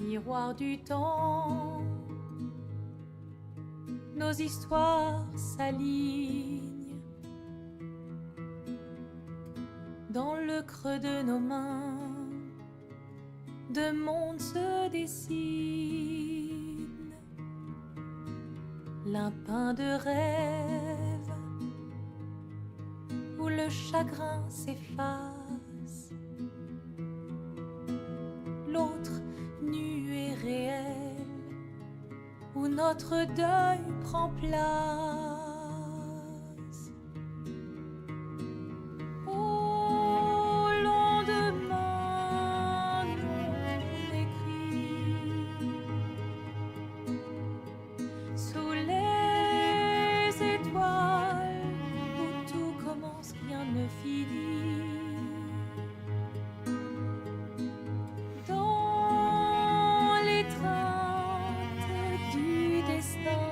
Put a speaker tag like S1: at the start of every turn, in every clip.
S1: miroir du temps, nos histoires s'alignent dans le creux de nos mains. Deux mondes se dessinent, l'un peint de rêve où le chagrin s'efface, l'autre nu et réel où notre deuil prend place. Au lendemain non écrit, sous les étoiles où tout commence, rien ne finit. Dans l'étreinte du destin,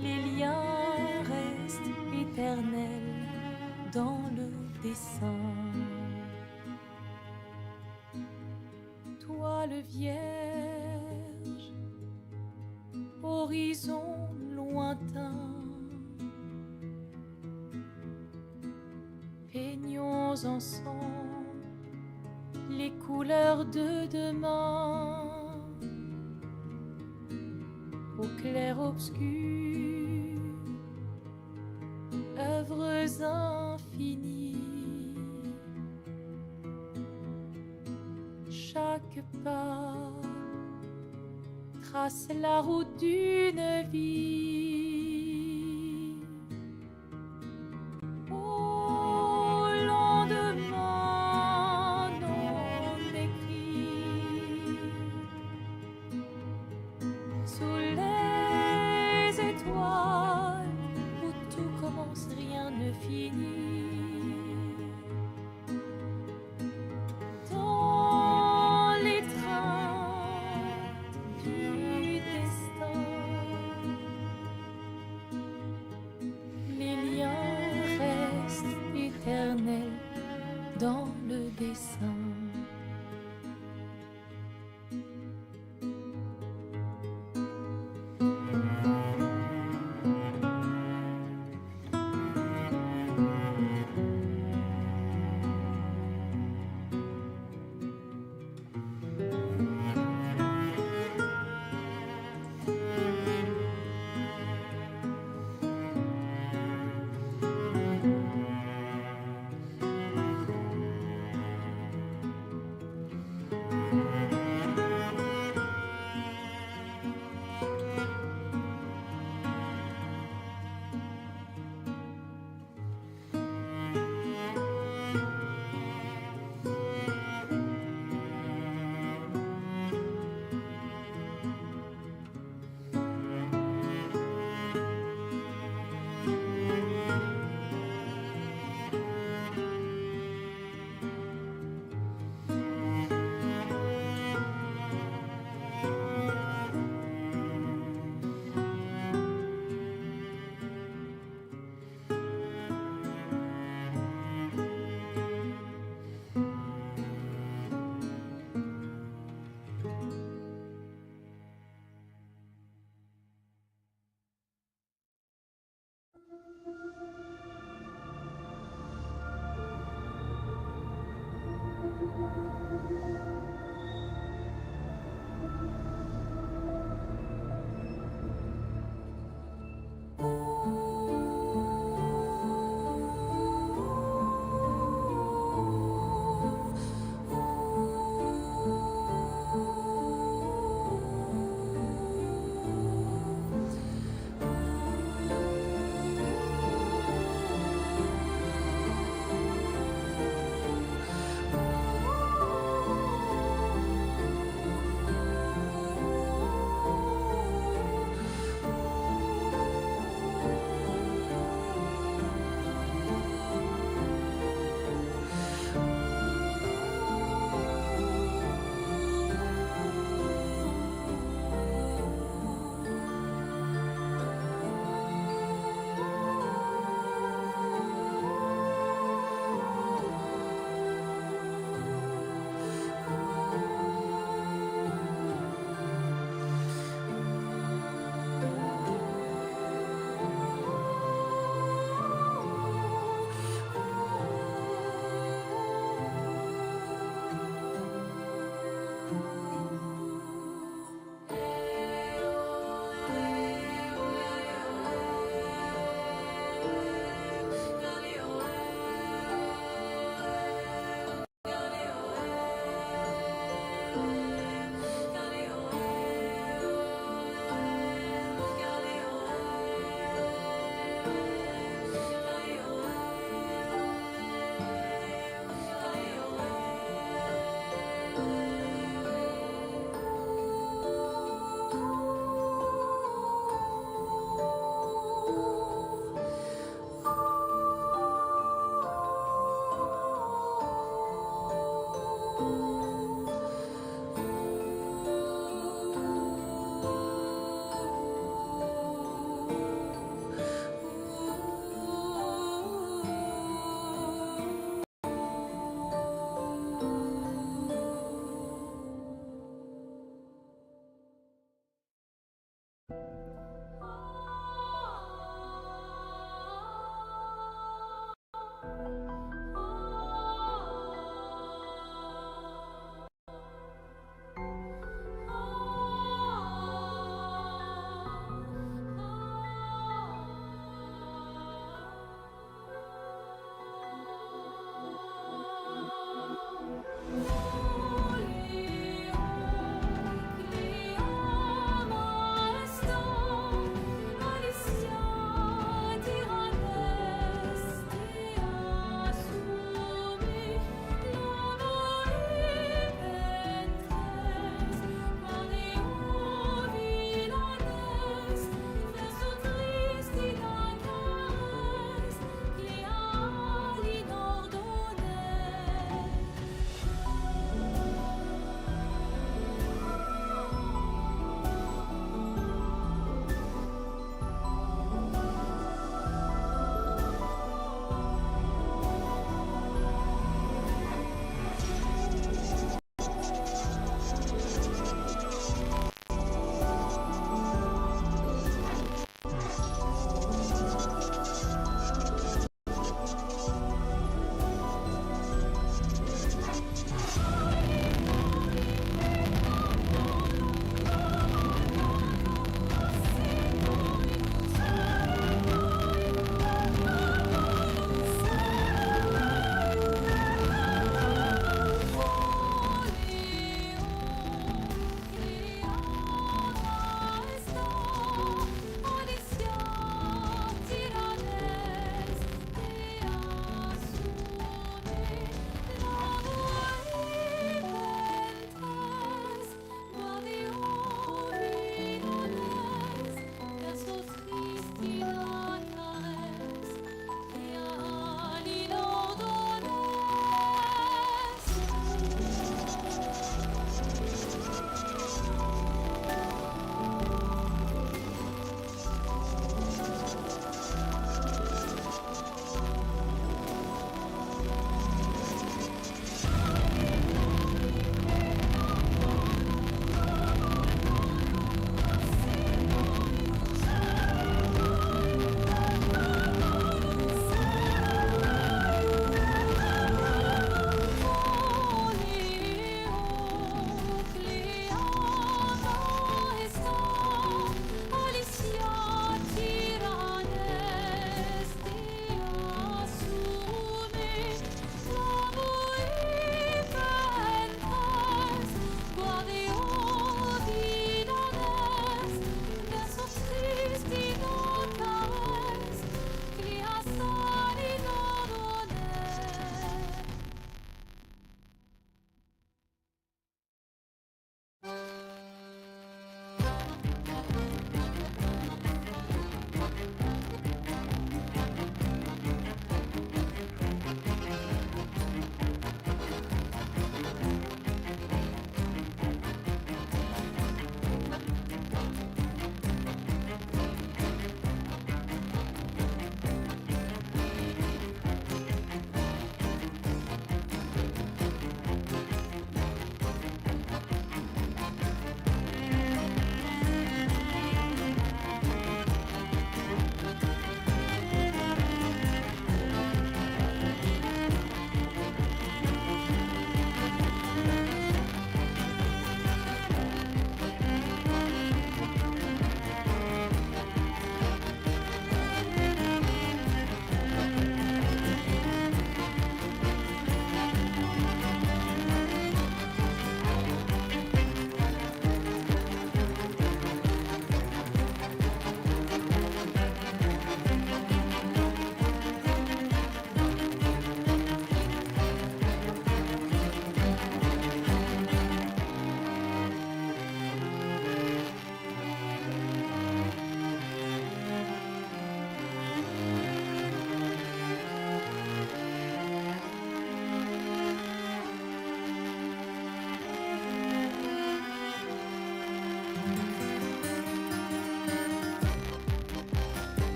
S1: les liens restent éternels dans le dessin. Toile vierge, horizon lointain, peignons ensemble les couleurs de demain, au clair-obscur, œuvres infinies. Chaque pas trace la route d'une vie. Au lendemain non écrit, sous les étoiles où tout commence, rien ne finit. Dans l'étreinte du destin, les liens restent éternels dans le dessin.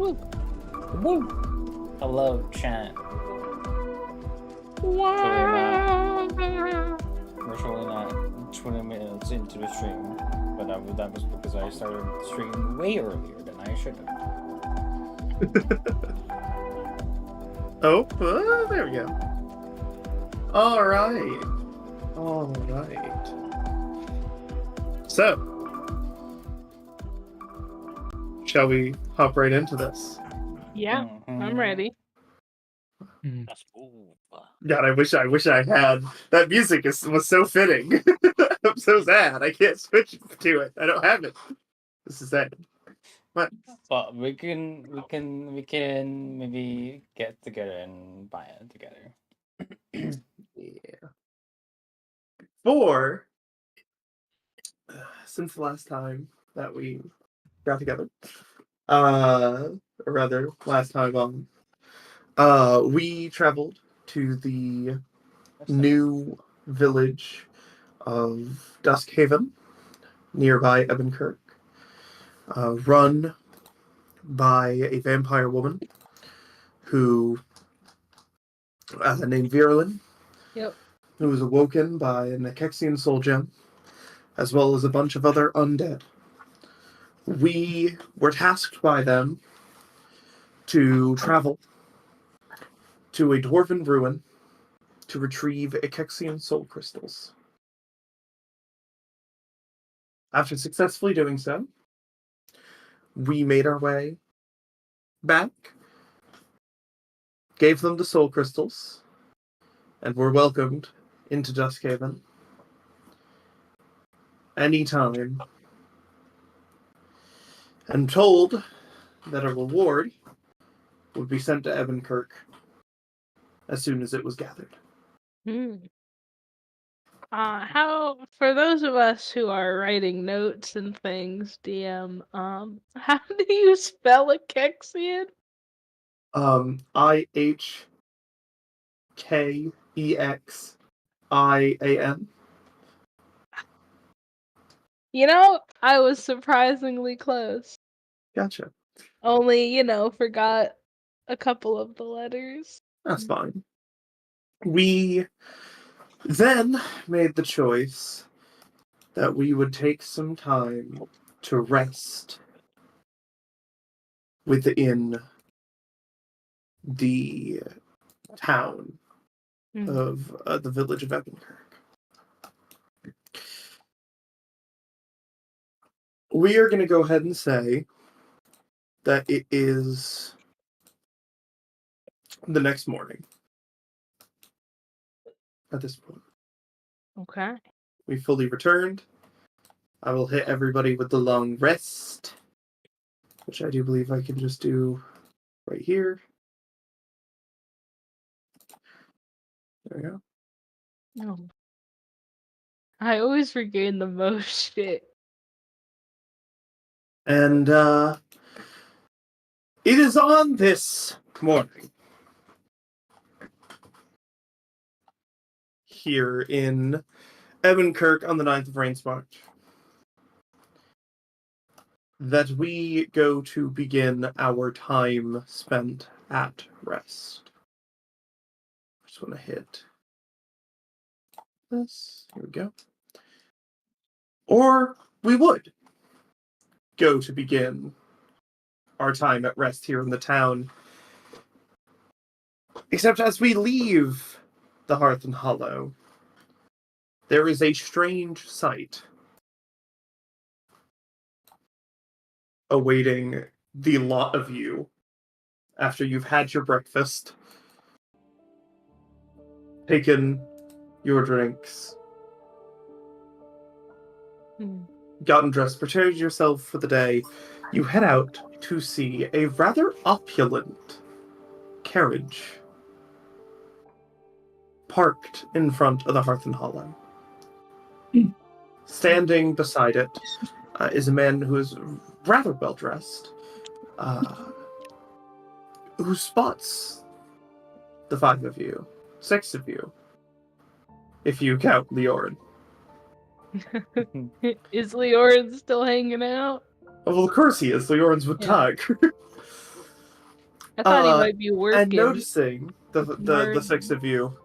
S2: Woo! I love chant. We're totally not 20 minutes into the stream, but that was because I started the stream way earlier than I should have.
S3: Oh, there we go. All right. So, shall we hop right into this?
S4: Yeah, I'm ready.
S2: That's
S3: God, I wish I had that music. Was so fitting. I'm so sad I can't switch to it. I don't have it. This is sad. What?
S2: But we can maybe get together and buy it together.
S3: Yeah. Since the last time that we got together, or rather, last time we traveled to the new village of Duskhaven, nearby Ebenkirk, run by a vampire woman who, named Virulin,
S4: Yep.
S3: who was awoken by an Akexian soul gem, as well as a bunch of other undead. We were tasked by them to travel to a dwarven ruin to retrieve Akexian soul crystals. After successfully doing so, we made our way back, gave them the soul crystals, and were welcomed into Duskhaven anytime, and told that a reward would be sent to Ebenkirk as soon as it was gathered.
S4: How, for those of us who are writing notes and things, DM, how do you spell Akexian?
S3: IHKEXIAN.
S4: You know, I was surprisingly close.
S3: Gotcha.
S4: Only, forgot a couple of the letters.
S3: That's fine. We then made the choice that we would take some time to rest within the town of the village of Ebenkirk. We are going to go ahead and say that it is the next morning at this point.
S4: Okay.
S3: We fully returned. I will hit everybody with the long rest, which I do believe I can just do right here. There we go.
S4: No. I always regain the most shit.
S3: And it is on this morning here in Ebenkirk on the 9th of Rain's March that we go to begin our time spent at rest. Just want to hit this. Here we go. Or we would go to begin our time at rest here in the town. Except as we leave the Hearth and Hollow, there is a strange sight awaiting the lot of you after you've had your breakfast, taken your drinks, gotten dressed, prepared yourself for the day. You head out to see a rather opulent carriage parked in front of the Hearth and Hollow. Standing beside it is a man who is rather well dressed, who spots the 5 of you, 6 of you, if you count Leorin.
S4: Is Leorin still hanging out?
S3: Oh, well, of course he is. Leorin's with Tug.
S4: I thought he might be
S3: And
S4: working.
S3: noticing the
S4: Nerd.
S3: six of you,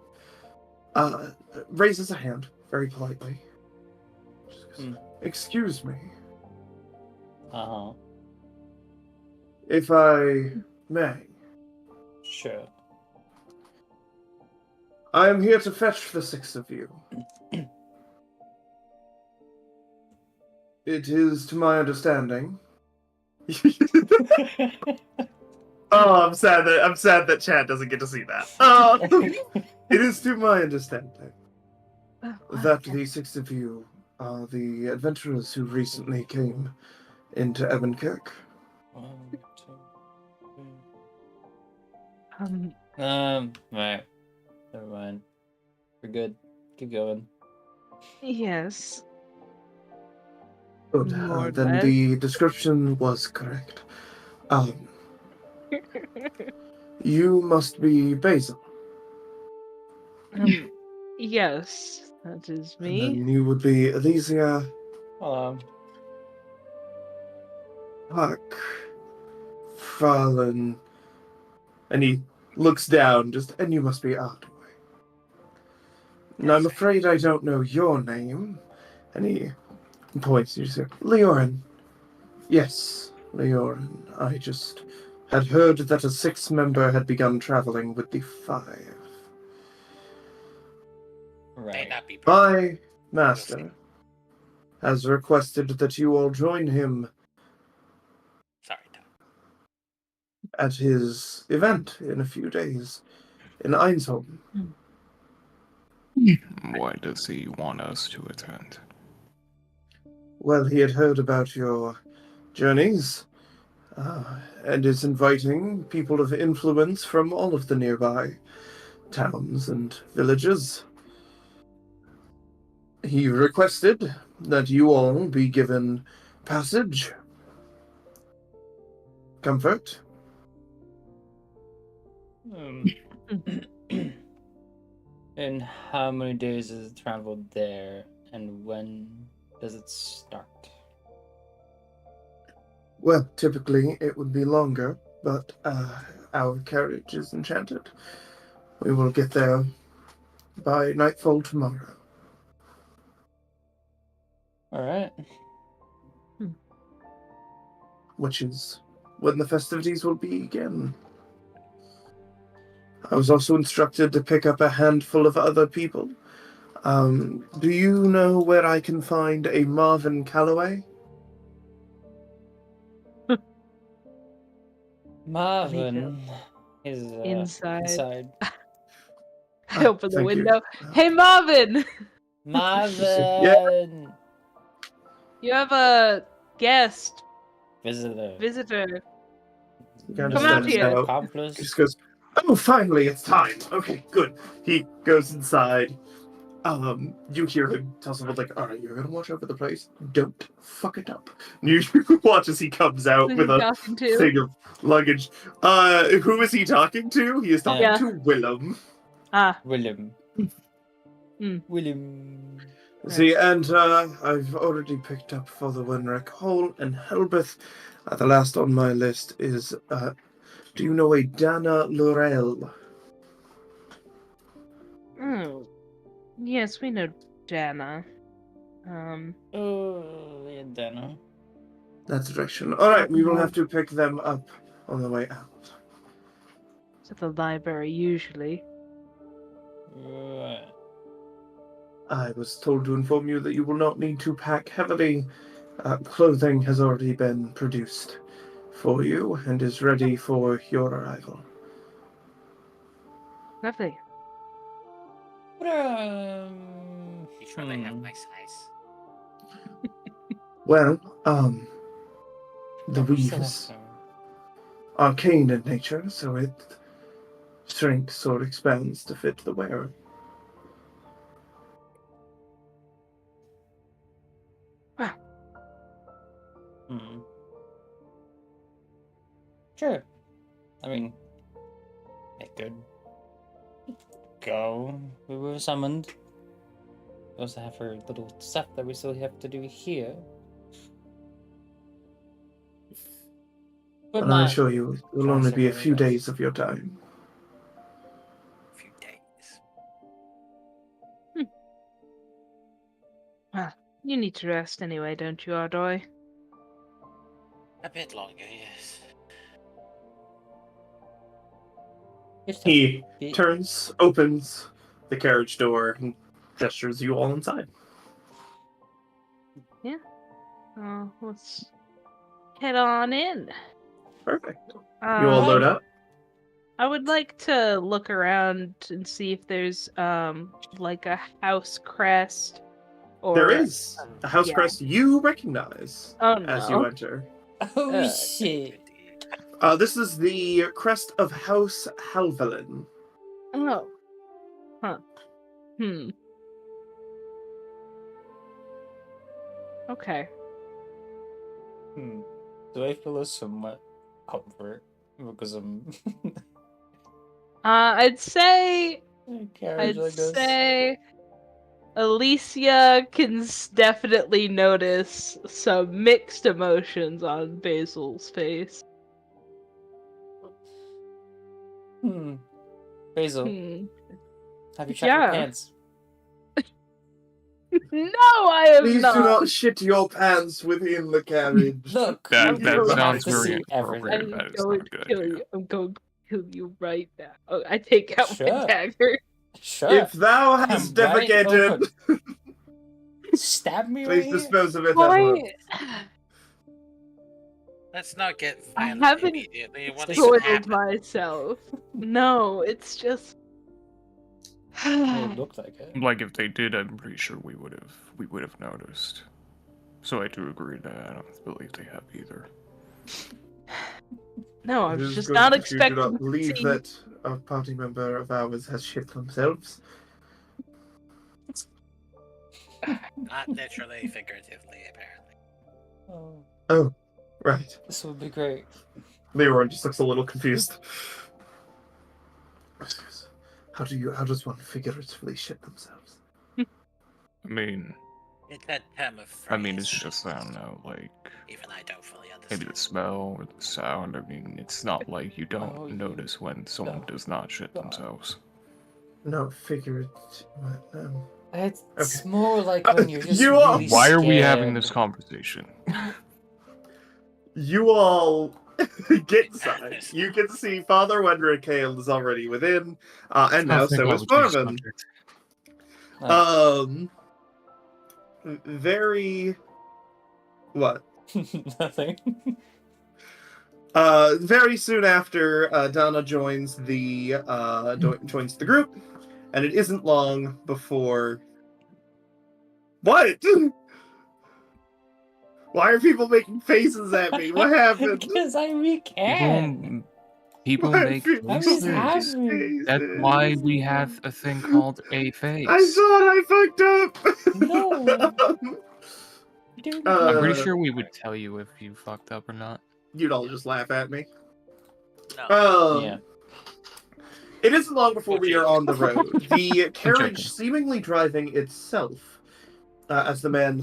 S3: raises a hand very politely. Excuse me,
S2: Uh-huh.
S3: if I may.
S2: Sure.
S3: I am here to fetch the six of you. It is to my understanding. Oh, I'm sad that Chad doesn't get to see that. It is to my understanding that the six of you are the adventurers who recently came into Ebenkirk.
S2: 1, 2, 3. Right. Never mind. We're good. Keep going.
S4: Yes.
S3: Good.
S4: More or
S3: Then
S4: less.
S3: the description was correct. You must be Basil.
S4: Yes, that is
S3: And
S4: me.
S3: then you would be Elysia Huck Fallen. And he looks down, and you must be Ardway. And I'm afraid I don't know your name. And he points to you, say, Leorin. Yes, Leorin. I just had heard that a sixth member had begun traveling with the 5.
S2: Right.
S5: Not be
S3: My master has requested that you all join him
S5: Sorry, Tom.
S3: at his event in a few days in Einsholm.
S6: Why does he want us to attend?
S3: Well, he had heard about your journeys and is inviting people of influence from all of the nearby towns and villages. He requested that you all be given passage, comfort.
S2: And how many days is it traveled there, and when does it start?
S3: Well, typically it would be longer, but our carriage is enchanted. We will get there by nightfall tomorrow.
S2: All right.
S3: Which is when the festivities will begin. I was also instructed to pick up a handful of other people. Do you know where I can find a Marvin Calloway?
S2: Marvin is
S4: Inside. I
S3: Ah,
S4: open the
S3: thank you.
S4: window. Hey, Marvin!
S2: Marvin!
S4: You have a guest.
S2: Visitor.
S3: Kind
S4: Come
S3: of
S4: out
S3: steps
S4: here.
S3: out.
S2: Accomplice.
S3: He just goes, oh, finally, it's time. Okay, good. He goes inside. You hear him tell someone like, all right, you're gonna watch over the place. Don't fuck it up. And you watch as he comes out
S4: Who's
S3: with
S4: he
S3: a
S4: talking to?
S3: thing of luggage. Who is he talking to? He is talking
S4: Yeah.
S3: to Willem.
S2: William.
S4: Mm.
S2: William.
S3: See, and I've already picked up for the Winrick Hall and Helbeth. The last on my list is, do you know a Dana Laurel?
S4: Oh. Yes, we know Jana.
S2: Oh, yeah, Dana.
S3: That's direction. Alright, we will have to pick them up on the way out.
S4: It's at the library, usually.
S2: Right.
S3: I was told to inform you that you will not need to pack heavily. Clothing has already been produced for you and is ready for your arrival.
S4: Lovely.
S5: You sure they have my size?
S3: Well, the
S2: Still
S3: weave
S2: have
S3: is
S2: some.
S3: arcane in nature, so it shrinks or expands to fit the wearer.
S2: Sure. I mean, I could go. We were summoned. We also have our little stuff that we still have to do here.
S5: But
S3: And I
S5: not
S3: assure you, it will only be a few
S5: constantly,
S3: days of your time.
S5: a few days.
S4: You need to rest anyway, don't you, Ardoy?
S5: A bit longer, yes.
S3: He turns, opens the carriage door, and gestures you all inside.
S4: Let's head on in.
S3: Perfect. You all load up?
S4: I would like to look around and see if there's like a house crest or
S3: There is a house
S4: yeah.
S3: crest you recognize as you
S4: no.
S3: enter.
S5: Oh shit.
S3: This is the crest of House Halvelin.
S4: Oh. Huh. Okay.
S2: Do I feel a somewhat comfort because I'm
S4: I'd say
S2: in a carriage like this?
S4: Alicia can definitely notice some mixed emotions on Basil's face.
S2: Basil,
S4: Hmm.
S2: have you shot your
S4: Yeah.
S2: pants?
S4: No, I am
S3: Please
S4: not.
S3: do not shit your pants within the carriage.
S2: Look,
S6: That,
S2: we
S6: that
S2: would
S6: sounds
S2: have to
S6: very
S2: see everything.
S6: inappropriate. That is
S4: going
S6: not a
S4: to
S6: good
S4: kill
S6: idea.
S4: you. I'm going to kill you right now. Oh, I take out my
S2: Sure.
S4: dagger.
S2: Sure.
S3: If thou hast
S2: I'm right
S3: defecated,
S2: open. Stab me right
S3: please
S2: here.
S3: dispose of it at
S4: Why?
S3: once.
S5: Let's not get
S4: I
S5: violent
S4: haven't
S5: immediately. What
S2: This
S5: even
S2: would
S4: spoiled
S5: happened?
S4: myself. No, it's just.
S2: It looked like it.
S6: Like if they did, I'm pretty sure we would have noticed. So I do agree that I don't believe they have either.
S4: No, I
S3: It
S4: was
S3: is
S4: just
S3: good
S4: not
S3: that you do
S4: expecting
S3: not
S4: to
S3: believe
S4: see.
S3: that a party member of ours has shit themselves.
S5: Not literally, figuratively, apparently.
S3: Oh, right.
S2: This would be great.
S3: Leroy just looks a little confused. How does one figuratively shit themselves?
S6: I mean,
S5: It's that term of phrase.
S6: I mean, it's just, I don't know, like
S5: Even I don't fully
S6: maybe
S5: understand.
S6: the smell or the sound. I mean, it's not like you don't
S2: Oh,
S6: notice when someone does not shit themselves.
S3: No, figurative.
S2: It's more like when you're just
S3: You all-
S2: really
S6: Why are we having
S2: scared.
S6: this conversation?
S3: You all get inside. You can see Father Wendracale is already within, and now so is Marvin. Very. What?
S2: Nothing.
S3: Very soon after, Donna joins the group, and it isn't long before. What? Why are people making faces at me? What happened?
S2: Because I recant.
S6: People
S3: Why are
S6: make
S3: people
S2: I'm just
S3: making
S6: faces.
S2: happy.
S6: That's why we have a thing called a face.
S3: I thought I fucked up.
S2: No.
S6: I'm pretty sure we would tell you if you fucked up or not.
S3: You'd all just laugh at me.
S5: No.
S2: Yeah.
S3: It isn't long before we are on the road. The
S6: joking.
S3: carriage seemingly driving itself. As the man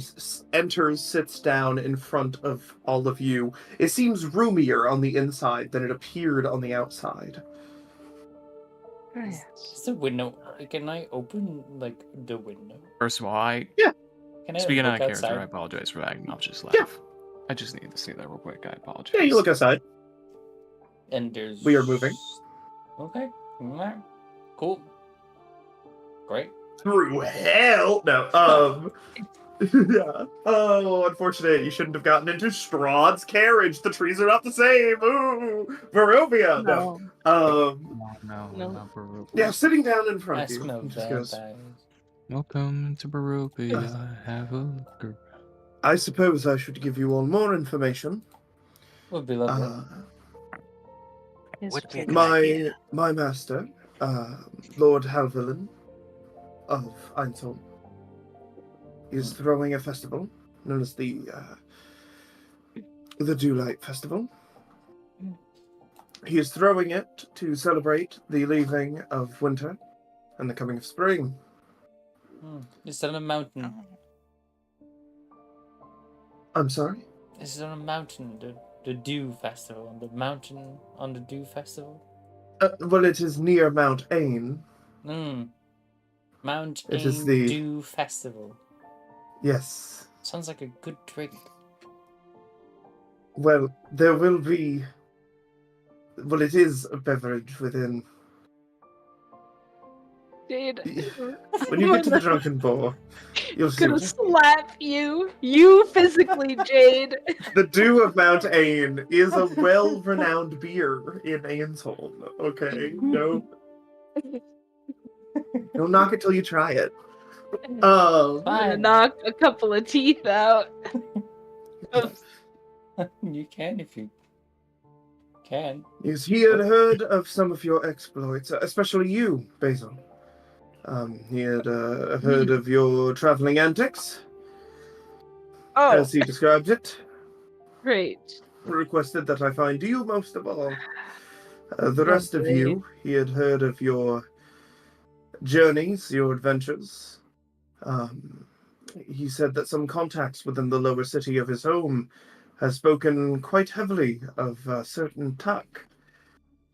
S3: enters, sits down in front of all of you. It seems roomier on the inside than it appeared on the outside.
S2: Is the window? Can I open like the window?
S6: First of all,
S2: Can I
S6: speaking out
S2: look
S6: of character,
S2: outside?
S6: I apologize for that obnoxious laugh.
S3: Yeah.
S6: I just needed to say that real quick. I apologize.
S3: Yeah, you look outside.
S2: And there's.
S3: We are moving.
S2: Okay. Alright. Cool. Great.
S3: Through hell! No, yeah. Oh, unfortunate. You shouldn't have gotten into Strahd's carriage. The trees are not the same. Ooh, Barovia. No.
S6: No, not Barovia.
S3: Yeah, sitting down in front
S2: I
S3: of you.
S2: smell
S3: He just goes,
S2: vampires.
S6: Welcome to Barovia. Have a look around.
S3: I suppose I should give you all more information.
S2: Would be lovely.
S5: Would be a good idea.
S3: My master, Lord Halvelin of Einsholm, is throwing a festival known as the Dewlight Festival. He is throwing it to celebrate the leaving of winter and the coming of spring.
S2: Is it on a mountain?
S5: Oh.
S3: I'm sorry?
S2: Is it on a mountain? the Dew Festival, on the mountain on the Dew Festival?
S3: Well, it is near Mount Ain.
S2: Mount
S3: It is
S2: Ain
S3: the-
S2: Dew Festival.
S3: Yes.
S2: Sounds like a good drink.
S3: Well, there will be... Well, it is a beverage within...
S4: Jade.
S3: When you get to the drunken boar, you'll see.
S4: Gonna slap you. You physically, Jade.
S3: The Dew of Mount Ain is a well-renowned beer in Ainsholm, okay? Don't knock it till you try it.
S4: I'm gonna
S2: Fine.
S4: knock a couple of teeth out.
S2: You can if you can.
S3: Yes, he had heard of some of your exploits, especially you, Basil. He had heard of your traveling antics,
S4: Oh,
S3: as he described it.
S4: great.
S3: Requested that I find you most of all. The rest of you, he had heard of your journeys, your adventures. He said that some contacts within the lower city of his home has spoken quite heavily of a certain Tuck.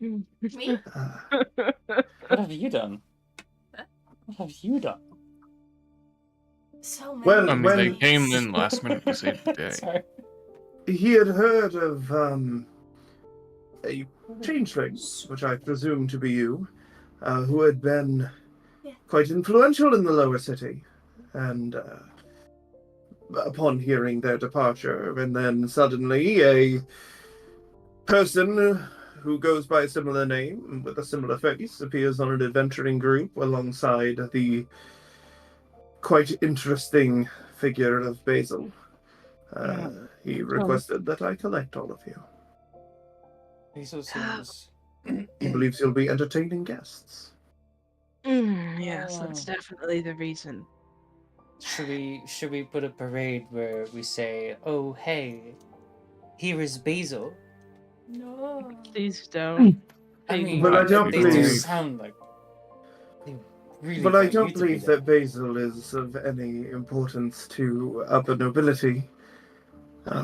S1: Me?
S2: What have you done? What have you done?
S1: So many.
S3: Well,
S6: I mean, they came in last minute to save the day.
S2: Sorry.
S3: He had heard of a changeling, which I presume to be you, who had been quite influential in the lower city. And upon hearing their departure, and then suddenly a person who goes by a similar name with a similar face appears on an adventuring group alongside the quite interesting figure of Basil. He requested that I collect all of you.
S2: Basil seems...
S3: He believes you'll be entertaining guests.
S4: Yes, that's definitely the reason.
S2: Should we put a parade where we say, "Oh, hey, here is Basil"?
S1: No.
S4: Please don't.
S2: I mean,
S3: But I don't
S2: they do
S3: believe-
S2: sound like they really
S3: But I
S2: want you
S3: don't
S2: to be
S3: believe
S2: there.
S3: that Basil is of any importance to upper nobility.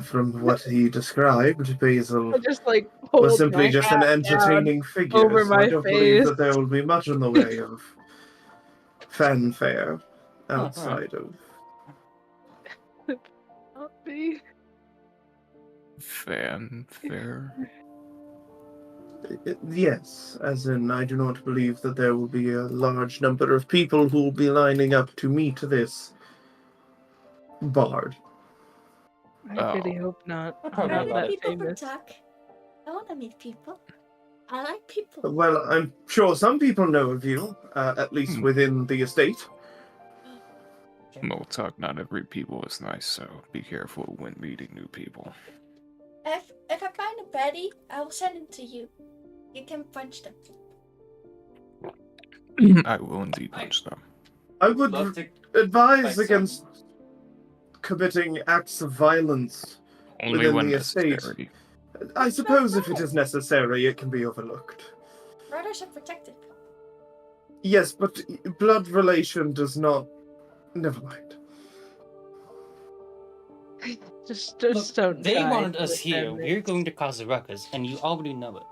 S3: From what he described, Basil
S4: I just like hold
S3: was simply
S4: my
S3: just an
S4: hat down
S3: entertaining figure,
S4: over
S3: so
S4: my
S3: I don't believe
S4: face.
S3: that there will be much in the way of fanfare outside of...
S4: Not me.
S6: Fanfare.
S3: Yes, as in I do not believe that there will be a large number of people who will be lining up to meet this bard.
S4: I really hope not. I'm
S2: Probably
S1: Are
S4: not
S1: there
S4: that
S1: people
S4: famous.
S1: for Tuck? I want to meet people. I like people.
S3: Well, I'm sure some people know of you, at least within the estate.
S6: Well, talk, not every people is nice, so be careful when meeting new people.
S1: If I find a baddie, I will send it to you. You can punch them.
S6: I will indeed punch them.
S3: I would
S2: Love to
S3: advise
S2: fight some.
S3: against committing acts of violence
S6: Only
S3: within
S6: when
S3: the estate.
S6: necessary.
S3: I suppose if it is necessary, it can be overlooked.
S1: Brothers are protected.
S3: Yes, but blood relation does not... Never mind.
S4: Just
S2: Look,
S4: don't.
S2: they
S4: try
S2: wanted
S4: to
S2: us here.
S4: defend
S2: We're
S4: it.
S2: going to cause a ruckus, and you already know it.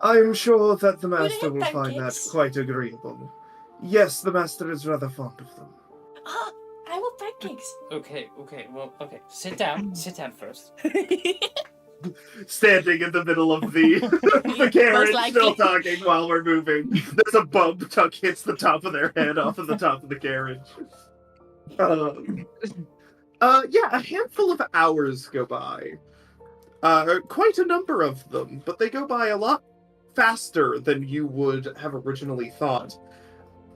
S3: I'm sure that the
S1: they
S3: master
S1: have
S3: will find that
S1: pancakes?
S3: quite agreeable. Yes, the master is rather fond of them.
S1: Ah, I want pancakes.
S2: Okay. Sit down first.
S3: Standing in the middle of the carriage,
S2: likely.
S3: still talking while we're moving. There's a bump. Tuck hits the top of their head off of the top of the carriage. Yeah, a handful of hours go by. Quite a number of them, but they go by a lot faster than you would have originally thought.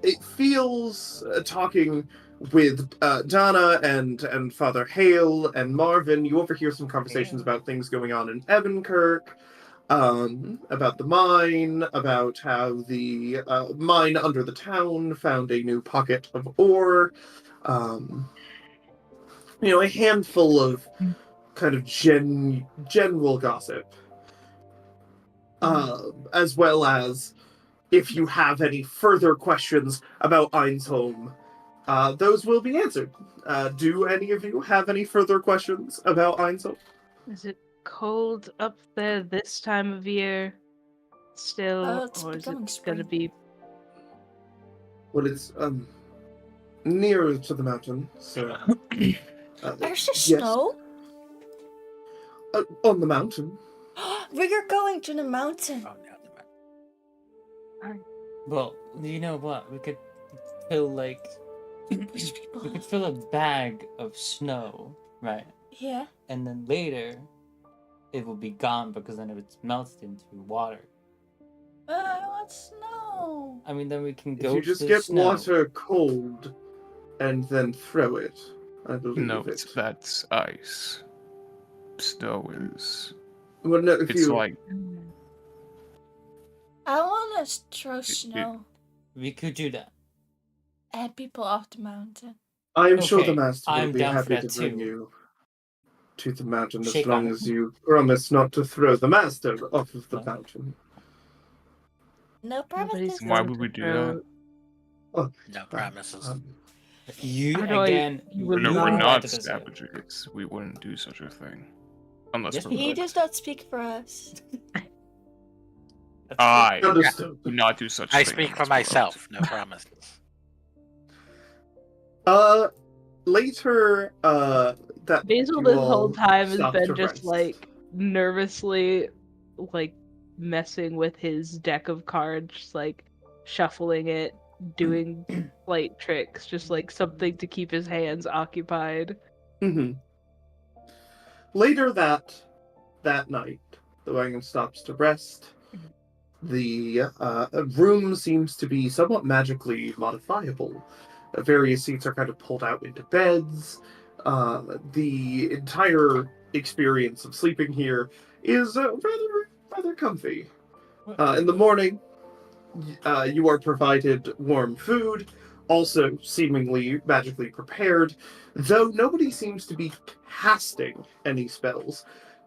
S3: It feels, talking with Donna and Father Hale and Marvin, you overhear some conversations about things going on in Evankirk, about the mine, about how the mine under the town found a new pocket of ore, a handful of kind of general gossip, as well as if you have any further questions about Einsholm, those will be answered. Do any of you have any further questions about Einsholm?
S4: Is it cold up there this time of year still,
S7: It's
S4: or is it
S7: becoming
S4: gonna
S7: spring.
S4: be?
S3: Well, it's nearer to the mountain, so
S7: There's the
S3: yes.
S7: snow?
S3: On the mountain.
S7: We're going to the mountain.
S5: Oh, no, the man.
S2: Well, you know what? We could fill like we could fill a bag of snow, right?
S7: Yeah.
S2: And then later, it will be gone because then it's melted into water.
S7: I want snow.
S2: I mean, then we can
S3: If
S2: go
S3: you
S2: to
S3: just
S2: the
S3: get
S2: snow.
S3: water cold and then throw it, I believe
S6: No,
S3: it.
S6: that's ice. Snow is.
S3: Well, no, if
S6: It's
S3: you
S6: like
S7: I want to throw snow
S2: We could do that.
S7: at people off the mountain.
S3: I'm sure the
S2: Okay,
S3: master will
S2: I'm
S3: be
S2: down for
S3: happy
S2: that
S3: to bring
S2: too.
S3: you to the mountain
S2: Shake
S3: as long
S2: on it.
S3: as you promise not to throw the master off of the
S2: What?
S3: mountain.
S7: No
S4: Nobody's
S7: promises.
S6: Why
S4: going
S6: would we
S4: to
S6: do
S4: throw-
S6: that?
S3: Oh,
S5: No promises.
S2: You
S4: How do I-
S2: again.
S4: you will
S6: No,
S2: you
S6: we're
S4: not-
S6: not
S2: invited us here.
S6: savages. We wouldn't do such a thing. Unless
S2: Yes,
S6: we're
S2: we
S7: He
S2: would.
S7: does not speak for us.
S2: That's
S6: I
S3: understood.
S6: do not do such
S5: I
S6: thing
S5: speak for
S6: unless we're
S5: myself. No promises.
S3: Later, that
S4: Basil
S3: you
S4: this
S3: all
S4: whole time has
S3: stop
S4: been
S3: to
S4: just
S3: rest.
S4: like nervously like messing with his deck of cards, just like shuffling it, doing light tricks, just like something to keep his hands occupied.
S3: Mm-hmm. Later that night, the wagon stops to rest. The room seems to be somewhat magically modifiable. Various seats are kind of pulled out into beds. The entire experience of sleeping here is rather comfy. In the morning, you are provided warm food, also seemingly magically prepared, though nobody seems to be casting any spells.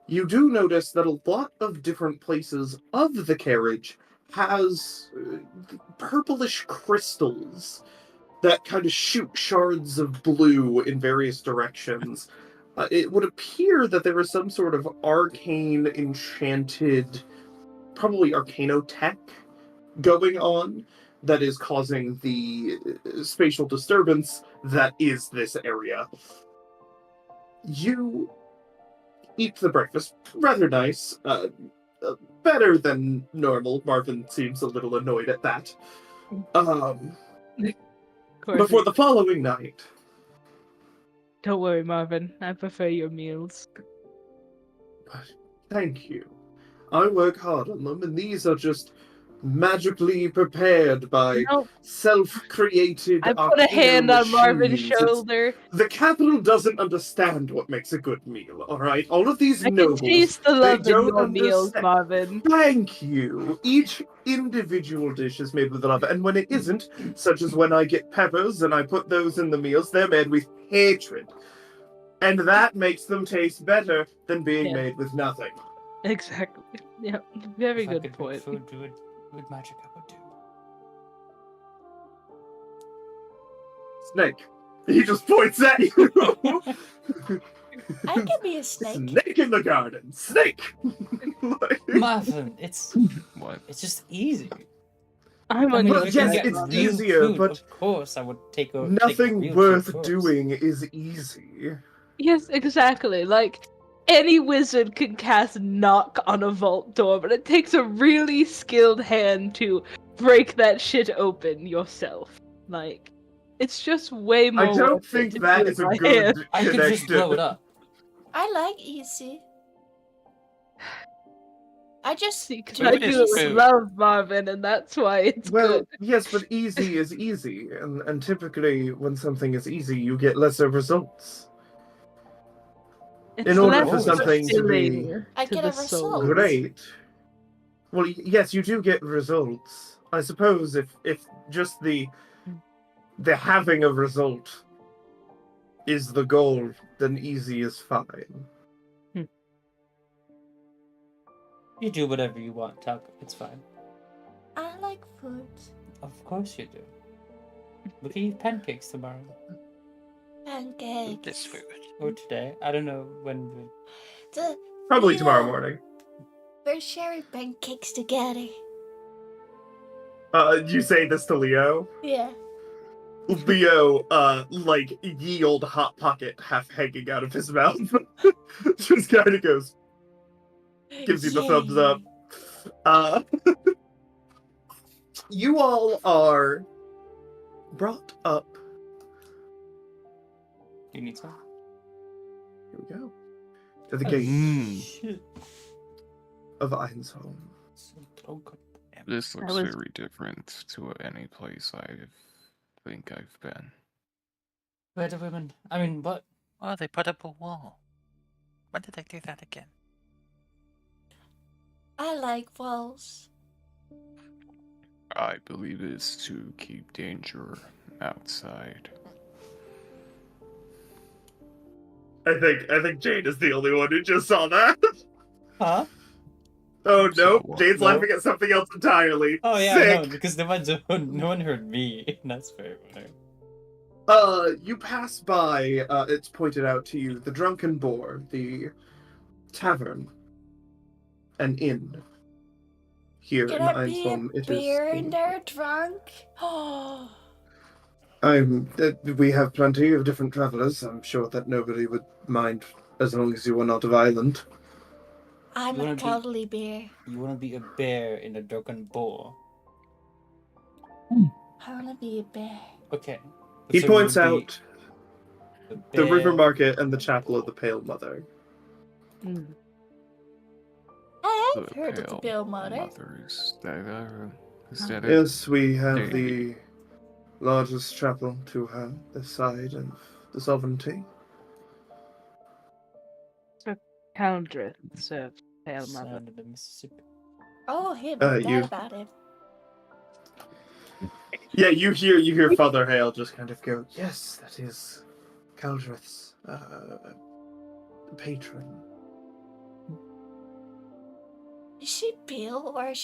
S3: You do notice that a lot of different places of the carriage has purplish crystals that kind of shoot shards of blue in various directions. It would appear that there is some sort of arcane, enchanted, probably arcanotech going on that is causing the spatial disturbance that is this area. You eat the breakfast. Rather nice. Better than normal. Marvin seems a little annoyed at that.
S4: Of course,
S3: Before the following night,
S4: don't worry, Marvin. I prefer your meals.
S3: thank you. I work hard on them, and these are just magically prepared by
S4: Nope.
S3: self-created
S4: I put a hand on Marvin's
S3: machines. It's-
S4: shoulder.
S3: The capital doesn't understand what makes a good meal, alright? All of these
S4: I can
S3: nobles,
S4: taste the
S3: they
S4: love in
S3: don't
S4: your meals,
S3: understand.
S4: Marvin.
S3: Thank you. Each individual dish is made with love, and when it isn't, such as when I get peppers and I put those in the meals, they're made with hatred. And that makes them taste better than being
S4: Yeah.
S3: made with nothing.
S4: Exactly. Yeah, very
S2: If I
S4: good
S2: could make
S4: point.
S2: food with magic, I would do.
S3: Snake. He just points at you.
S7: I can be a snake.
S3: Snake in the garden. Snake. Like-
S2: Marvin, it's
S6: What?
S2: just easy.
S4: I'm
S2: I
S4: on
S2: mean,
S4: your
S2: if we can
S3: yes,
S2: get
S3: it's
S4: side,
S2: real
S3: easier,
S2: food,
S3: but
S2: of course I would take a
S3: nothing
S2: real
S3: worth
S2: food first.
S3: doing is easy.
S4: Yes, exactly. Like, any wizard can cast knock on a vault door, but it takes a really skilled hand to break that shit open yourself. Like, it's just way more
S3: I don't
S4: worth it
S3: think
S4: to
S3: that
S4: do
S3: is
S4: it
S3: a
S4: by
S3: good
S4: hand.
S2: I could just blow it up.
S7: I like easy. I just
S4: See, 'cause
S7: do
S4: I
S5: Food
S4: do
S5: is
S4: it with
S5: food.
S4: love, Marvin, and that's why it's
S3: Well,
S4: good.
S3: yes, but easy is easy, and typically when something is easy, you get lesser results.
S4: It's
S3: in order
S4: less
S2: for something
S3: to be
S4: fulfilling
S7: I
S4: to
S7: get
S4: the
S7: a result.
S4: soul.
S3: Great. Well, yes, you do get results. I suppose if just the having a result is the goal, then easy is fine.
S2: You do whatever you want, Tuck. It's fine.
S7: I like food.
S2: Of course you do. We can eat pancakes tomorrow.
S7: Pancakes.
S5: This food.
S2: Or today. I don't know when we...
S3: Probably
S7: Yeah.
S3: tomorrow morning.
S7: We're sharing pancakes together.
S3: You say this to Leo?
S7: Yeah.
S3: Leo, like, ye old hot pocket half hanging out of his mouth. Just kind of goes, gives you the thumbs up. You all are brought up.
S8: Do you need some?
S3: Here we go. To the gate
S8: Shit.
S3: of Einsholm.
S8: Oh, God.
S6: This looks
S4: was-
S6: very different to any place I think I've been.
S8: Where the women? I mean, what?
S5: Oh, they put up a wall. When did they do that again?
S7: I like walls.
S6: I believe it's to keep danger outside.
S3: I think Jade is the only one who just saw that.
S8: Huh?
S3: Oh no,
S6: what?
S3: Jade's
S8: No.
S3: laughing at something else entirely.
S8: Oh yeah,
S3: Sick.
S8: no, because no one heard me. That's very funny.
S3: You pass by, it's pointed out to you, the Drunken Boar, the tavern, an inn. Here
S7: Can
S3: in
S7: I be a
S3: Einsholm, it is.
S7: beer in there drunk? Oh.
S3: We have plenty of different travelers. I'm sure that nobody would mind as long as you are not violent.
S7: I'm
S8: You
S7: a
S8: wanna be-
S7: cuddly bear.
S8: You want to be a bear in a drunken boar?
S7: I want to be a bear.
S8: Okay.
S3: He
S8: So
S3: points
S8: you would be
S3: out
S8: a
S3: the river
S8: bear-
S3: market and the chapel of the Pale Mother.
S4: Mm.
S7: I've
S6: The
S7: heard of the Pale Mother.
S6: Mothers. Is that it?
S3: Yes, we have
S6: Hey.
S3: the largest chapel to this side of the sovereignty.
S4: Caldrith, Sir Pale Mother.
S8: Sound of the Mississippi.
S7: Oh, him.
S3: You-
S7: That about him.
S3: Yeah, you hear Father Hale just kind of go, yes, that is Caldrith's patron.
S7: Is she pale, or is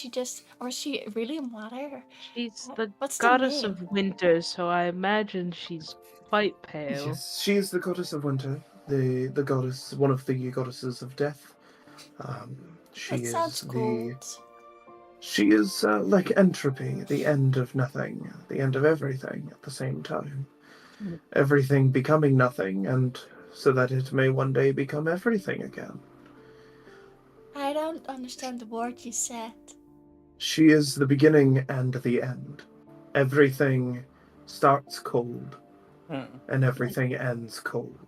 S7: she really a mother?
S4: She's the
S7: What's the
S4: goddess
S7: name?
S4: of winter, so I imagine she's quite pale.
S3: Yes, she is the goddess of winter, the goddess, one of the goddesses of death. She
S7: That
S3: is
S7: sounds
S3: the.
S7: cold.
S3: She is like entropy, the end of nothing, the end of everything at the same time.
S4: Mm.
S3: Everything becoming nothing, and so that it may one day become everything again.
S7: I don't understand the word you said.
S3: She is the beginning and the end. Everything starts cold, and everything ends cold.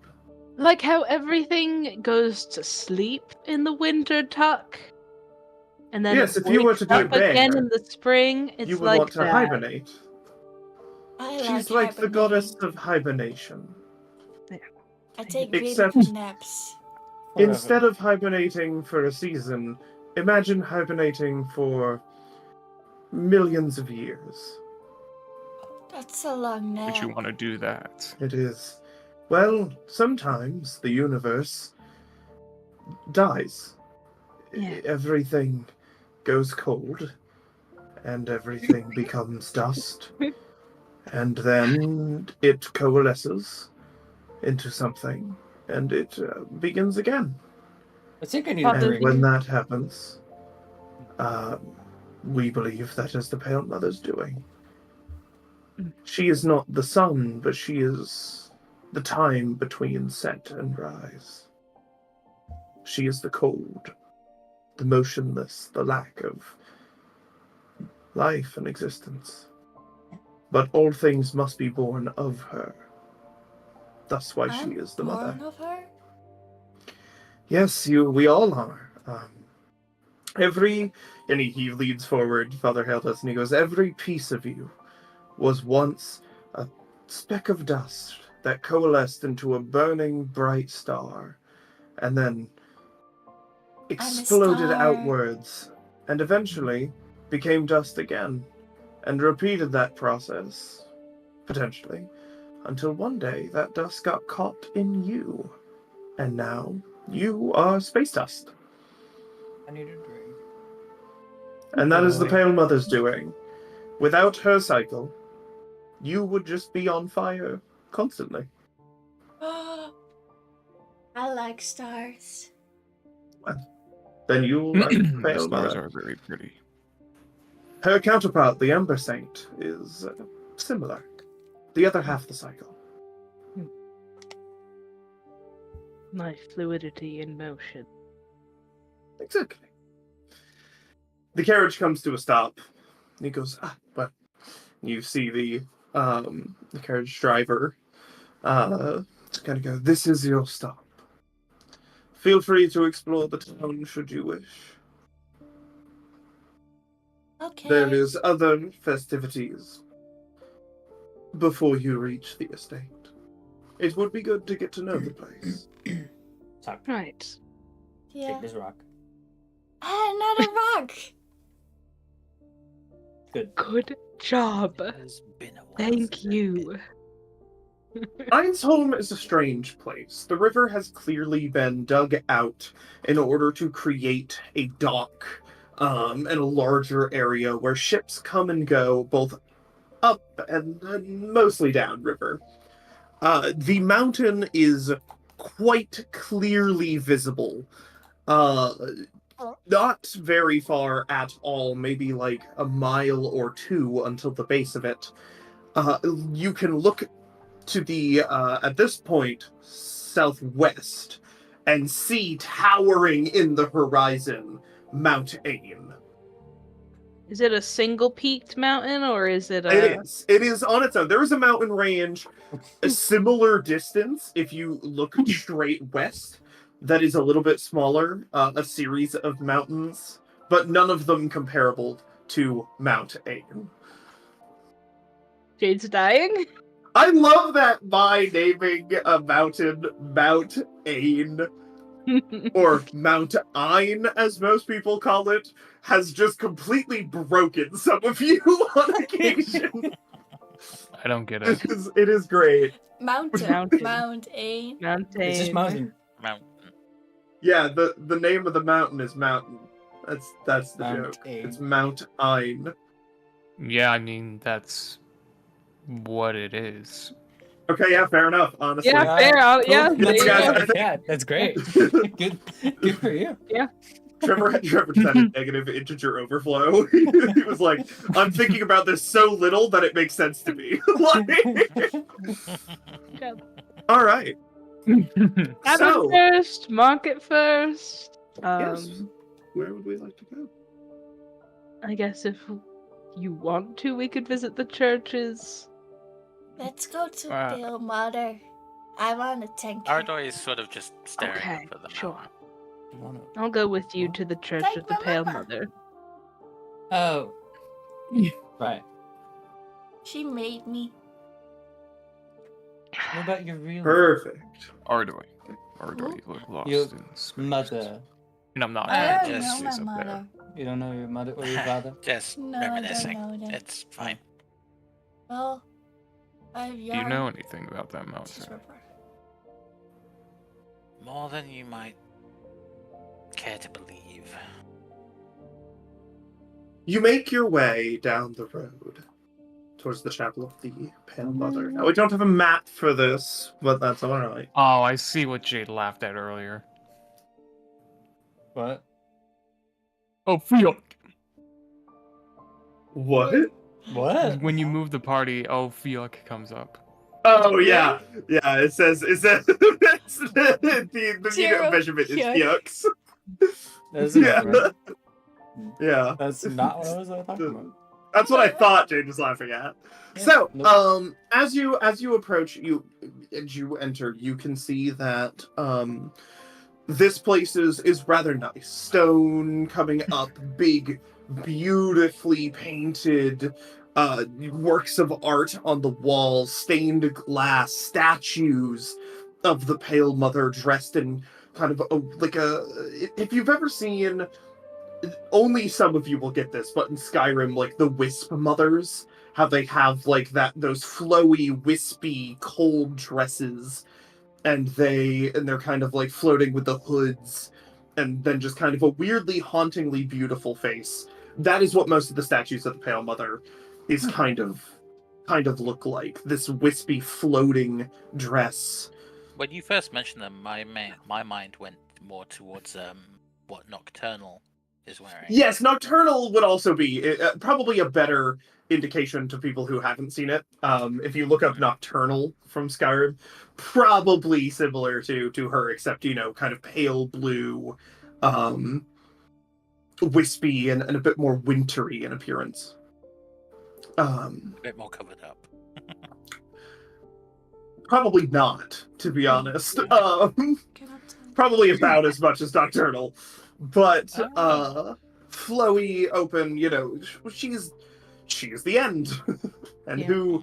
S4: Like how everything goes to sleep in the winter tuck, and then
S3: Yes,
S4: it
S3: if you were
S4: wakes
S3: to be a
S4: up again
S3: bear,
S4: in the spring. It's
S3: you would
S4: like
S3: want to
S4: that.
S3: hibernate.
S7: like
S3: She's like the goddess of hibernation.
S7: I take
S3: Except-
S7: really good naps.
S8: Forever.
S3: Instead of hibernating for a season, imagine hibernating for millions of years.
S7: That's a long nap.
S6: Would you want to do that?
S3: It is. Well, sometimes the universe dies.
S4: Yeah.
S3: Everything goes cold, and everything becomes dust. And then it coalesces into something, and it begins again.
S8: I think I need a
S4: Father-
S3: And
S8: drink.
S3: when that happens, we believe that is the Pale Mother's doing. She is not the sun, but she is the time between set and rise. She is the cold, the motionless, the lack of life and existence. But all things must be born of her. That's why she is the mother.
S7: Born of her?
S3: Yes, we all are. And he leads forward, Father Hale does, and he goes, every piece of you was once a speck of dust that coalesced into a burning bright star, and then exploded
S7: star.
S3: outwards, and eventually became dust again, and repeated that process, potentially, until one day that dust got caught in you, and now you are space dust.
S8: I need a drink.
S3: And that is the
S8: Boy.
S3: Pale Mother's doing. Without her cycle, you would just be on fire constantly.
S7: I like stars.
S3: Then you like
S6: The
S3: Pale
S6: stars
S3: Mother.
S6: are very pretty.
S3: Her counterpart, the Ember Saint, is similar. The other half of the cycle.
S4: My fluidity in motion.
S3: Exactly. The carriage comes to a stop. And he goes, but you see the carriage driver kind of go, this is your stop. Feel free to explore the town should you wish.
S7: Okay.
S3: There is other festivities before you reach the estate. It would be good to get to know the place.
S8: Tuck,
S4: Right.
S7: Yeah.
S8: take this rock.
S7: Another rock.
S8: Good.
S4: Good job.
S5: It has been a while
S4: Thank
S5: since I've
S4: you.
S3: Einsholm is a strange place. The river has clearly been dug out in order to create a dock and a larger area where ships come and go, both up and mostly downriver. The mountain is quite clearly visible. Not very far at all, maybe like a mile or two until the base of it. You can look to the, at this point, southwest, and see towering in the horizon Mount Ain.
S4: Is it a single peaked mountain or is it a...
S3: It is. It is on its own. There is a mountain range a similar distance if you look straight west that is a little bit smaller, a series of mountains, but none of them comparable to Mount Ain.
S4: Jade's dying?
S3: I love that by naming a mountain Mount Ain, or Mount Ain, as most people call it, has just completely broken some of you on occasion.
S6: I don't get it.
S3: It is great.
S7: Mountain.
S4: Mountain.
S7: Mount A.
S4: Mountain.
S8: It's just mountain.
S5: Mountain.
S3: Yeah, the name of the mountain is Mountain. That's the
S8: Mount
S3: joke.
S8: Ain.
S3: It's Mount Ain.
S6: Yeah, I mean, that's what it is.
S3: Okay, yeah, fair enough, honestly.
S4: Yeah, fair. Yeah,
S8: Cool.
S4: there you
S3: Guys,
S4: go.
S3: I think-
S8: Yeah, that's great. Good for you.
S3: Trevor just had a negative integer overflow. He was like, I'm thinking about this so little that it makes sense to me.
S4: Good.
S3: Alright.
S4: Tavern
S3: So,
S4: first, market first.
S3: yes. Where would we like to go?
S4: I guess if you want to, we could visit the churches.
S7: Let's go to
S6: Wow.
S7: Pale Mother. I want to thank her.
S5: Ardoi is sort of just staring
S4: Okay,
S5: up at the
S4: sure.
S5: mountain.
S8: You wanna...
S4: I'll go with you to the church
S7: Thank
S4: of the
S7: my
S4: Pale
S7: mama.
S4: Mother.
S8: Oh. Right.
S7: She made me.
S8: What about your real
S3: Perfect.
S6: Ardoi. Ardoi, you look lost
S8: Your
S6: in space.
S8: mother?
S6: And I'm not.
S7: I don't
S5: just
S7: know
S6: She's
S7: my
S6: up there.
S7: mother.
S8: You don't know your mother or your father?
S5: Just
S7: No, I don't
S5: reminiscing.
S7: know that.
S5: It's fine.
S7: Well, I have
S6: Do you
S7: yarn.
S6: know anything about that
S7: She's
S6: mountain?
S7: rubber.
S5: More than you might care to believe.
S3: You make your way down the road towards the chapel of the Pale Mother. Now, we don't have a map for this, but that's alright.
S6: Oh, I see what Jade laughed at earlier.
S8: What?
S6: Oh, Fiok!
S3: What?
S8: What?
S6: When you move the party, oh, Fiok comes up.
S3: Oh, yeah. Yeah, it says the unit
S7: Zero
S3: of measurement is
S7: yucks.
S3: yucks.
S8: That's
S3: Yeah.
S8: right.
S3: Yeah.
S8: That's not what I was talking about.
S3: That's what I thought Jade was laughing at.
S8: Yeah,
S3: So,
S8: nope.
S3: as you approach, as you enter, you can see that this place is rather nice. Stone coming up, big, beautifully painted works of art on the walls, stained glass, statues of the Pale Mother dressed in kind of if you've ever seen, only some of you will get this, but in Skyrim, like the Wisp Mothers, how they have like those flowy, wispy, cold dresses, and they're kind of like floating with the hoods, and then just kind of a weirdly, hauntingly beautiful face. That is what most of the statues of the Pale Mother is kind of look like. This wispy, floating dress.
S5: When you first mentioned them, my mind went more towards what Nocturnal is wearing.
S3: Yes, Nocturnal would also be probably a better indication to people who haven't seen it. If you look up Nocturnal from Skyrim, probably similar to her, except, kind of pale blue, wispy, and a bit more wintry in appearance.
S5: A bit more covered up.
S3: Probably not, to be honest.
S1: Cannot tell.
S3: Probably about as much as Nocturnal. But,
S5: Oh.
S3: flowy, open, she's the end. And
S1: Yeah.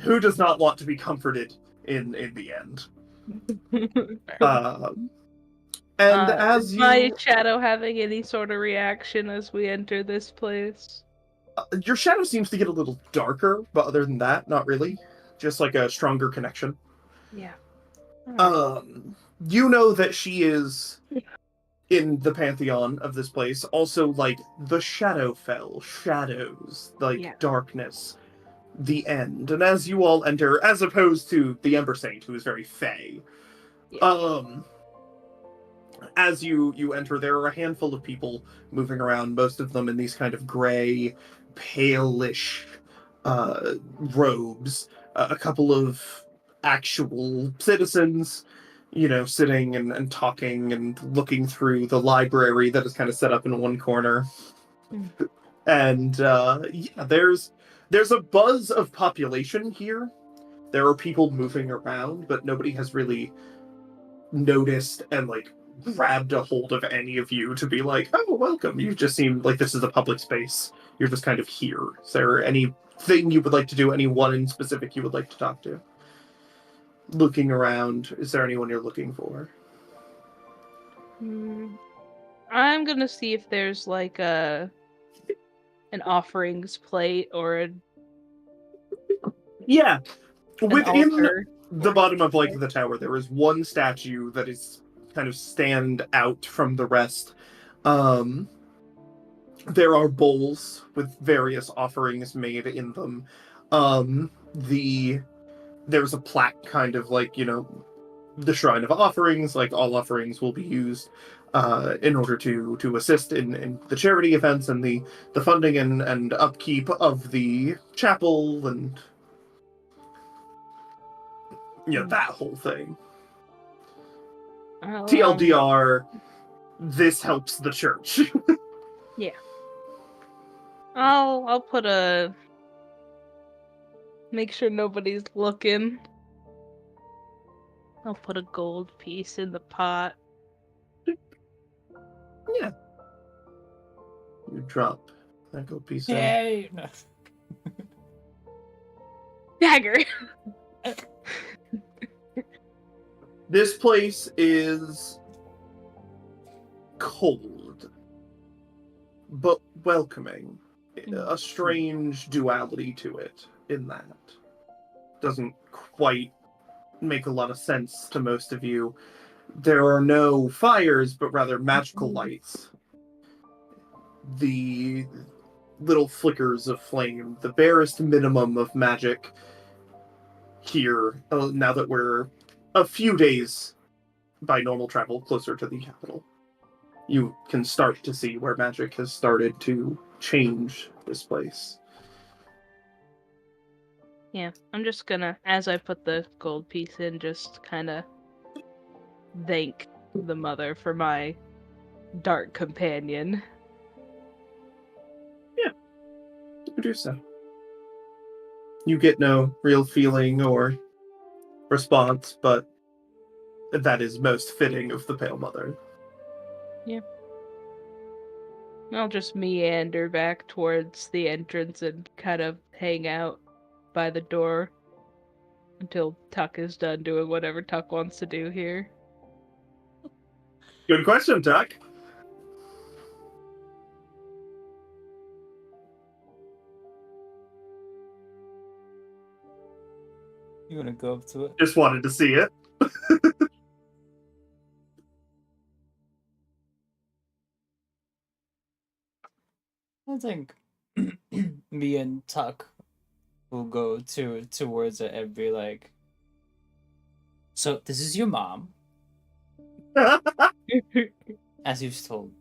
S3: who does not want to be comforted in the end? And as
S4: is
S3: you...
S4: my shadow having any sort of reaction as we enter this place?
S3: your shadow seems to get a little darker, but other than that, not really. Just like a stronger connection.
S4: Yeah.
S3: You know that she is in the pantheon of this place, also like the Shadowfell, shadows, like darkness, the end. And as you all enter, as opposed to the Ember Saint, who is very fey, as you enter, there are a handful of people moving around, most of them in these kind of gray, palish robes. A couple of actual citizens, sitting and talking and looking through the library that is kind of set up in one corner. And there's a buzz of population here. There are people moving around, but nobody has really noticed and grabbed a hold of any of you to be like, oh, welcome. You just seem like this is a public space. You're just kind of here. Is there anything you would like to do? Anyone in specific you would like to talk to? Looking around, is there anyone you're looking for?
S4: I'm gonna see if there's an offerings plate or
S3: within
S4: altar.
S3: the bottom of the tower, there is one statue that is kind of stand out from the rest. There are bowls with various offerings made in them. There's a plaque kind of the Shrine of Offerings, all offerings will be used in order to assist in the charity events and the funding and upkeep of the chapel and that whole thing. TLDR, this helps the church.
S4: Yeah. I'll put make sure nobody's looking. I'll put a gold piece in the pot.
S3: Yeah. You drop that gold piece in.
S2: Yay! No.
S4: Dagger!
S3: This place is cold, but welcoming. A strange duality to it in that. Doesn't quite make a lot of sense to most of you. There are no fires, but rather magical lights. The little flickers of flame, the barest minimum of magic here, now that we're a few days by normal travel closer to the capital. You can start to see where magic has started to change this place.
S4: Yeah, I'm just gonna, as I put the gold piece in, just kind of thank the mother for my dark companion.
S3: Yeah, you do so. You get no real feeling or response, but that is most fitting of the Pale Mother.
S4: Yeah. I'll just meander back towards the entrance and kind of hang out by the door until Tuck is done doing whatever Tuck wants to do here.
S3: Good question, Tuck.
S2: You wanna go up to it?
S3: Just wanted to see it.
S2: I think me and Tuck will go towards it and be like, so this is your mom, as you've told,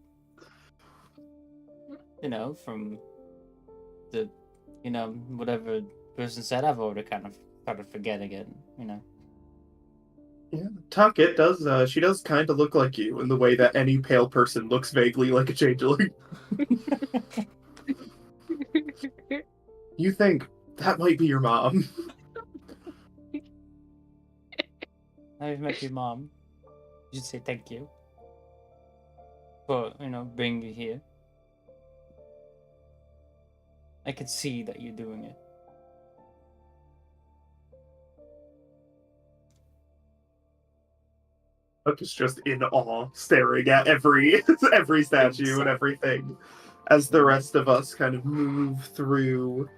S2: from the, whatever person said, I've already kind of started forgetting it,
S3: Yeah, Tucket does. She does kind of look like you in the way that any pale person looks vaguely like a changeling. You think that might be your mom?
S2: I've met your mom. You should say thank you for, bringing you here. I could see that you're doing it.
S3: Tuck is just in awe, staring at every statue and everything, as the rest of us kind of move through.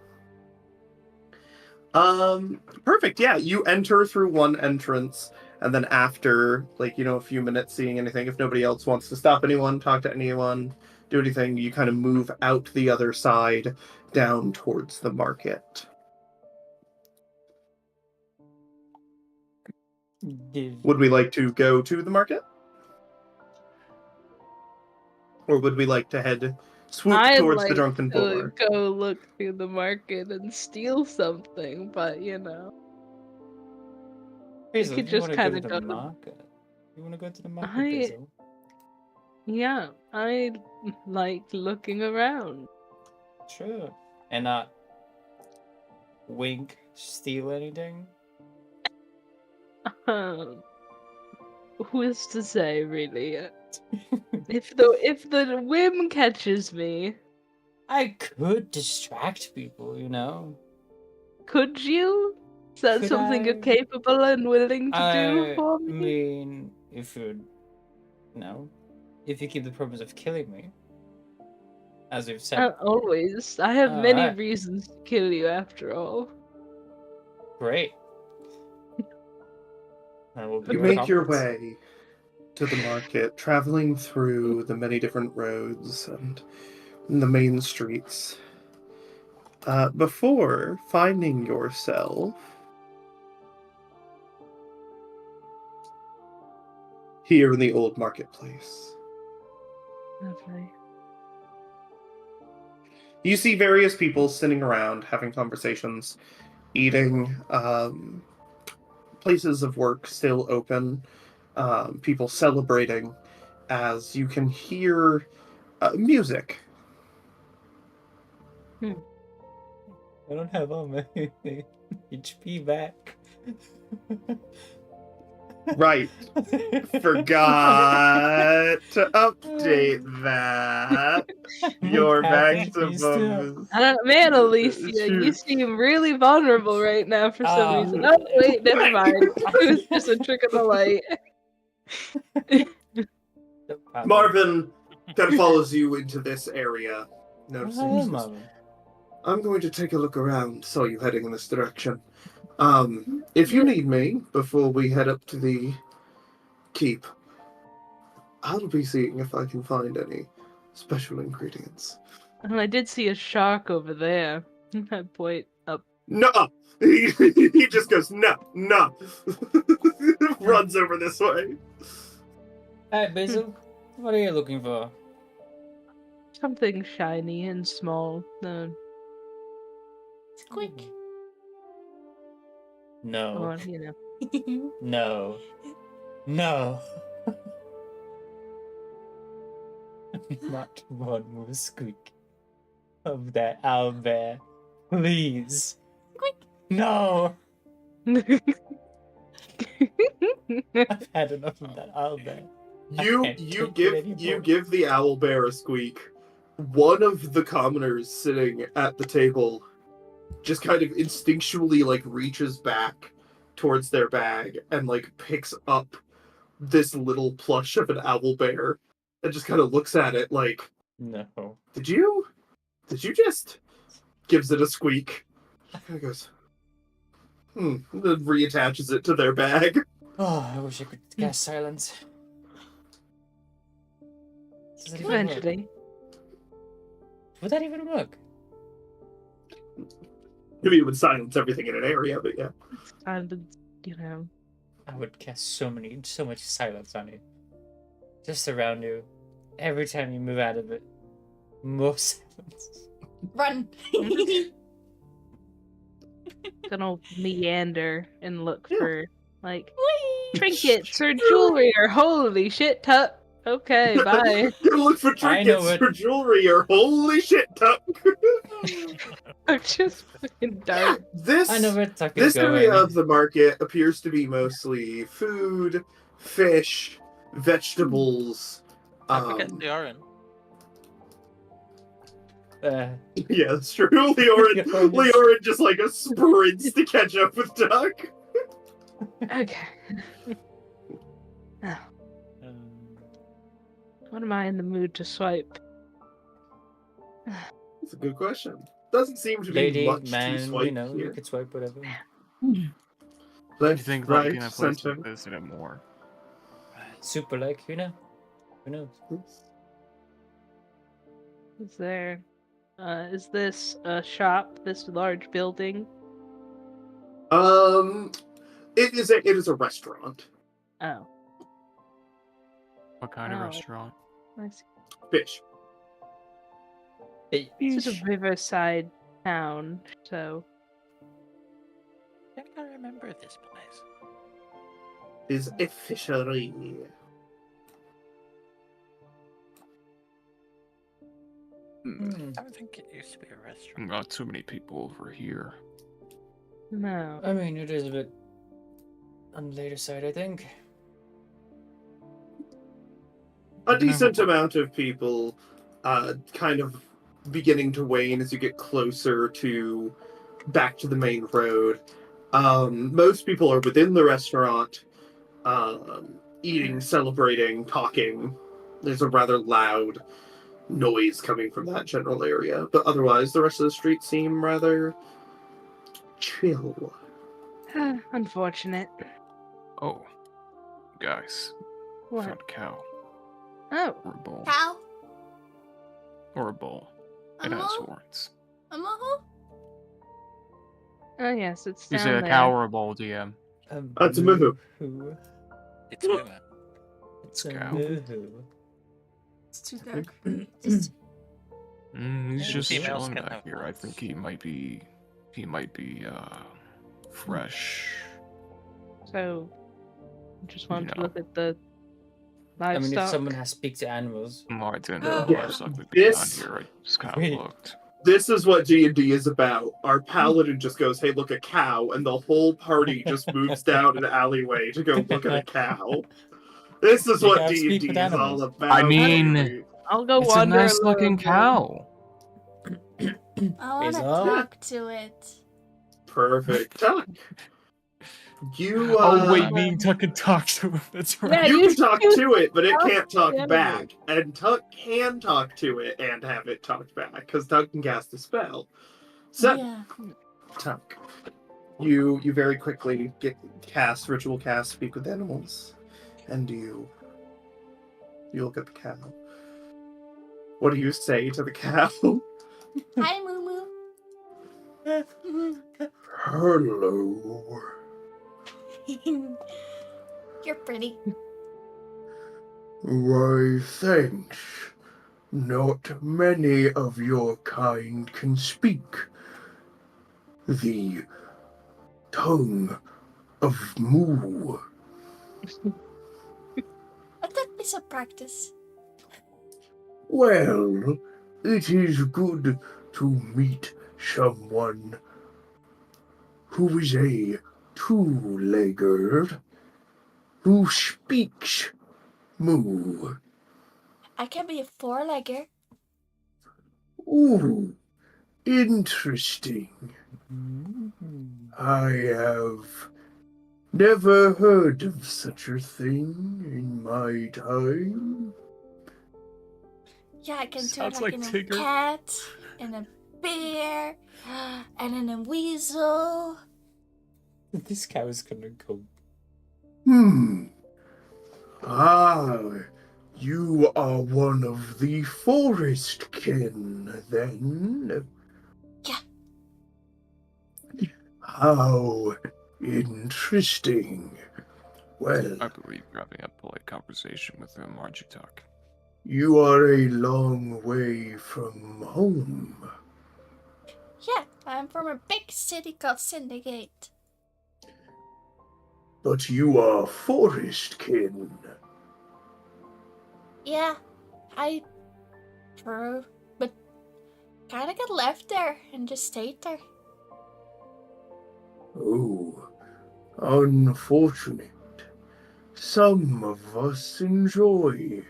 S3: Perfect. Yeah, you enter through one entrance, and then after, a few minutes seeing anything, if nobody else wants to stop anyone, talk to anyone, do anything, you kind of move out the other side, down towards the market. Would we like to go to the market? Or would we like to swoop
S4: I'd
S3: towards
S4: like
S3: the drunken
S4: to
S3: boar?
S4: go look through the market and steal something, but
S2: Basil,
S4: could
S2: you
S4: just
S2: want to
S4: kind
S2: go
S4: of
S2: to
S4: go
S2: the
S4: to-
S2: market? You want to go to the market,
S4: I
S2: Basil?
S4: yeah, I like looking around.
S2: Sure. And wink, steal anything?
S4: Who is to say, really? If the whim catches me,
S2: I could distract people,
S4: could you? Is that
S2: Could
S4: something you're
S2: I?
S4: capable and willing to do
S2: I
S4: for me?
S2: mean, if you keep the purpose of killing me, as we've said.
S4: Always. I have many
S2: Alright.
S4: reasons to kill you, after all.
S2: Great. I will be
S3: You make your
S2: accomplice.
S3: way to the market, traveling through the many different roads and the main streets. Before finding yourself here in the old marketplace.
S4: Lovely.
S3: You see various people sitting around, having conversations, eating, places of work still open, people celebrating, as you can hear music.
S2: I don't have all my HP back.
S3: Right. Forgot to update that. Your maximum.
S4: Man, Alicia, you seem really vulnerable right now for some reason. Oh, wait, never mind. It was just a trick of the light.
S3: Marvin kind of follows you into this area. Noticing.
S2: Hello, Marvin.
S3: I'm going to take a look around. Saw you heading in this direction. If you need me before we head up to the keep, I'll be seeing if I can find any special ingredients.
S4: And I did see a shark over there. I point up.
S3: No! He just goes, no. Runs over this way.
S2: Hey, Basil. What are you looking for?
S4: Something shiny and small.
S7: Squeak.
S2: No.
S4: Or,
S2: No. No. Not one more squeak of that owlbear. Please.
S7: Squeak.
S2: No. I've had enough of that owlbear.
S3: You give the owlbear a squeak. One of the commoners sitting at the table just kind of instinctually reaches back towards their bag and picks up this little plush of an owlbear and just kind of looks at it like,
S2: No.
S3: Did you just gives it a squeak? Kind of goes, and then reattaches it to their bag.
S2: Oh, I wish I could cast silence. Does that even work?
S4: eventually.
S2: Would that even work?
S3: Maybe it would silence everything in an area, but yeah.
S4: And,
S2: I would cast so much silence on you. Just around you. Every time you move out of it, more sounds.
S7: Run.
S4: Gonna meander and look
S3: Yeah.
S4: for like
S7: Whee!
S4: trinkets or jewelry or holy shit, Tuck. Okay, bye.
S3: Gonna look for
S2: I know
S3: trinkets
S2: it.
S3: or jewelry or holy shit, Tuck.
S4: I'm just fucking dark.
S3: This
S2: I know where Tuck is
S3: this
S2: going.
S3: area of the market appears to be mostly food, fish, vegetables.
S5: I forget the orange.
S3: Yeah, that's true. Leorin just like a sprints to catch up with Duck.
S4: Okay. Now, what am I in the mood to swipe?
S3: That's a good question. Doesn't seem to be
S2: Lady,
S3: much
S2: man,
S3: to swipe
S2: you know, you
S3: here.
S2: could swipe whatever.
S6: You
S3: Left,
S6: think
S3: right,
S6: like in a place
S3: center.
S6: like this in it more?
S2: Super like, you know? Who knows?
S4: Is there is this a shop, this large building?
S3: It is a restaurant.
S4: Oh.
S6: What kind of
S4: Oh.
S6: restaurant?
S4: I see.
S3: Fish.
S4: It's a riverside town, so
S5: I think I remember this place.
S3: Is a fishery.
S6: Hmm.
S5: I don't think it used to be a restaurant.
S6: Not too many people over here.
S4: no.
S2: I mean, it is a bit on the later side, I think.
S3: A decent amount of people kind of beginning to wane as you get closer to back to the main road. Most people are within the restaurant, eating, celebrating, talking. There's a rather loud noise coming from that general area, but otherwise the rest of the street seem rather chill.
S4: Unfortunate.
S6: Oh, guys,
S4: What?
S6: found a cow
S4: Oh.
S6: or a bull
S7: Cow?
S6: or a bull. It has horns.
S7: Amoho?
S4: Oh yes, it's
S6: You
S4: down
S6: say a
S4: there.
S6: cow or a bull, DM?
S3: That's a moo.
S5: It's Moo.
S2: It's
S6: a cow.
S7: It's too dark.
S6: He's
S5: Maybe
S6: just
S5: females
S6: chilling
S5: can
S6: back
S5: have
S6: here. I
S5: horns.
S6: think he might be fresh.
S4: So just wanted to
S6: know.
S4: look at the
S2: I
S4: livestock.
S2: mean, if someone has speak to animals,
S6: No, I didn't
S3: Yeah,
S6: know livestock would be down
S3: this-
S6: here. I just kind
S2: Wait.
S6: of looked.
S3: This is what D&D is about. Our paladin just goes, hey, look, a cow, and the whole party just moves down an alleyway to go look at a cow. This is
S2: You
S3: what
S2: can't speak
S3: D&D
S2: with
S3: is all
S2: animals.
S3: about.
S6: I mean-
S3: baby.
S4: I'll go
S6: It's a
S4: wander
S6: nice
S4: little
S6: looking
S4: bit.
S6: cow.
S7: I want to
S2: Basil?
S7: talk to it.
S3: Perfect. Tuck. You,
S6: Oh wait, me and Tuck can talk to him. That's right.
S4: Yeah,
S3: you
S4: you
S3: can talk
S4: you
S3: to it, but it
S4: talk
S3: can't
S4: to
S3: talk
S4: the
S3: back. And Tuck can talk to it and have it talk back, because Tuck can cast a spell. So,
S7: Yeah.
S3: Tuck, you very quickly get ritual cast, speak with animals, and you look at the cow. What do you say to the cow?
S7: Hi, Moo Moo.
S3: Hello.
S7: You're pretty.
S3: Why, thanks. Not many of your kind can speak the tongue of Moo.
S7: Let that be some practice.
S3: Well, it is good to meet someone who is a two-legged, who speaks Moo.
S7: I can be a four-legger.
S3: Ooh, interesting. I have never heard of such a thing in my time.
S7: Yeah, I can turn
S6: Sounds
S7: like
S6: like
S7: in
S6: Tigger.
S7: a cat, and a bear, and in a weasel.
S2: this cow is gonna go.
S3: Ah, you are one of the forest kin, then?
S7: Yeah.
S3: How interesting. Well,
S6: I believe you're having a polite conversation with him, aren't you, Tuck?
S3: You are a long way from home.
S7: Yeah, I'm from a big city called Syndicate.
S3: But you are forest kin.
S7: Yeah, I true, but kinda got left there and just stayed there.
S3: Oh, unfortunate. Some of us enjoy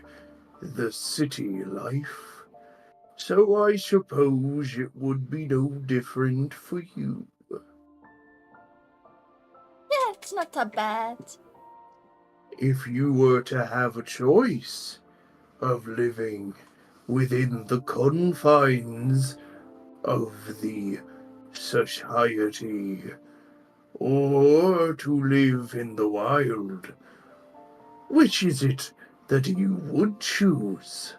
S3: the city life, so I suppose it would be no different for you.
S7: Yeah, it's not that bad.
S3: If you were to have a choice of living within the confines of the society or to live in the wild, which is it that you would choose?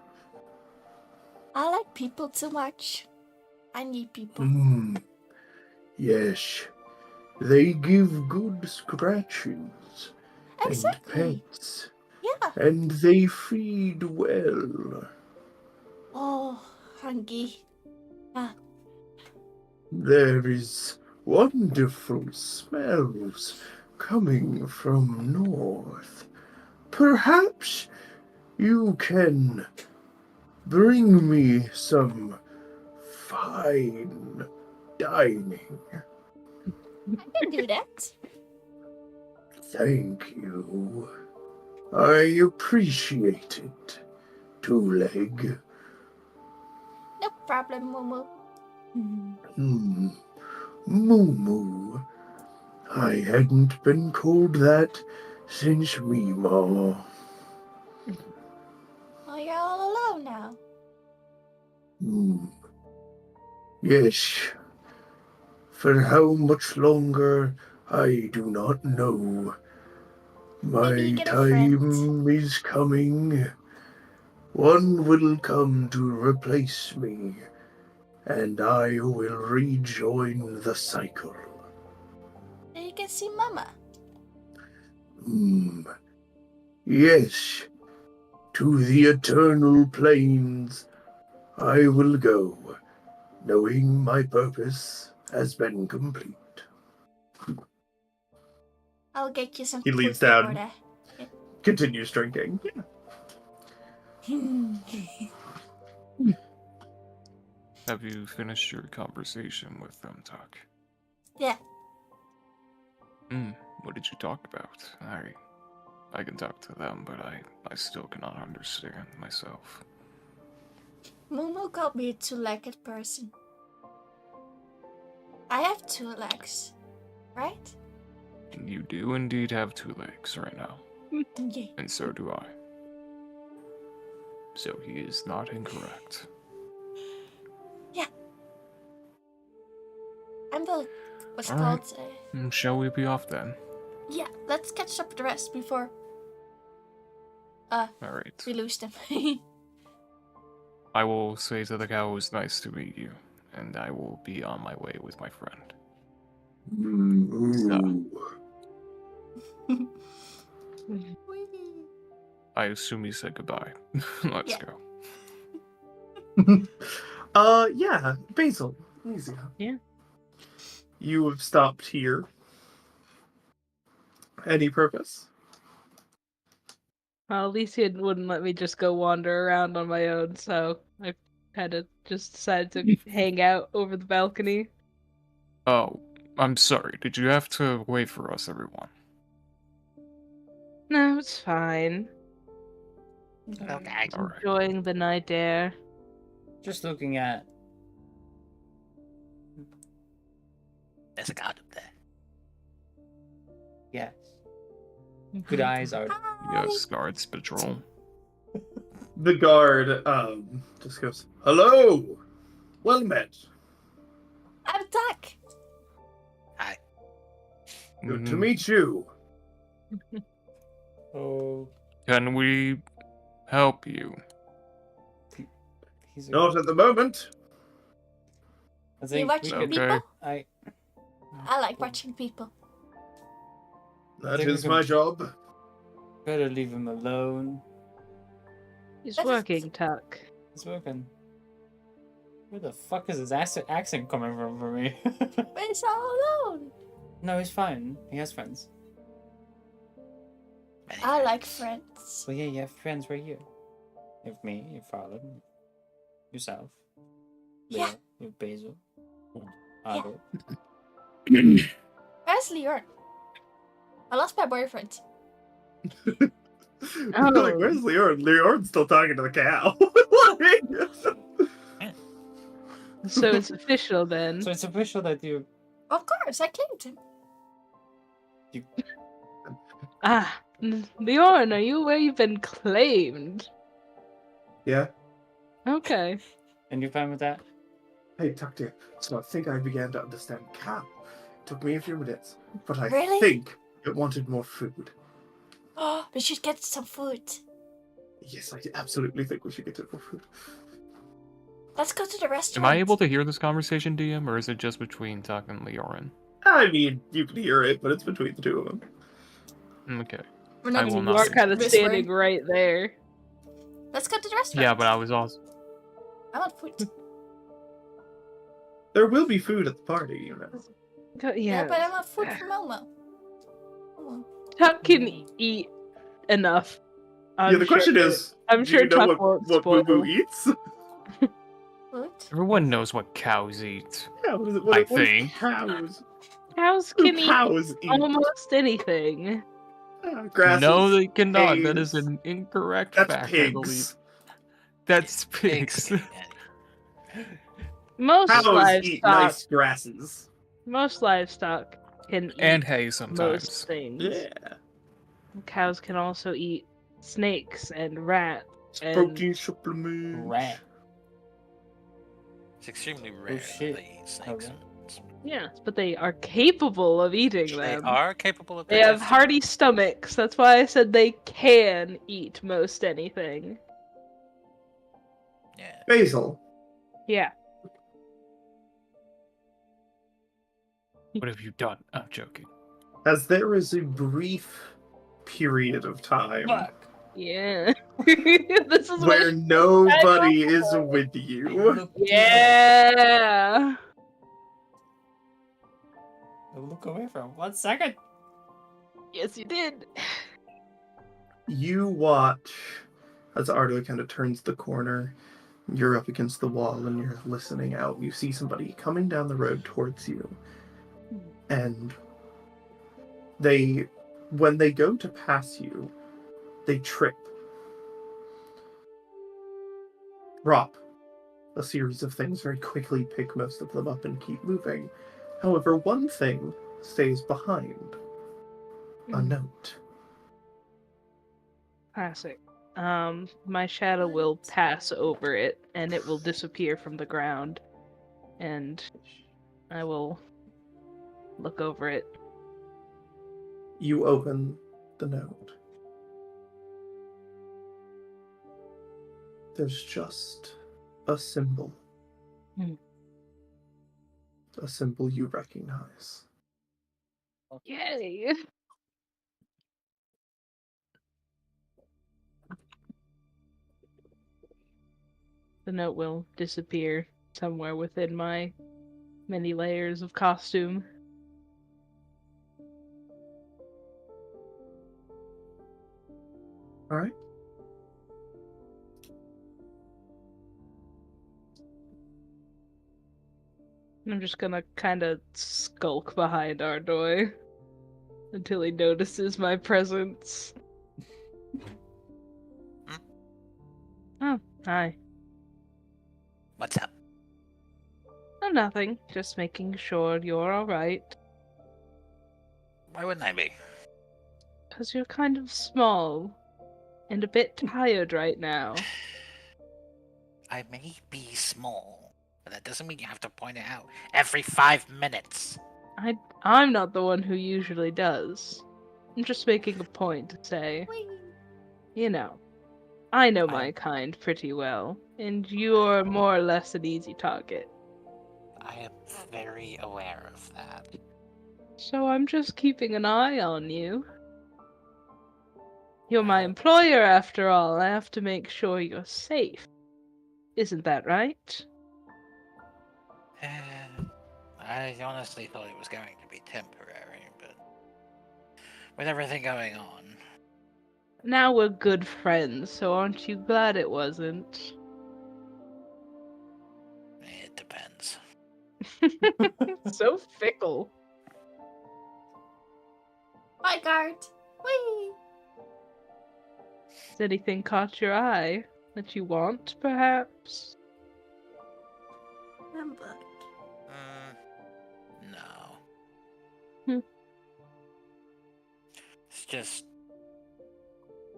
S7: I like people too much. I need people.
S3: Yes, they give good scratches
S7: Exactly.
S3: and pets,
S7: Yeah.
S3: and they feed well.
S7: Oh, hungry.
S3: There is wonderful smells coming from north. Perhaps you can bring me some fine dining.
S7: I can do that.
S3: Thank you. I appreciate it, Two-Leg.
S7: No problem, Momo.
S3: Moo. I hadn't been called that since Meemaw.
S7: Oh, you're all alone now.
S3: Yes. For how much longer, I do not know.
S7: Maybe you
S3: My
S7: get a friend.
S3: time is coming. One will come to replace me, and I will rejoin the cycle.
S7: Then you can see Mama.
S3: Yes, to the eternal plains I will go, knowing my purpose has been complete.
S7: I'll get you some
S3: He
S7: food
S3: leans
S7: before
S3: down.
S7: that.
S3: Continues drinking.
S6: Have you finished your conversation with them, Tuck?
S7: Yeah.
S6: What did you talk about? I can talk to them, but I still cannot understand myself.
S7: Momo called me a two-legged person. I have 2 legs, right?
S6: You do indeed have 2 legs right now,
S7: Yeah.
S6: and so do I. So he is not incorrect.
S7: Yeah. I'm the what's
S6: All
S7: called.
S6: Shall we be off then?
S7: Yeah. Let's catch up with the rest before.
S6: All right.
S7: We lose them.
S6: I will say to the cow it was nice to meet you, and I will be on my way with my friend. I assume you said goodbye. Let's
S7: Yeah.
S6: go.
S3: Yeah, Basil. Easy.
S4: Yeah.
S3: You have stopped here. Any purpose?
S4: Well, Alicia wouldn't let me just go wander around on my own, so I kind of just decided to hang out over the balcony.
S6: Oh, I'm sorry. Did you have to wait for us, everyone?
S4: No, it's fine.
S2: Okay.
S6: Alright.
S4: Enjoying the night air.
S2: Just looking at.
S5: There's a guard up there.
S2: Yes. Good eyes are.
S6: Yes, guards patrol.
S3: The guard just goes, "Hello, well met.
S7: I'm Duck.
S5: Hi.
S3: Good to meet you."
S2: Oh.
S6: Can we help you?
S2: He's
S3: Not at the moment.
S2: I
S7: You
S2: think
S7: watching
S6: Okay.
S7: people?
S2: I
S7: I like watching people.
S3: That
S2: think we
S3: is
S2: can-
S3: my job.
S2: better leave him alone.
S4: He's
S7: That's-
S4: working, Tuck.
S2: It's working. Where the fuck is his accent coming from for me?
S7: But he's all alone.
S2: No, he's fine. He has friends.
S5: Many
S7: I like
S5: friends.
S7: friends.
S2: Well, yeah, you have friends right here. You have me, your father, yourself.
S7: Yeah.
S2: Leo, you have Basil. Otto.
S7: Where's Leon? I lost my boyfriend.
S3: Like, where's Leon? Leon's still talking to the cow. Like-
S4: So it's official then.
S2: So it's official that you.
S7: Of course, I claimed him.
S4: Leon, are you aware you've been claimed?
S3: Yeah.
S4: Okay.
S2: And you're fine with that?
S3: Hey, Tuck dear. So I think I began to understand cow. It took me a few minutes, but I
S7: Really?
S3: think it wanted more food.
S7: Oh, we should get some food.
S3: Yes, I absolutely think we should get it more food.
S7: Let's go to the
S6: Am
S7: restaurant.
S6: I able to hear this conversation, DM, or is it just between Tuck and Leorin?
S3: I mean, you can hear it, but it's between the two of them.
S6: Okay.
S7: We're not
S6: I will
S7: gonna
S6: not.
S4: You are kind of
S7: whispering.
S4: standing right there.
S7: Let's go to the restaurant.
S6: Yeah, but I was also.
S7: I want food.
S3: There will be food at the party, you know.
S7: Yeah,
S4: Yeah.
S7: but I want food from Momo. Momo.
S4: Tuck can eat enough. I'm
S3: Yeah, the question
S4: sure.
S3: is,
S4: I'm
S3: do
S4: sure
S3: you know
S4: Tuck won't
S3: what
S4: spoil.
S3: Boo Boo eats?
S7: Food?
S6: Everyone knows what cows eat.
S3: Yeah, what is it?
S6: I
S3: What is
S6: think.
S3: cows?
S4: Cows
S3: What
S4: can
S3: do
S4: eat
S3: cows eat?
S4: almost anything.
S3: Grasses.
S6: No, they cannot. That is
S3: hay.
S6: an incorrect
S3: That's
S6: fact, I believe.
S3: pigs.
S6: That's
S5: Pigs.
S6: pigs.
S4: Most
S3: Cows eat
S4: livestock.
S3: nice grasses.
S4: Most livestock can eat
S6: And hay
S4: most
S6: sometimes.
S4: things.
S3: Yeah.
S4: Cows can also eat snakes and rats. And
S3: Protein supplement.
S2: Rat.
S5: It's extremely rare that
S2: shit.
S5: they eat snakes.
S2: Okay.
S4: yes, but they are capable of eating
S5: They
S4: them.
S5: are capable of
S4: They have
S5: digesting.
S4: hearty stomachs. That's why I said they can eat most anything.
S5: Yeah.
S3: Basil,
S4: Yeah.
S6: What have you done? I'm joking.
S3: as there is a brief period of time
S2: Fuck.
S4: Yeah. This is
S3: where
S4: what.
S3: nobody is with you,
S2: Look,
S4: Yeah.
S2: Look away from 1 second.
S4: Yes, you did.
S3: you watch as Ardo kind of turns the corner. You're up against the wall and you're listening out. You see somebody coming down the road towards you. And when they go to pass you, they trip. Drop a series of things very quickly, pick most of them up and keep moving. However, one thing stays behind. A note.
S4: Classic. My shadow will pass over it, and it will disappear from the ground. And I will look over it.
S3: You open the note. There's just a symbol.
S4: Hmm.
S3: A symbol you recognize.
S4: Yay! The note will disappear somewhere within my many layers of costume.
S3: Alright?
S4: I'm just gonna kind of skulk behind Ardoy until he notices my presence. Oh, hi.
S5: What's up?
S4: Oh, nothing. Just making sure you're alright.
S5: Why wouldn't I be?
S4: Because you're kind of small and a bit tired right now.
S5: I may be small, but that doesn't mean you have to point it out every 5 minutes.
S4: I'm not the one who usually does. I'm just making a point to say, you know, I know my kind pretty well, and you're more or less an easy target.
S5: I am very aware of that.
S4: So I'm just keeping an eye on you. You're my employer, after all. I have to make sure you're safe. Isn't that right?
S5: I honestly thought it was going to be temporary, but with everything going on,
S4: Now we're good friends, so aren't you glad it wasn't?
S5: it depends.
S4: So fickle.
S7: My guard. Whee!
S4: Has anything caught your eye that you want, perhaps?
S7: A book.
S5: No.
S4: Hmm.
S5: It's just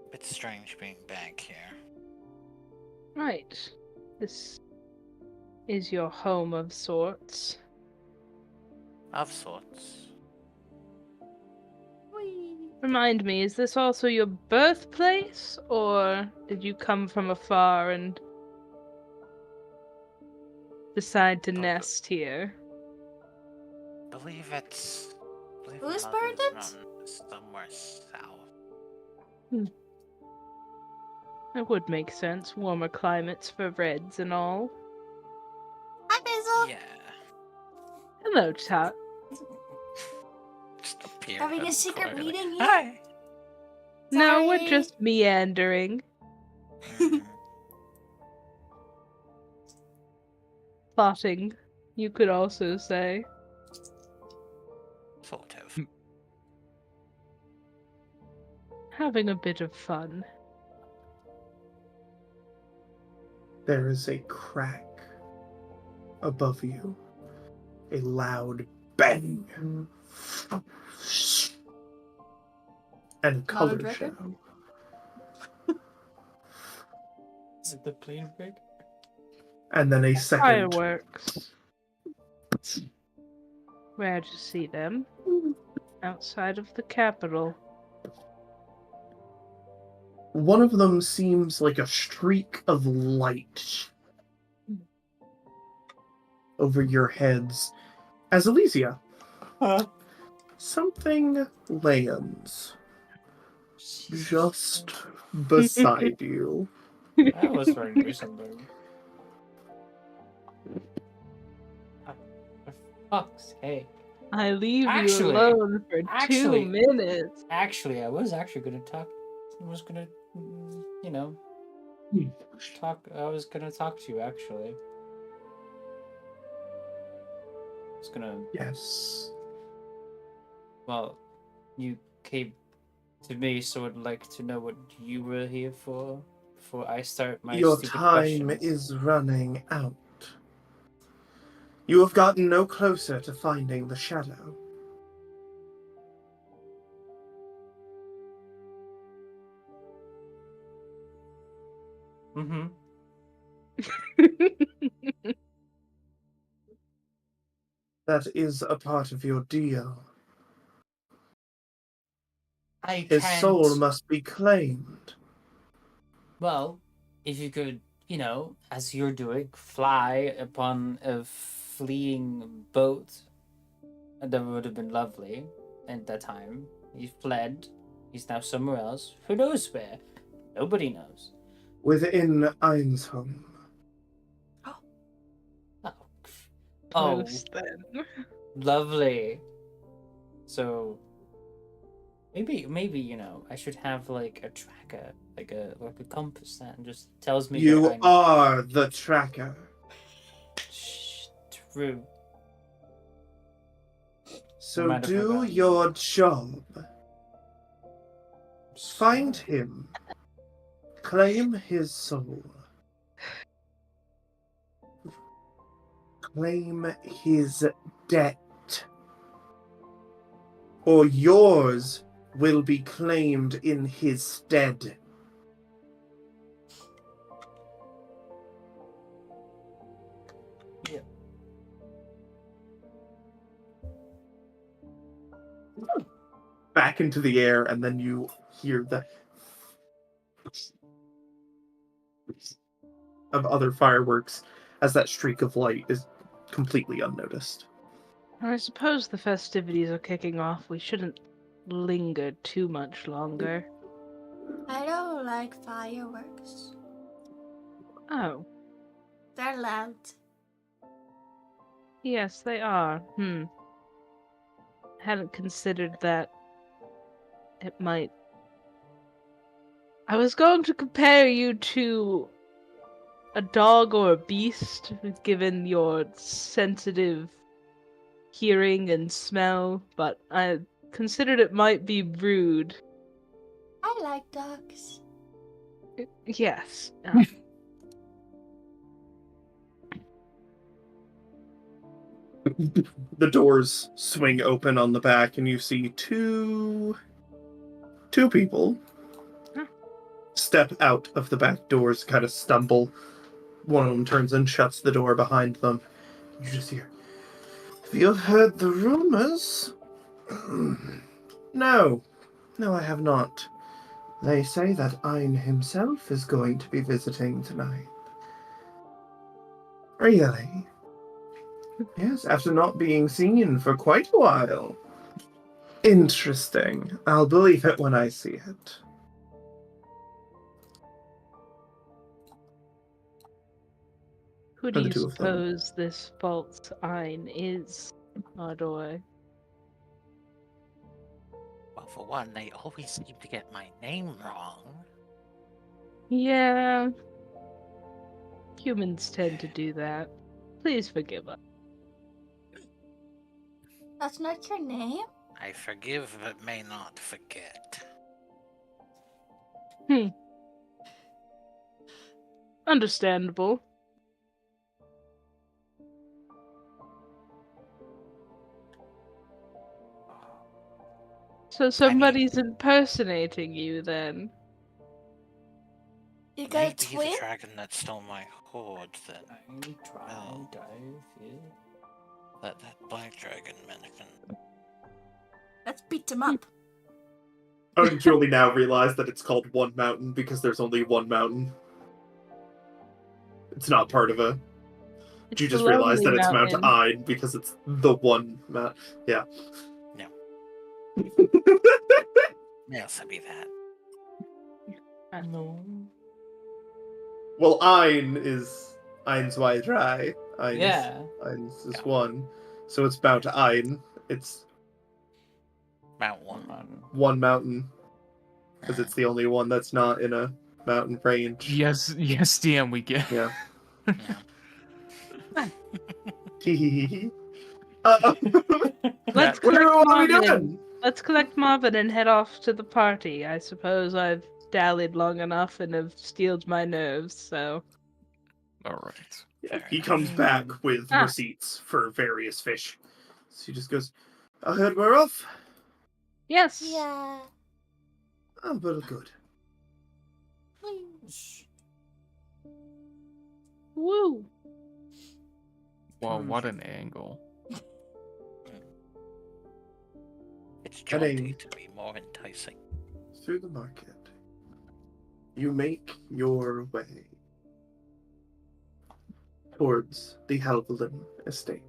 S5: a bit strange being back here.
S4: Right. This is your home of sorts.
S5: Of sorts.
S7: Whee!
S4: Remind me, is this also your birthplace, or did you come from afar and decide to nest here?
S5: Believe it's.
S7: Whose
S5: my
S7: bird
S5: mother's
S7: it's?
S5: from somewhere south.
S4: That would make sense. Warmer climates for reds and all.
S7: Hi, Basil.
S5: Yeah.
S4: Hello, Tot.
S5: Just appeared
S7: Having
S5: out
S7: a
S5: of
S7: secret
S5: nowhere,
S7: meeting
S5: like,
S7: here?
S5: Hi.
S4: No, we're
S7: Sorry.
S4: just meandering. Plotting, you could also say.
S5: Sort of.
S4: Having a bit of fun.
S3: There is a crack above you. A loud bang. And a color
S7: record?
S3: show.
S8: Is it the plane break?
S3: And then a second.
S4: Fireworks. Where'd you see them? Outside of the capital.
S3: One of them seems like a streak of light over your heads. As Elysia, something lands just beside you.
S8: I was trying to do something. For fuck's sake.
S4: I leave
S8: Actually-
S4: you alone for
S8: actually-
S4: 2 minutes.
S8: Actually, I was actually gonna talk. I was gonna, you know, talk. I was gonna talk to you. Actually, I was gonna.
S3: Yes.
S8: Well, you came to me, so I'd like to know what you were here for before I start my
S3: Your
S8: stupid
S3: time
S8: questions.
S3: is running out. You have gotten no closer to finding the shadow.
S8: Mm-hmm.
S3: That is a part of your deal.
S8: I
S3: His
S8: can't.
S3: soul must be claimed.
S8: Well, if you could, you know, as you're doing, fly upon a fleeing boat, that would have been lovely. At that time, he fled. He's now somewhere else. Who knows where? Nobody knows.
S3: Within Einsholm.
S8: Oh,
S4: Close then.
S8: lovely. So maybe you know, I should have like a tracker, like a compass that just tells me.
S3: You
S8: where I'm...
S3: are the tracker.
S8: Shh, true.
S3: So
S8: Might have
S3: do
S8: forgotten.
S3: your job. Find
S8: Sure.
S3: him. Claim his soul. Claim his debt. Or yours will be claimed in his stead.
S8: Yeah.
S3: Back into the air, and then you hear the of other fireworks as that streak of light is completely unnoticed.
S4: I suppose the festivities are kicking off. We shouldn't linger too much longer.
S7: I don't like fireworks.
S4: Oh,
S7: They're loud.
S4: yes, they are. Hadn't considered that it might. I was going to compare you to a dog or a beast, given your sensitive hearing and smell, but I considered it might be rude.
S7: I like dogs.
S4: Yes.
S3: The doors swing open on the back, and you see two people step out of the back doors, kind of stumble. One of them turns and shuts the door behind them. You just hear, "Have you heard the rumors?" No, I have not. They say that Ein himself is going to be visiting tonight. Really? Yes, after not being seen for quite a while. Interesting. I'll believe it when I see it.
S4: Who do
S3: the
S4: you
S3: two of them.
S4: suppose this false Ein is, Ardoi?
S5: Well, for one, they always seem to get my name wrong.
S4: Yeah. Humans tend to do that. Please forgive us.
S7: That's not your name?
S5: I forgive but may not forget.
S4: Understandable. So somebody's impersonating you then?
S7: You got a
S5: Maybe
S7: twin?
S5: the dragon that stole my hoard then. That black dragon mentioned.
S7: Let's beat him up.
S3: Oh, did you only now realize that it's called One Mountain because there's only one mountain? It's not part of a... Did you just realize that it's Mount Ein because it's the one mount? Yeah.
S5: No. Yes, I'd be that.
S8: No.
S3: Well, Ein is Eins zwei drei. Eins,
S8: Yeah.
S3: Eins is one. So it's Mount Ein. It's
S5: Mount One.
S3: one mountain. Because it's the only one that's not in a mountain range.
S6: Yes, DM, we get.
S3: Yeah.
S5: Yeah.
S4: Let's
S3: What
S4: collect
S3: are we
S4: Marvin.
S3: doing?
S4: Let's collect Marvin and head off to the party. I suppose I've dallied long enough and have steeled my nerves, so...
S6: Alright.
S3: Yeah, he comes back with receipts for various fish. So he just goes, I heard we're off.
S4: Yes!
S7: Yeah.
S3: Oh, well, good.
S4: Woo!
S6: Wow, what an angle.
S5: It's jaunty
S3: Heading
S5: to be more enticing.
S3: through the market. You make your way towards the Helvelin estate.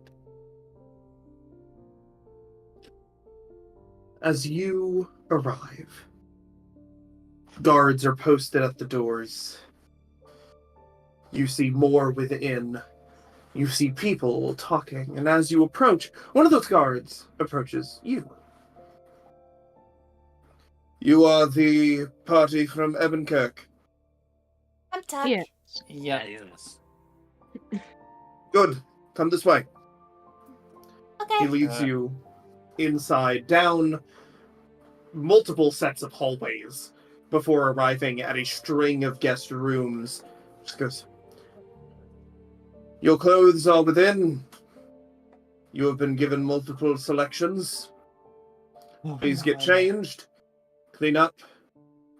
S3: As you arrive, guards are posted at the doors. You see more within. You see people talking, and as you approach, one of those guards approaches you. You are the party from Ebenkirk.
S7: I'm Tuck.
S4: Yeah.
S8: Yeah.
S5: Yes.
S3: Good. Come this way.
S7: Okay.
S3: He leads you inside, down multiple sets of hallways before arriving at a string of guest rooms. Just goes, your clothes are within. You have been given multiple selections. Please get changed, clean up,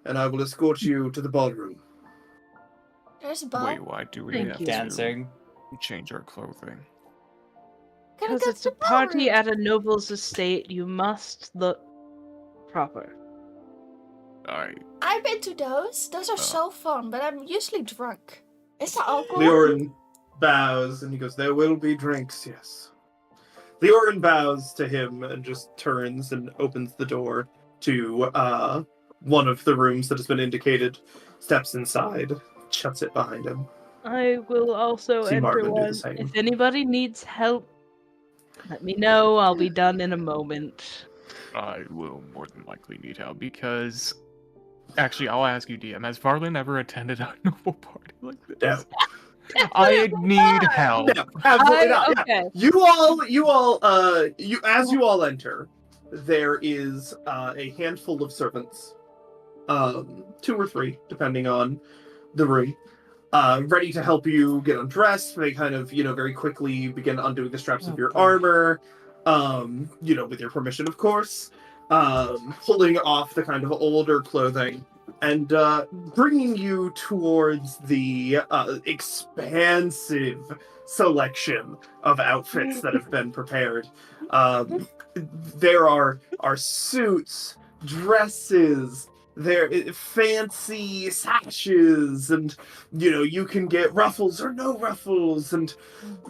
S3: and I will escort you to the ballroom.
S7: There's a ball.
S6: Wait, why do we
S4: Thank
S6: have
S4: you.
S8: Dancing.
S6: to change our clothing?
S7: Gonna
S4: Because
S7: go
S4: it's
S7: to
S4: a
S7: the
S4: party
S7: ballroom.
S4: at a noble's estate, you must look proper.
S7: I've been to those. Those are so fun, but I'm usually drunk. Is that alcohol?
S3: Leorin bows, and he goes, there will be drinks, yes. Leorin bows to him and just turns and opens the door to one of the rooms that has been indicated, steps inside, shuts it behind him.
S4: I will also
S3: See
S4: enter
S3: Marvin do the
S4: one.
S3: same.
S4: If anybody needs help, let me know. I'll be done in a moment.
S6: I will more than likely need help because. Actually, I'll ask you, DM. Has Varlin ever attended a noble party like this?
S3: No.
S6: I need help.
S3: No, absolutely not.
S4: Okay.
S3: Yeah. As you all enter, there is a handful of servants, 2 or 3, depending on the room, ready to help you get undressed. They kind of, very quickly begin undoing the straps of your armor, with your permission, of course, pulling off the kind of older clothing, and bringing you towards the expansive selection of outfits that have been prepared. There are suits, dresses, there fancy sashes, and you can get ruffles or no ruffles, and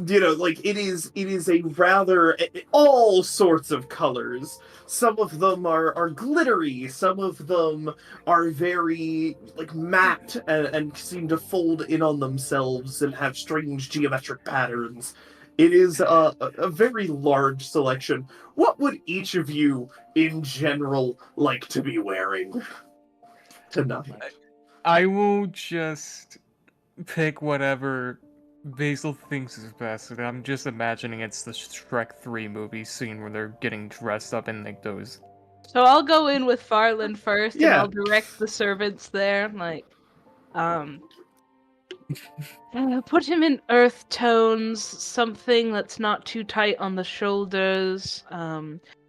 S3: it is a rather all sorts of colors. Some of them are glittery, some of them are very matte and seem to fold in on themselves and have strange geometric patterns. It is a very large selection. What would each of you in general like to be wearing tonight?
S6: I will just pick whatever Basil thinks is best. And I'm just imagining it's the Shrek 3 movie scene where they're getting dressed up in those.
S4: So I'll go in with Farland first, and
S3: Yeah.
S4: I'll direct the servants there. Put him in earth tones, something that's not too tight on the shoulders.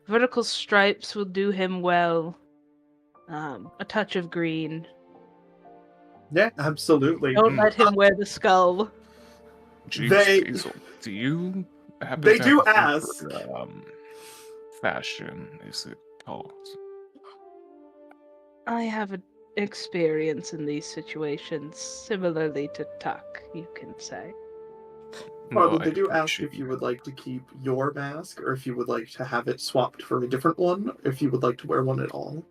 S4: Vertical stripes will do him well. A touch of green.
S3: Yeah, absolutely.
S4: Don't let him wear the skull.
S6: Jeez, Basil, do you happen
S3: They
S6: to
S3: do
S6: have a
S3: ask.
S6: favorite, fashion, is it called?
S4: I have an experience in these situations, similarly to Tuck, you can say.
S3: Marlon,
S6: I
S3: they do ask
S6: appreciate
S3: if you would like to keep your mask, or if you would like to have it swapped for a different one, if you would like to wear one at all.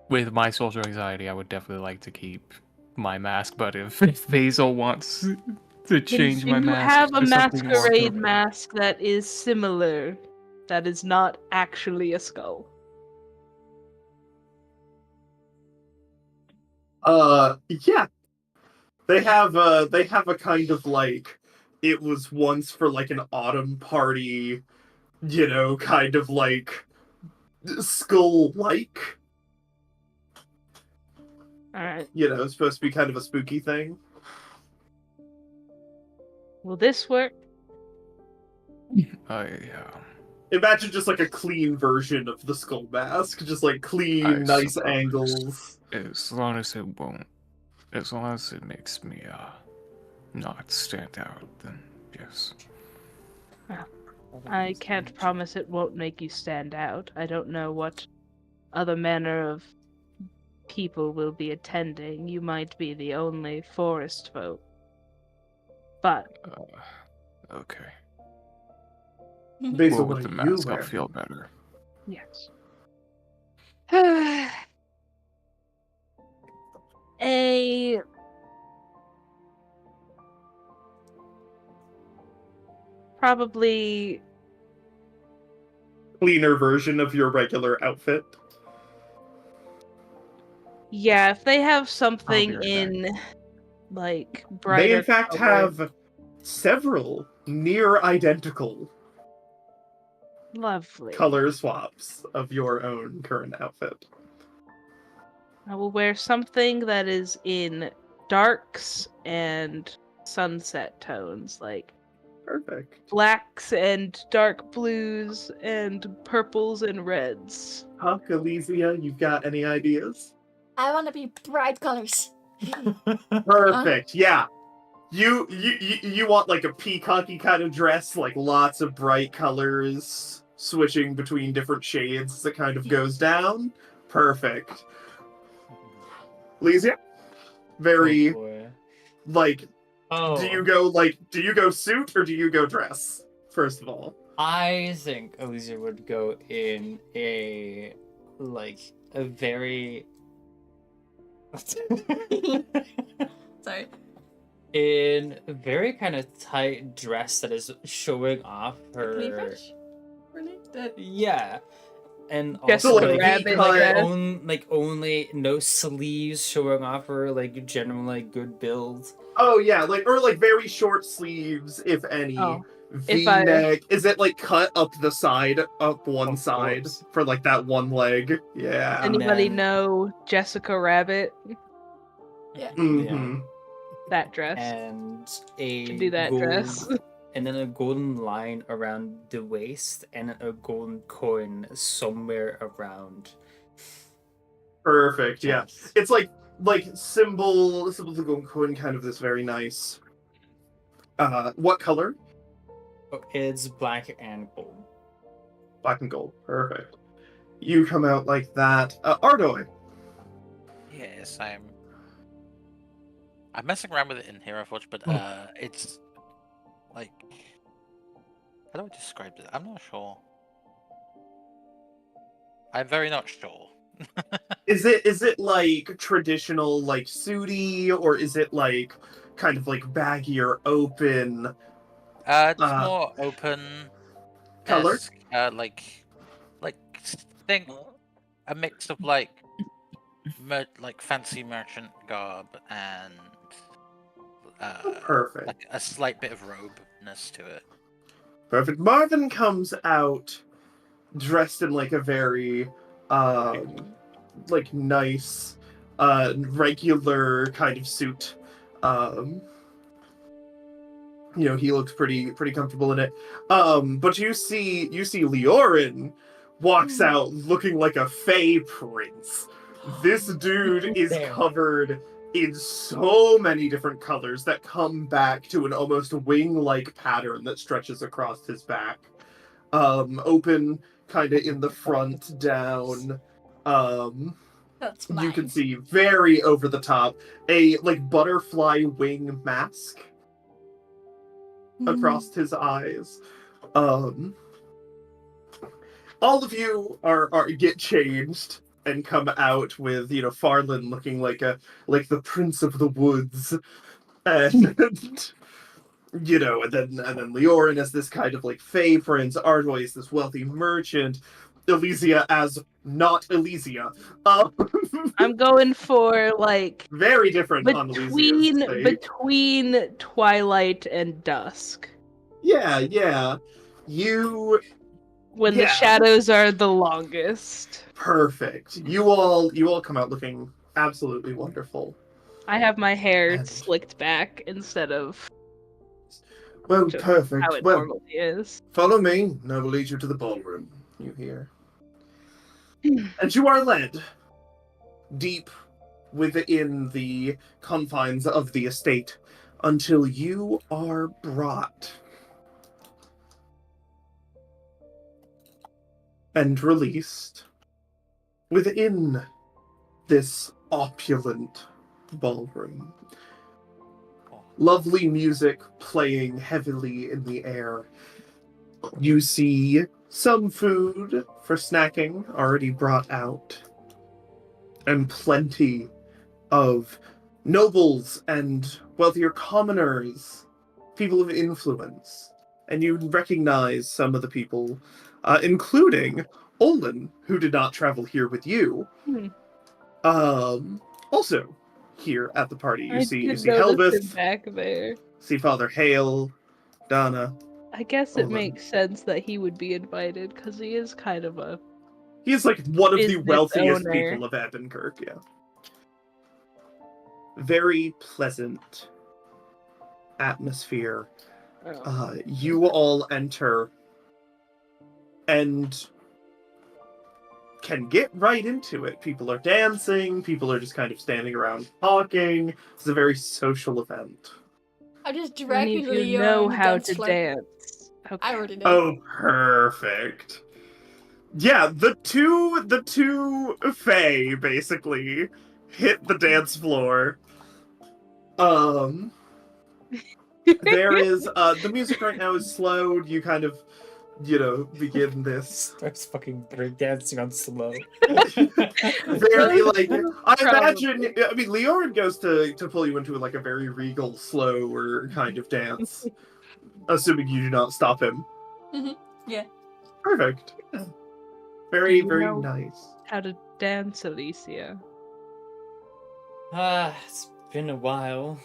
S6: With my social anxiety, I would definitely like to keep my mask, but if Basil wants to change my
S4: You
S6: mask,
S4: have a
S6: to something more
S4: masquerade
S6: appropriate.
S4: mask that is similar, that is not actually a skull.
S3: Yeah. They have a kind of it was once for an autumn party, kind of skull-like.
S4: Alright.
S3: It's supposed to be kind of a spooky thing.
S4: Will this work?
S3: Imagine just a clean version of the skull mask, just clean, nice angles.
S6: As long as it makes me not stand out, then yes.
S4: I can't promise it won't make you stand out. I don't know what other manner of people will be attending. You might be the only forest folk. But
S6: Okay.
S3: Basil,
S6: Well,
S3: what
S6: with the
S3: are you
S6: mask, I'll
S3: wearing?
S6: feel better.
S4: yes. A probably
S3: Cleaner version of your regular outfit.
S4: yeah, if they have
S6: I'll
S4: something
S6: be right
S4: in brighter
S3: They in fact
S4: colors.
S3: have several near identical
S4: Lovely.
S3: color swaps of your own current outfit.
S4: I will wear something that is in darks and sunset tones,
S3: Perfect.
S4: blacks and dark blues and purples and reds.
S3: Huck, Elysia, you've got any ideas?
S7: I want to be bright colors.
S3: Perfect. Yeah. You want a peacocky kind of dress, lots of bright colors, switching between different shades as it kind of goes down. Perfect. Elysia? Very
S8: Oh,
S3: do you go suit or do you go dress? First of all.
S8: I think Elysia would go in a a very
S7: Sorry.
S8: in a very kind of tight dress that is showing off her
S7: Cleavage? Really?
S8: yeah, and
S4: Just
S8: also
S3: like,
S4: a rabbit,
S3: cut-
S4: I guess.
S8: only no sleeves showing off her like general like good build.
S3: Oh yeah, like or like very short sleeves, if any.
S4: Oh, if I-
S3: V-neck. Is it like cut up the side, up one
S8: Of
S3: side
S8: course.
S3: for like that one leg? Yeah.
S8: And
S4: Anybody
S8: then-
S4: know Jessica Rabbit?
S7: Yeah.
S3: Mm-hmm.
S4: That dress.
S8: And a
S4: Can do that
S8: gold,
S4: dress.
S8: and then a golden line around the waist, and a golden coin somewhere around.
S3: Perfect. Yeah.
S8: chest.
S3: It's like symbol of the golden coin, kind of this very nice. What color?
S8: Oh, it's black and gold.
S3: Black and gold. Perfect. You come out like that. Ardoy.
S5: Yes, I'm messing around with it in here, unfortunately, but it's like, how do I describe it? I'm not sure. I'm very not sure.
S3: Is it like traditional like suity, or is it like kind of like baggy or open?
S5: It's more open
S3: Color?
S5: like think a mix of like fancy merchant garb and
S3: Perfect.
S5: like a slight bit of robeness to it.
S3: Perfect. Marvin comes out dressed in like a very like nice regular kind of suit. He looks pretty comfortable in it. But you see Leorin walks out looking like a fey prince. This dude is
S8: Damn.
S3: covered in so many different colors that come back to an almost wing-like pattern that stretches across his back. Open kind of in the front, down.
S7: That's
S3: You
S7: mine.
S3: can see very over the top a like butterfly wing mask across his eyes. All of you are get changed and come out with Farland looking like the Prince of the Woods, and and then Leorin as this kind of like fey prince, Ardoy is this wealthy merchant, Elysia as not Elysia.
S4: I'm going for like
S3: Very different on Elysia's take.
S4: between twilight and dusk.
S3: Yeah.
S4: When the
S3: Yeah.
S4: shadows are the longest.
S3: Perfect. You all come out looking absolutely wonderful.
S4: I have my hair
S3: And-
S4: slicked back instead of
S3: Well,
S4: just
S3: perfect.
S4: how it
S3: Well,
S4: normally is.
S3: follow me, and I will lead you to the ballroom. You hear? And you are led deep within the confines of the estate until you are brought and released within this opulent ballroom. Lovely music playing heavily in the air. You see some food for snacking already brought out, and plenty of nobles and wealthier commoners, people of influence. And you recognize some of the people, including Olin, who did not travel here with you. Also here at the party, you see
S4: notice him
S3: Helbeth,
S4: back there.
S3: see Father Hale, Donna.
S4: I guess it
S3: Olin.
S4: makes sense that he would be invited because he is kind of a.
S3: He is like one of the
S4: Business
S3: wealthiest
S4: owner.
S3: people of Ebenkirk, yeah. Very pleasant atmosphere. You all enter and can get right into it. People are dancing, people are just kind of standing around talking. It's a very social event.
S7: I just
S4: Many
S7: directly
S4: of you
S7: Leo
S4: know
S7: on the
S4: how
S7: dance
S4: to
S7: floor.
S4: dance. Okay.
S7: I already know.
S3: Oh, perfect. Yeah, the two Fae basically hit the dance floor. There is the music right now is slowed. You kind of begin this
S8: Starts fucking breakdancing on slow.
S3: very I
S4: Probably.
S3: imagine. I mean, Leorin goes to pull you into like a very regal, slower kind of dance, assuming you do not stop him.
S7: Yeah.
S3: Perfect. Very,
S4: Do you
S3: very
S4: know
S3: nice.
S4: how to dance, Alicia?
S8: It's been a while.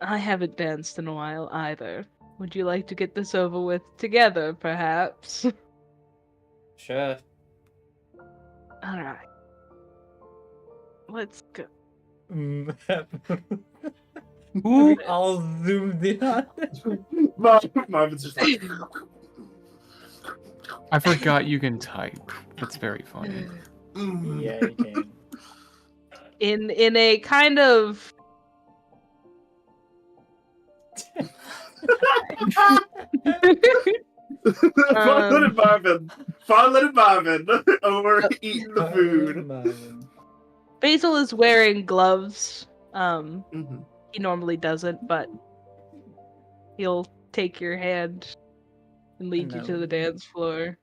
S4: I haven't danced in a while either. Would you like to get this over with together, perhaps?
S8: Sure.
S4: Alright. Let's go.
S8: We all zoomed in on it.
S3: Marvin's just like,
S6: I forgot you can type. That's very funny.
S8: Yeah, you can.
S4: In a kind of
S3: Fun little Marvin over eating the food.
S4: Basil is wearing gloves.
S3: Mhm.
S4: He normally doesn't, but he'll take your hand and lead you to the dance floor.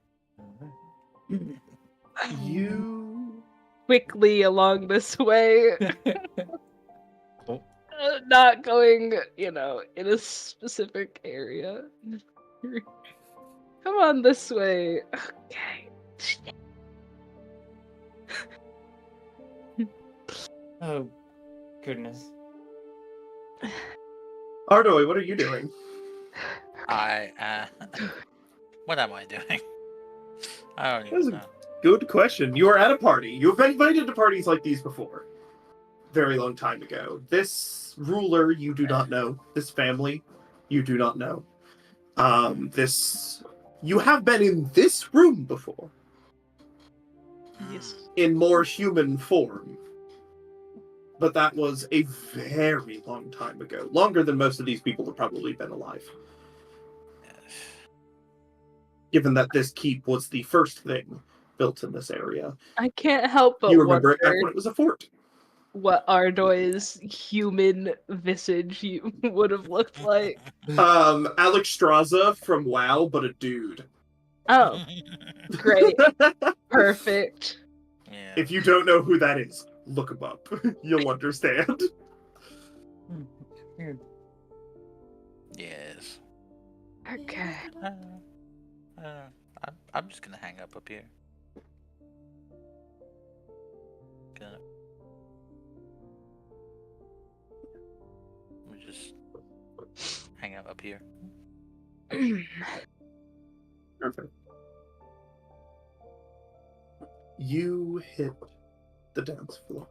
S3: You
S4: Quickly along this way. Not going, in a specific area. Come on this way. Okay.
S8: Oh, goodness.
S3: Ardoy, what are you doing?
S5: What am I doing? I don't
S3: That was
S5: even
S3: a
S5: know.
S3: good question. You are at a party. You've been invited to parties like these before. Very long time ago. This ruler you do not know. This family you do not know. You have been in this room before.
S4: Yes.
S3: In more human form. But that was a very long time ago. Longer than most of these people have probably been alive. Given that this keep was the first thing built in this area.
S4: I can't help but
S3: You remember
S4: wonder
S3: it back when it was a fort.
S4: what Ardoy's human visage would have looked like.
S3: Alex Straza from WoW, but a dude.
S4: Oh, great. Perfect.
S5: Yeah.
S3: If you don't know who that is, look him up. You'll understand.
S5: Yes.
S4: Okay.
S5: I'm just gonna hang up here. Gonna. Let me just hang out up here.
S3: Perfect. You hit the dance floor.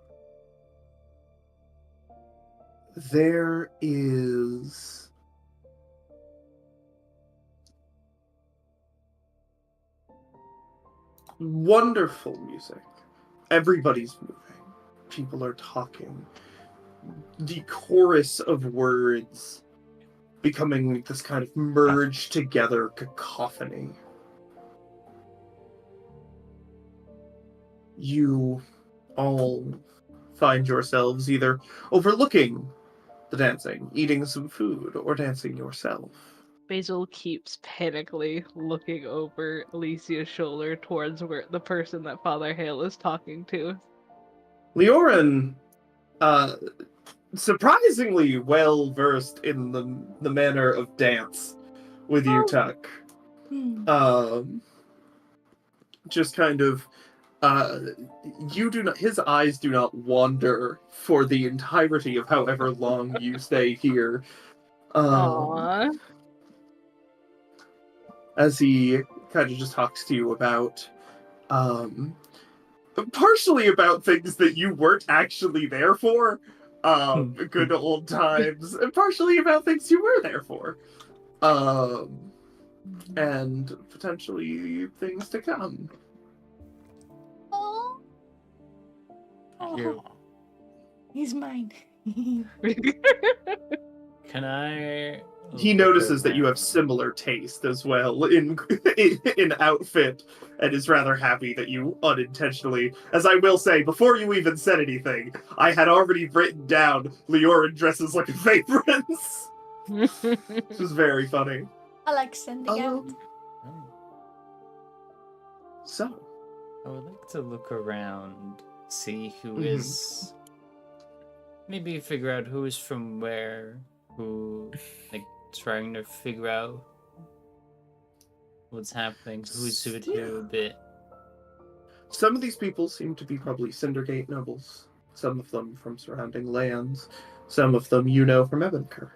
S3: There is wonderful music. Everybody's moving. People are talking. The chorus of words becoming this kind of merged together cacophony. You all find yourselves either overlooking the dancing, eating some food, or dancing yourself.
S4: Basil keeps panically looking over Alicia's shoulder towards where the person that Father Hale is talking to.
S3: Leorin, surprisingly well versed in the manner of dance with you, Tuck. Just kind of, you do not. His eyes do not wander for the entirety of however long you stay here.
S4: Aww.
S3: As he kind of just talks to you about, partially about things that you weren't actually there for, good old times, and partially about things you were there for, and potentially things to come.
S7: Oh,
S8: You.
S7: he's mine.
S8: Can I?
S3: He notices that you have similar taste as well in outfit, and is rather happy that you unintentionally, as I will say, before you even said anything, I had already written down Leorin dresses like a vagrant. Which was very funny.
S7: I like sending out.
S8: Oh,
S3: So,
S8: I would like to look around, see who
S3: Mhm.
S8: is. Maybe figure out who is from where, who, like, trying to figure out what's happening, who's who to a bit.
S3: some of these people seem to be probably Cindergate nobles. Some of them from surrounding lands. Some of them you know from Ebenkirk.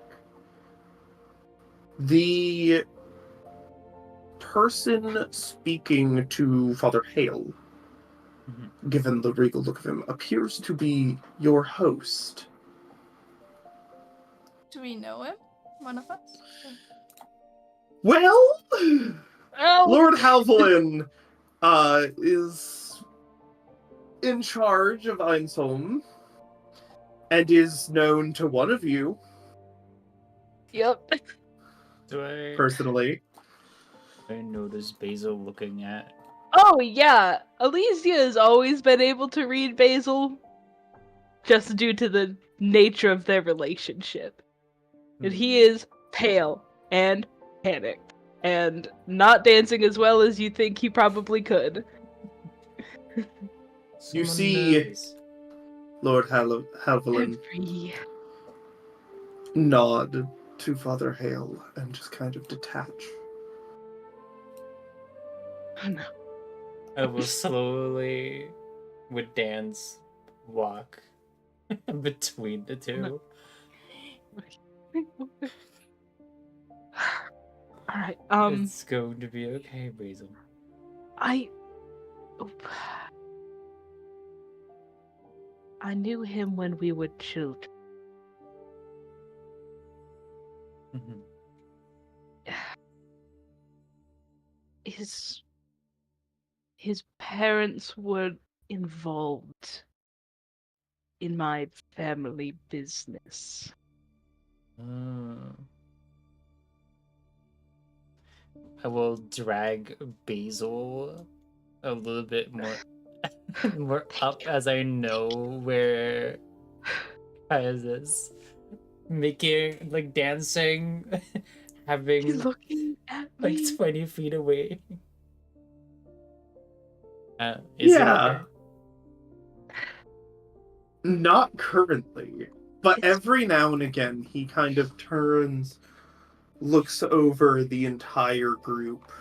S3: The person speaking to Father Hale, given the regal look of him, appears to be your host.
S7: Do we know him? One of us?
S3: Well,
S4: Oh,
S3: Lord Halvolin is in charge of Einsholm and is known to one of you
S4: yep.
S8: Do I
S3: personally.
S8: notice Basil looking at?
S4: Oh yeah, Alicia has always been able to read Basil, just due to the nature of their relationship. And he is pale and panicked and not dancing as well as you think he probably could.
S3: You
S8: Someone
S3: see-
S8: knows.
S3: Lord Halvolin
S4: Every...
S3: nod to Father Hale and just kind of detach.
S4: Oh no.
S8: I will slowly, with Dan's walk between the two.
S4: Alright,
S8: It's going to be okay, Basil.
S4: I knew him when we were children.
S8: Mhm.
S4: His parents were involved in my family business.
S8: I will drag Basil a little bit more more up as I know where Kaya is. Making like dancing,
S4: He's
S8: having
S4: looking at
S8: like
S4: me.
S8: 20 feet away. Is it okay?
S3: Not currently, but
S4: It's-
S3: every now and again he kind of turns, looks over the entire group.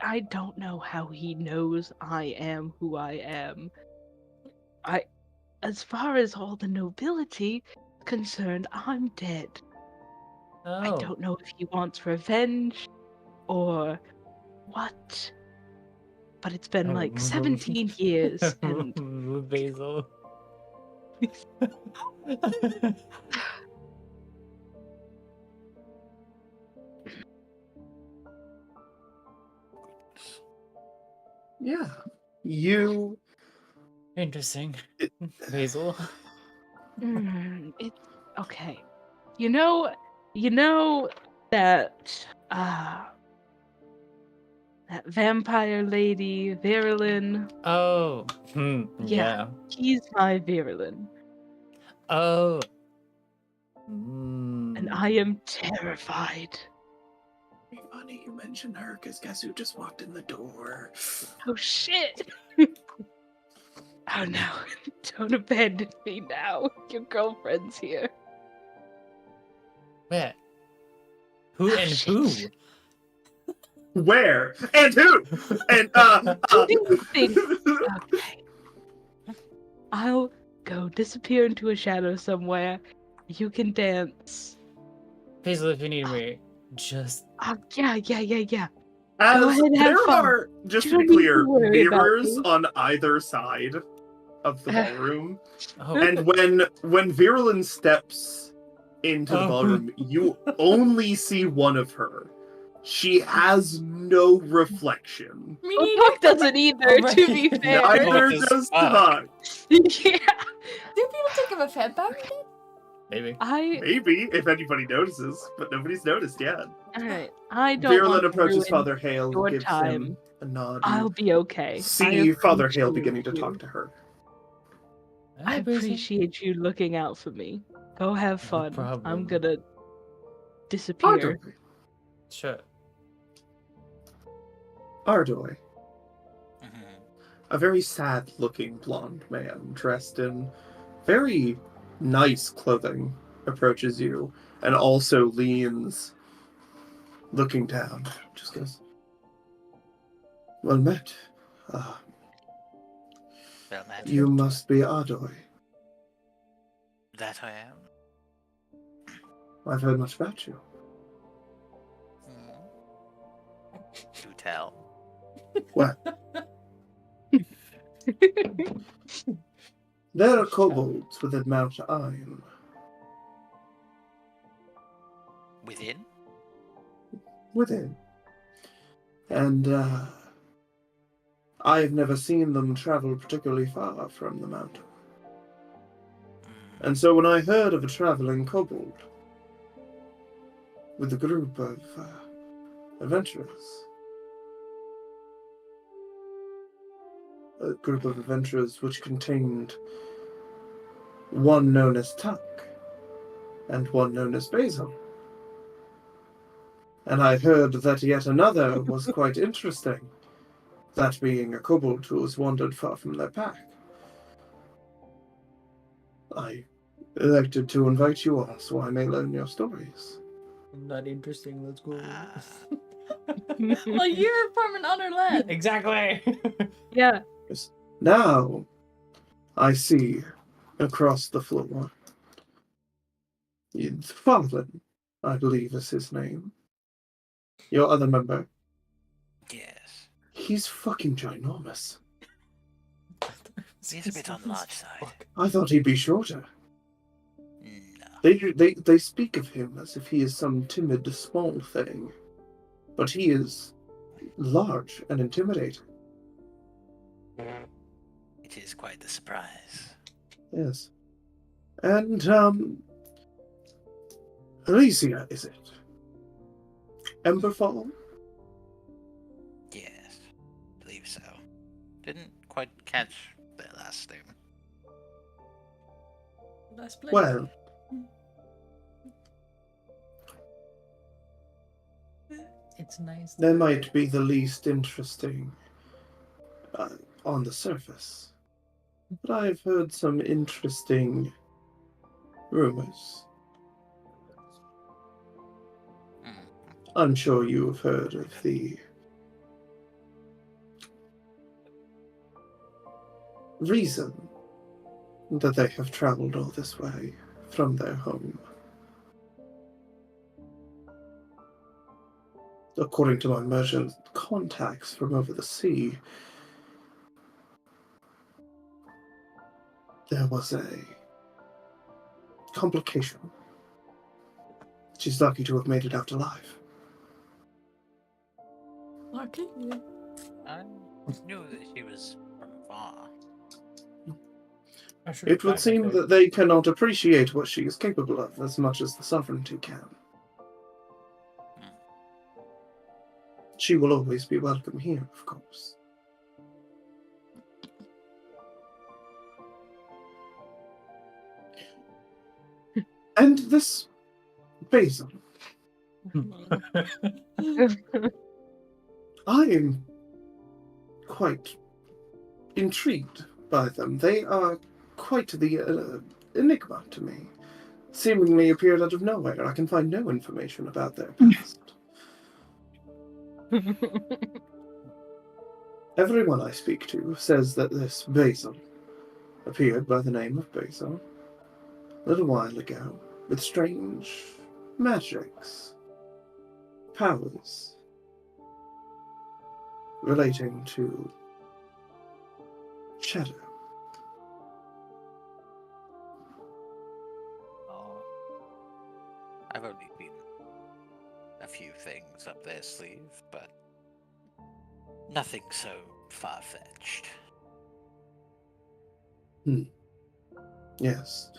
S4: I don't know how he knows I am who I am. As far as all the nobility concerned, I'm dead. I
S8: Oh.
S4: don't know if he wants revenge or what. But it's been like 17 years and
S8: Basil.
S3: Yeah. You...
S8: Interesting. Basil.
S4: it's okay. You know that that vampire lady, Verilyn.
S8: Oh. Yeah.
S4: He's my Verilyn.
S8: Oh.
S4: And I am terrified.
S3: Be funny you mention her, because guess who just walked in the door?
S4: Oh shit! Oh no, don't abandon me now. Your girlfriend's here.
S8: Where? Who and
S4: shit.
S8: who?
S3: Where? And who? And,
S4: What do you think? Okay. I'll go disappear into a shadow somewhere. You can dance.
S8: Basil, if you need me, just
S4: Yeah.
S3: As
S4: Go ahead and have
S3: there
S4: fun.
S3: are, just
S4: You
S3: to be
S4: don't need
S3: clear,
S4: to worry about
S3: mirrors
S4: me.
S3: on either side of the ballroom.
S8: oh,
S3: And when Verilyn steps into the
S8: Oh.
S3: ballroom, you only see one of her. She has no reflection.
S7: Me
S4: Well,
S7: neither.
S4: Puck doesn't either,
S8: Oh,
S4: to be
S8: right.
S4: fair.
S3: Neither
S8: as
S3: does
S8: fuck.
S3: Puck.
S4: Yeah.
S7: Do people think I'm a vampire then?
S8: maybe.
S3: Maybe, if anybody notices, but nobody's noticed yet.
S4: Alright. I don't
S3: Verilyn
S4: want to
S3: approaches
S4: ruin
S3: Father Hale,
S4: your
S3: gives
S4: time.
S3: him a nod.
S4: I'll be okay.
S3: See Father Hale
S4: appreciate
S3: beginning to
S4: you.
S3: talk to her.
S4: I I appreciate you looking out for me. Go have
S8: No
S4: fun.
S8: problem.
S4: I'm gonna disappear.
S3: Ardoy.
S8: Sure.
S3: Ardoy.
S5: Mhm.
S3: A very sad-looking blonde man dressed in very nice clothing approaches you and also leans, looking down. Just goes, "Well met.
S5: Well, man,
S3: You must be Ardoy.
S5: that I am.
S3: I've heard much about you."
S5: Do tell.
S3: Well, there are kobolds within Mount Iron.
S5: Within?
S3: Within. And, I've never seen them travel particularly far from the mountain. And so when I heard of a traveling kobold with a group of adventurers, a group of adventurers which contained one known as Tuck and one known as Basil. And I heard that yet another was quite interesting, that being a kobold who has wandered far from their pack. I elected to invite you all so I may learn your stories.
S8: Not interesting. Let's go.
S7: Well, you're farming on our land.
S8: Exactly.
S4: Yeah.
S3: Now, I see across the floor, Fallen, I believe is his name. Your other member.
S5: Yes.
S3: He's fucking ginormous.
S5: He's a bit on the large side.
S3: I thought he'd be shorter.
S5: No.
S3: They speak of him as if he is some timid, small thing. But he is large and intimidating.
S5: It is quite the surprise.
S3: Yes. And, Alicia, is it? Emberfall?
S5: Yes. I believe so. Didn't quite catch their last name.
S7: Last place.
S3: Well,
S8: It's nice.
S3: they might be the least interesting on the surface. But I've heard some interesting rumors. I'm sure you have heard of the reason that they have traveled all this way from their home. According to my merchant contacts from over the sea, there was a complication. She's lucky to have made it out alive.
S7: Lucky.
S5: I knew that she was from far.
S3: It would seem that they cannot appreciate what she is capable of as much as the sovereignty can. She will always be welcome here, of course. And this Basil, I am quite intrigued by them. They are quite the enigma to me. Seemingly appeared out of nowhere. I can find no information about their past. Everyone I speak to says that this Basil appeared by the name of Basil a little while ago with strange magics, powers relating to shadow.
S5: Oh, I've only been a few things up their sleeve, but nothing so far-fetched.
S3: Yes.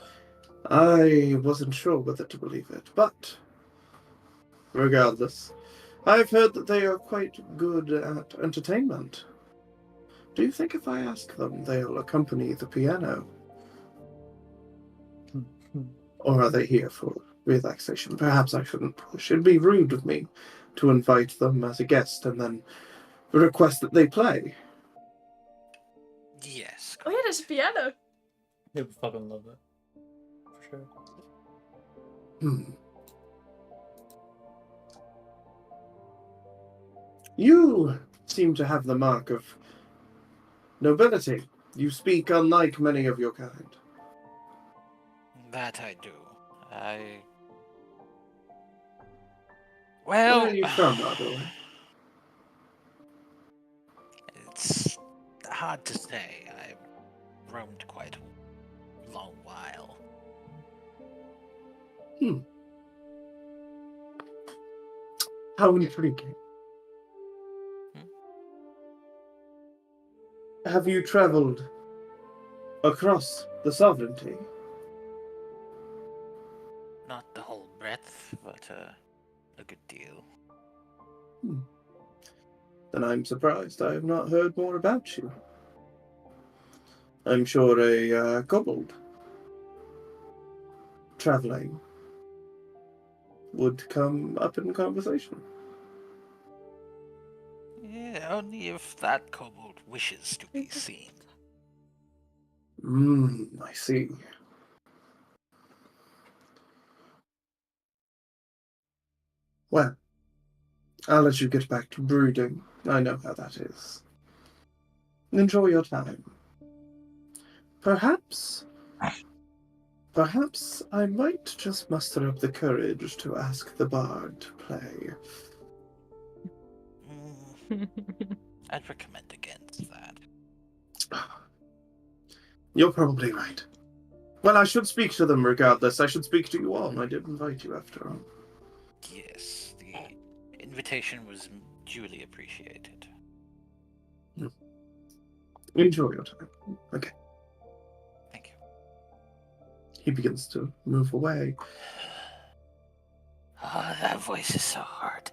S3: I wasn't sure whether to believe it, but regardless, I've heard that they are quite good at entertainment. Do you think if I ask them, they'll accompany the piano Or are they here for relaxation? Perhaps I shouldn't push. It'd be rude of me to invite them as a guest and then request that they play.
S5: Yes.
S7: Oh yeah, there's a piano.
S8: They would fucking love it. For sure.
S3: You seem to have the mark of nobility. You speak unlike many of your kind.
S5: That I do.
S3: Where
S5: Well,
S3: are you from, by the way?
S5: it's hard to say. I've roamed quite a long while.
S3: How intriguing. Have you traveled across the sovereignty?
S5: Not the whole breadth, but a good deal.
S3: Then I'm surprised I have not heard more about you. I'm sure a kobold traveling would come up in conversation.
S5: Yeah, only if that kobold wishes to be seen.
S3: I see. Well, I'll let you get back to brooding. I know how that is. Enjoy your time. Perhaps I might just muster up the courage to ask the bard to play.
S5: I'd recommend against that.
S3: You're probably right. Well, I should speak to them regardless. I should speak to you all. I did invite you after all.
S5: Yes, the invitation was duly appreciated.
S3: Enjoy your time. Okay.
S5: Thank you.
S3: He begins to move away.
S5: Oh, that voice is so hard.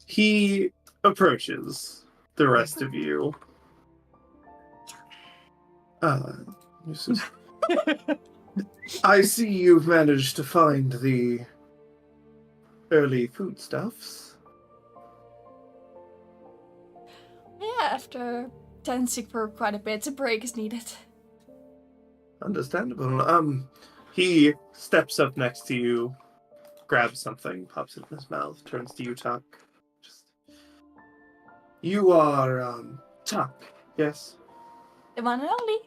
S3: He approaches the rest of you. I see you've managed to find the early foodstuffs.
S7: Yeah, after dancing for quite a bit, a break is needed.
S3: Understandable. He steps up next to you, grabs something, pops it in his mouth, turns to you, Tuck. You are, Tuck, yes?
S7: The one and only.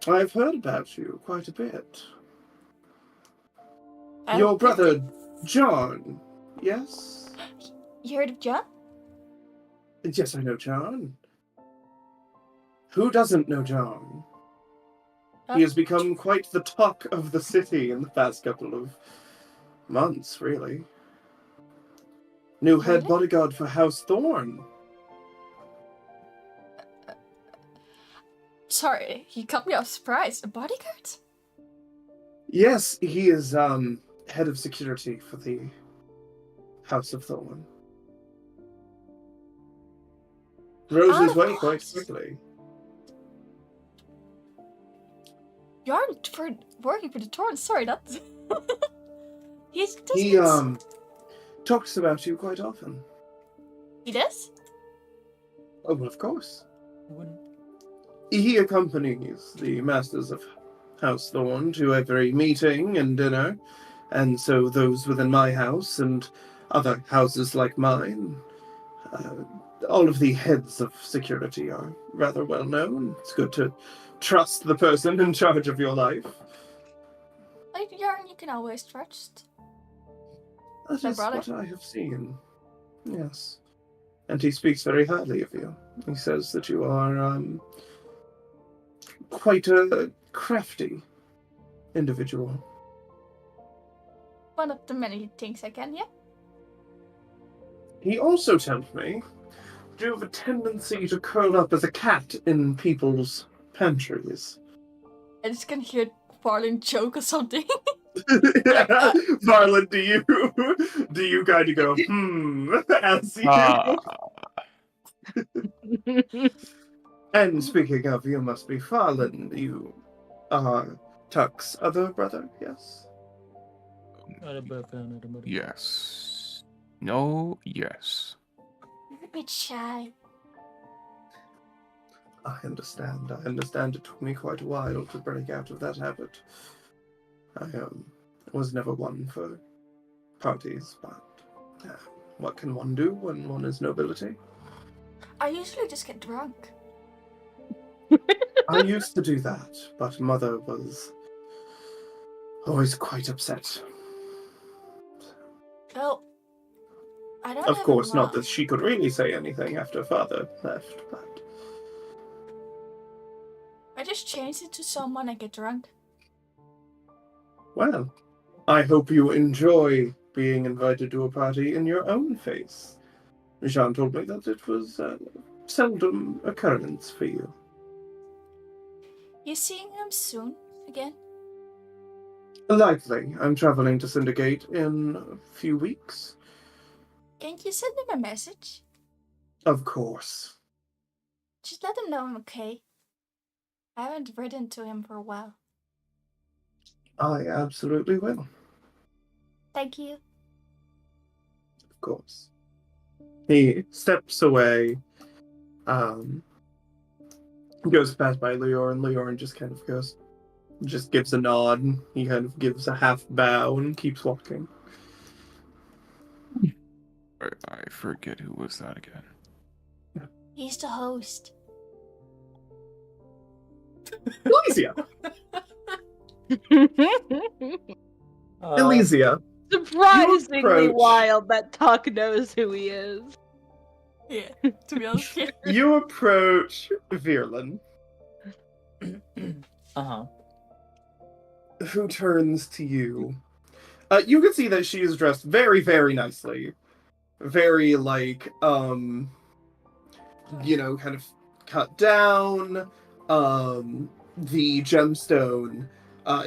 S3: I've heard about you quite a bit.
S7: I
S3: Your
S7: don't
S3: brother,
S7: think
S3: John, yes?
S7: You heard of John?
S3: Yes, I know John. Who doesn't know John? He has become quite the talk of the city in the past couple of months, really. New head
S7: Really?
S3: bodyguard for House Thorn.
S7: Sorry, he caught me off surprise. A bodyguard?
S3: Yes, he is head of security for the House of Thorn. Rose his
S7: of
S3: way quite
S7: course.
S3: quickly.
S7: You're for working for the Torrent. Sorry, that's...
S3: He talks about you quite often.
S7: He does?
S3: Oh, well, of course. He accompanies the Masters of House Thorn to every meeting and dinner, and so those within my house and other houses like mine, all of the heads of security are rather well known. It's good to trust the person in charge of your life.
S7: Like, Yarn, you can always trust.
S3: That
S7: My
S3: is
S7: brother.
S3: what I have seen. Yes. And he speaks very highly of you. He says that you are, quite a crafty individual.
S7: One of the many things I can, yeah.
S3: He also tells me you have a tendency to curl up as a cat in people's pantries.
S7: I just can hear Farlin choke or something.
S3: Varlin, do you kind of go, as you... And speaking of, you must be Farland. You are Tuck's other brother, yes?
S6: Yes. No, yes.
S7: You're a bit shy.
S3: I understand. I understand it took me quite a while to break out of that habit. I was never one for parties, but what can one do when one is nobility?
S7: I usually just get drunk.
S3: I used to do that, but Mother was always quite upset.
S7: Well, I don't
S3: Of
S7: have
S3: course,
S7: a
S3: not
S7: mom.
S3: that she could really say anything after Father left, but
S7: I just changed it to someone I get drunk.
S3: well, I hope you enjoy being invited to a party in your own face. Jean told me that it was a seldom occurrence for you.
S7: You seeing him soon again?
S3: Likely. I'm traveling to Syndicate in a few weeks.
S7: Can't you send him a message?
S3: Of course.
S7: Just let him know I'm okay. I haven't written to him for a while.
S3: I absolutely will.
S7: Thank you.
S3: Of course. He steps away, goes past by Leorin. Leorin just kind of just gives a nod. He kind of gives a half bow and keeps walking.
S6: I forget who was that again.
S7: He's the host.
S3: Elysia! Elysia,
S4: Surprisingly
S3: approach-
S4: wild that Tuck knows who he is.
S9: Yeah, to be honest. Yeah.
S3: you approach Virlin,
S8: Uh-huh.
S3: who turns to you. You can see that she is dressed very, very nicely. Very, like, kind of cut down. The gemstone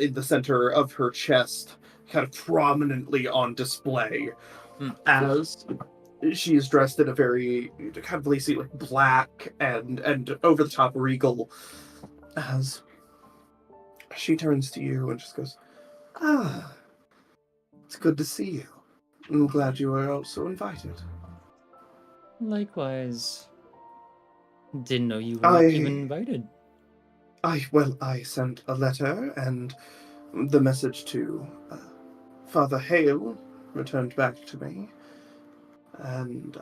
S3: in the center of her chest kind of prominently on display as she is dressed in a very kind of lacy, like black and over the top regal, as she turns to you and just goes, it's good to see you. I'm glad you were also invited.
S8: Likewise. Didn't know you were even invited.
S3: I sent a letter, and the message to Father Hale returned back to me, and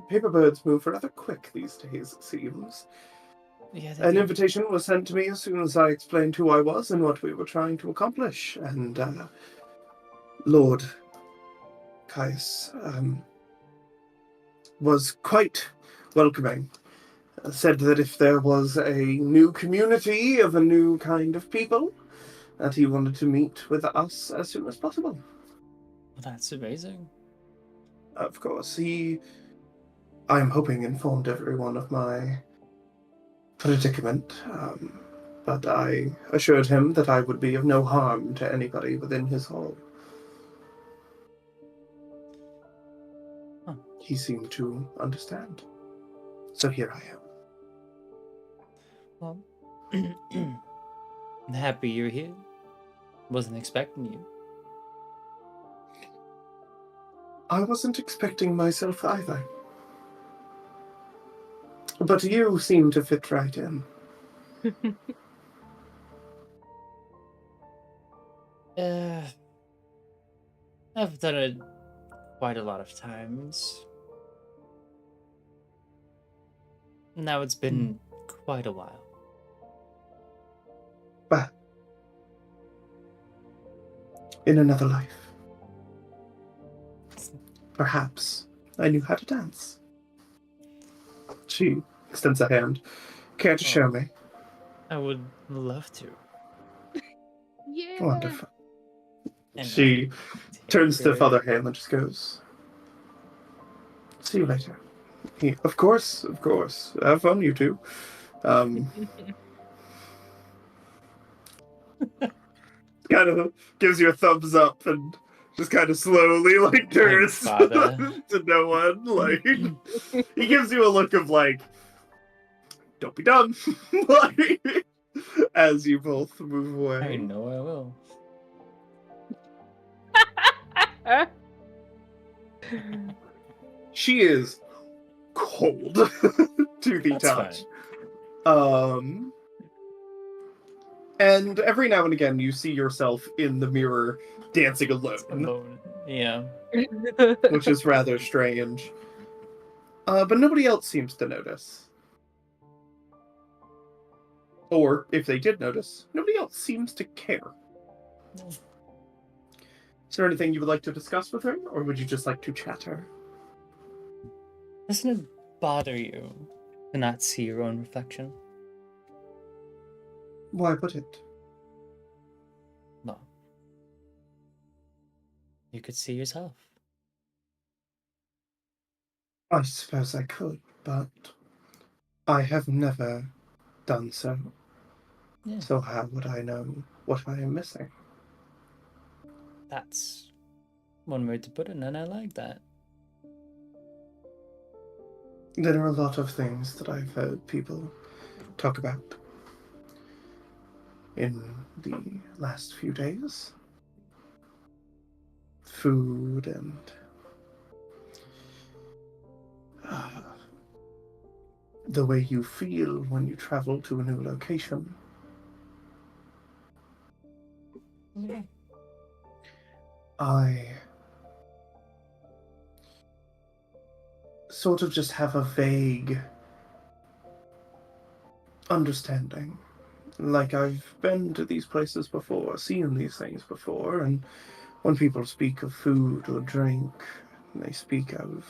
S3: paper birds move rather quick these days, it seems.
S8: Yeah,
S3: An invitation was sent to me as soon as I explained who I was and what we were trying to accomplish, and Lord Caius was quite welcoming. Said that if there was a new community of a new kind of people, that he wanted to meet with us as soon as possible.
S8: Well, that's amazing.
S3: Of course, I'm hoping, informed everyone of my predicament, but I assured him that I would be of no harm to anybody within his hall.
S8: Huh.
S3: He seemed to understand. So here I am.
S8: Well, I'm happy you're here. Wasn't expecting you.
S3: I wasn't expecting myself either. But you seem to fit right in.
S8: I've done it quite a lot of times. Now it's been quite a while.
S3: But in another life, perhaps I knew how to dance. She extends a hand. Care to show me?
S8: I would love to.
S4: Yeah.
S3: Wonderful.
S8: And
S3: She
S8: take
S3: turns to
S8: her-
S3: Father Hale and just goes, see you later. Of course. Have fun, you two. Kind of gives you a thumbs up and just kind of slowly, like, turns
S8: father.
S3: to no one. Like, he gives you a look of, like, don't be dumb. Like, as you both move away.
S8: I know I will.
S3: She is cold to the
S8: That's
S3: touch.
S8: fine.
S3: And every now and again you see yourself in the mirror dancing alone,
S8: Yeah.
S3: which is rather strange. But nobody else seems to notice. Or, if they did notice, nobody else seems to care. Is there anything you would like to discuss with her, or would you just like to chatter?
S8: Doesn't it bother you to not see your own reflection?
S3: Why put it?
S8: No. You could see yourself.
S3: I suppose I could, but I have never done so.
S8: Yeah.
S3: So how would I know what I am missing?
S8: That's one way to put it, and I like that.
S3: There are a lot of things that I've heard people talk about in the last few days. Food and the way you feel when you travel to a new location.
S8: Yeah.
S3: I sort of just have a vague understanding. Like, I've been to these places before, seen these things before, and when people speak of food or drink, they speak of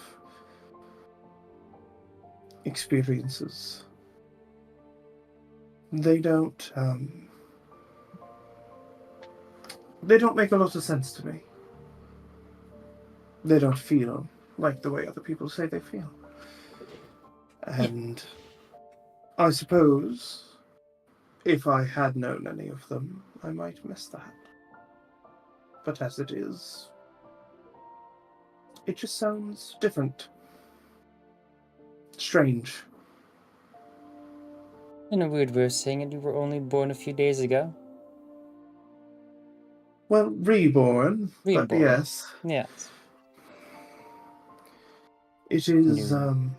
S3: experiences. They don't make a lot of sense to me. They don't feel like the way other people say they feel. And I suppose if I had known any of them, I might miss that. But as it is, it just sounds different. Strange.
S8: In a weird way of saying it, you were only born a few days ago.
S3: Well, reborn. But yes.
S8: Yes.
S3: It is,
S8: New.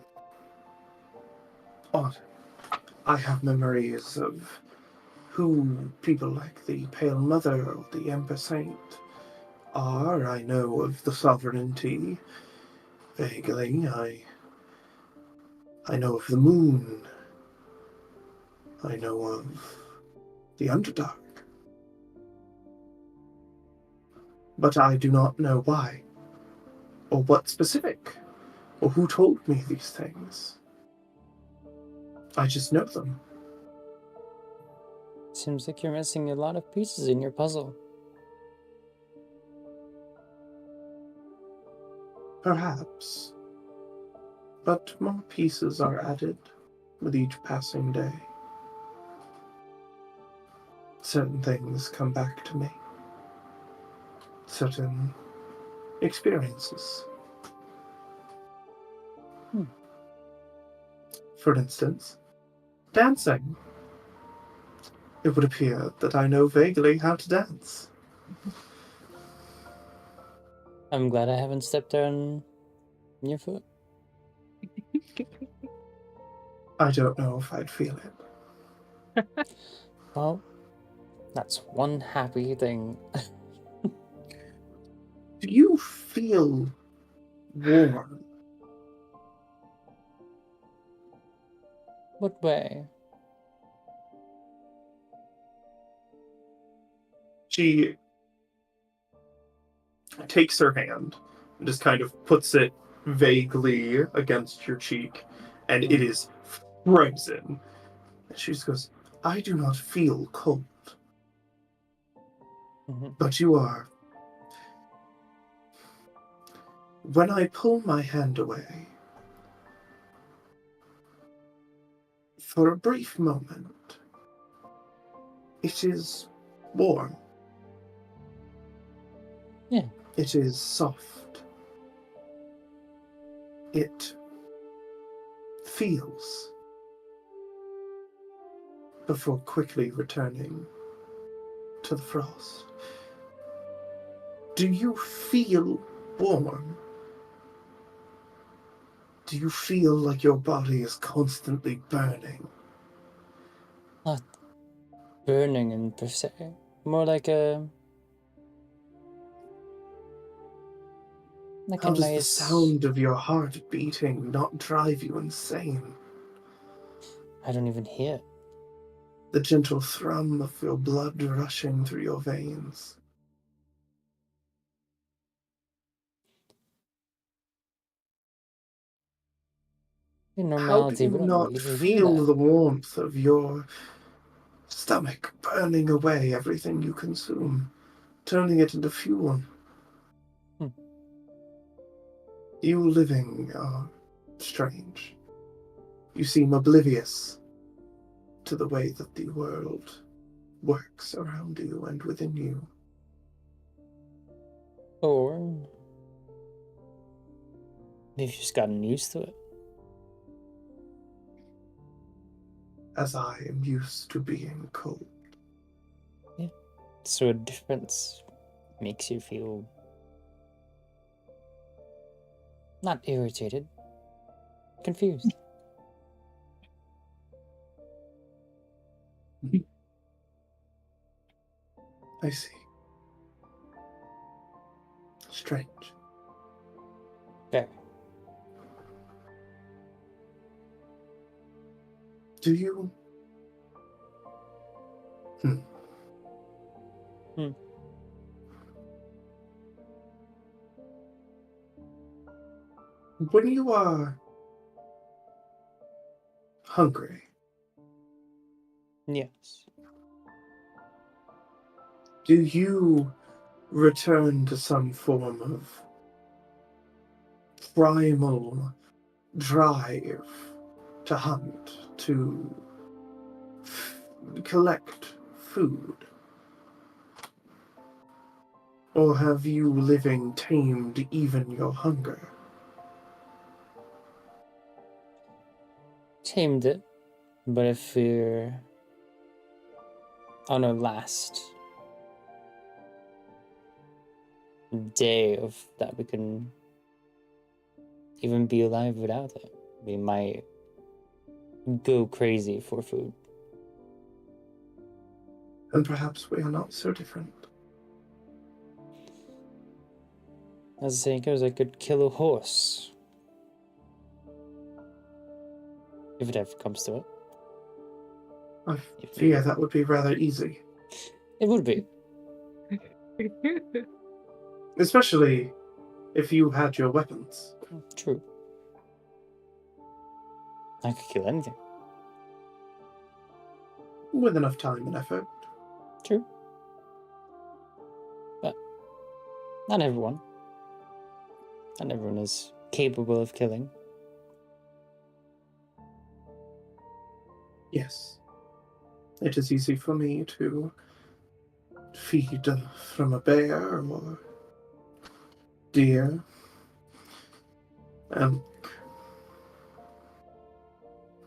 S3: odd. I have memories of who people like the Pale Mother or the Ember Saint are. I know of the Sovereignty vaguely. I know of the Moon. I know of the Underdark. But I do not know why, or what specific, or who told me these things. I just know them.
S8: Seems like you're missing a lot of pieces in your puzzle.
S3: Perhaps. But more pieces are added with each passing day. Certain things come back to me. Certain experiences. For instance, dancing. It would appear that I know vaguely how to dance.
S8: I'm glad I haven't stepped on your foot.
S3: I don't know if I'd feel it.
S8: Well, that's one happy thing.
S3: Do you feel warm?
S8: What way?
S3: She takes her hand and just kind of puts it vaguely against your cheek, and it is frozen. And she just goes, I do not feel cold. But you are. When I pull my hand away, for a brief moment, it is warm.
S8: Yeah.
S3: It is soft. It feels before quickly returning to the frost. Do you feel warm? Do you feel like your body is constantly burning?
S8: Not burning in per se. More like a
S3: How does the
S8: nice
S3: sound of your heart beating not drive you insane?
S8: I don't even hear it.
S3: The gentle thrum of your blood rushing through your veins.
S8: In
S3: How do
S8: normality,
S3: you
S8: we don't
S3: not
S8: really hear
S3: feel
S8: that.
S3: the warmth of your stomach burning away everything you consume, turning it into fuel?
S8: Hmm.
S3: You living are strange. You seem oblivious to the way that the world works around you and within you.
S8: Or they've just gotten used to it.
S3: As I am used to being cold.
S8: So a difference makes you feel not irritated, confused.
S3: I see. Strange.
S8: Very.
S3: Do you... When you are hungry,
S8: Yes.
S3: do you return to some form of primal drive to hunt, to collect food? Or have you living tamed even your hunger?
S8: Tamed it, but if we're on our last day of that, we can even be alive without it. We might go crazy for food.
S3: And perhaps we are not so different.
S8: As the saying goes, I could kill a horse. If it ever comes to it.
S3: I fear that would be rather easy.
S8: It would be.
S3: Especially if you had your weapons.
S8: True. I could kill anything.
S3: With enough time and effort.
S8: True. But not everyone. Not everyone is capable of killing.
S3: Yes. It is easy for me to feed from a bear or deer.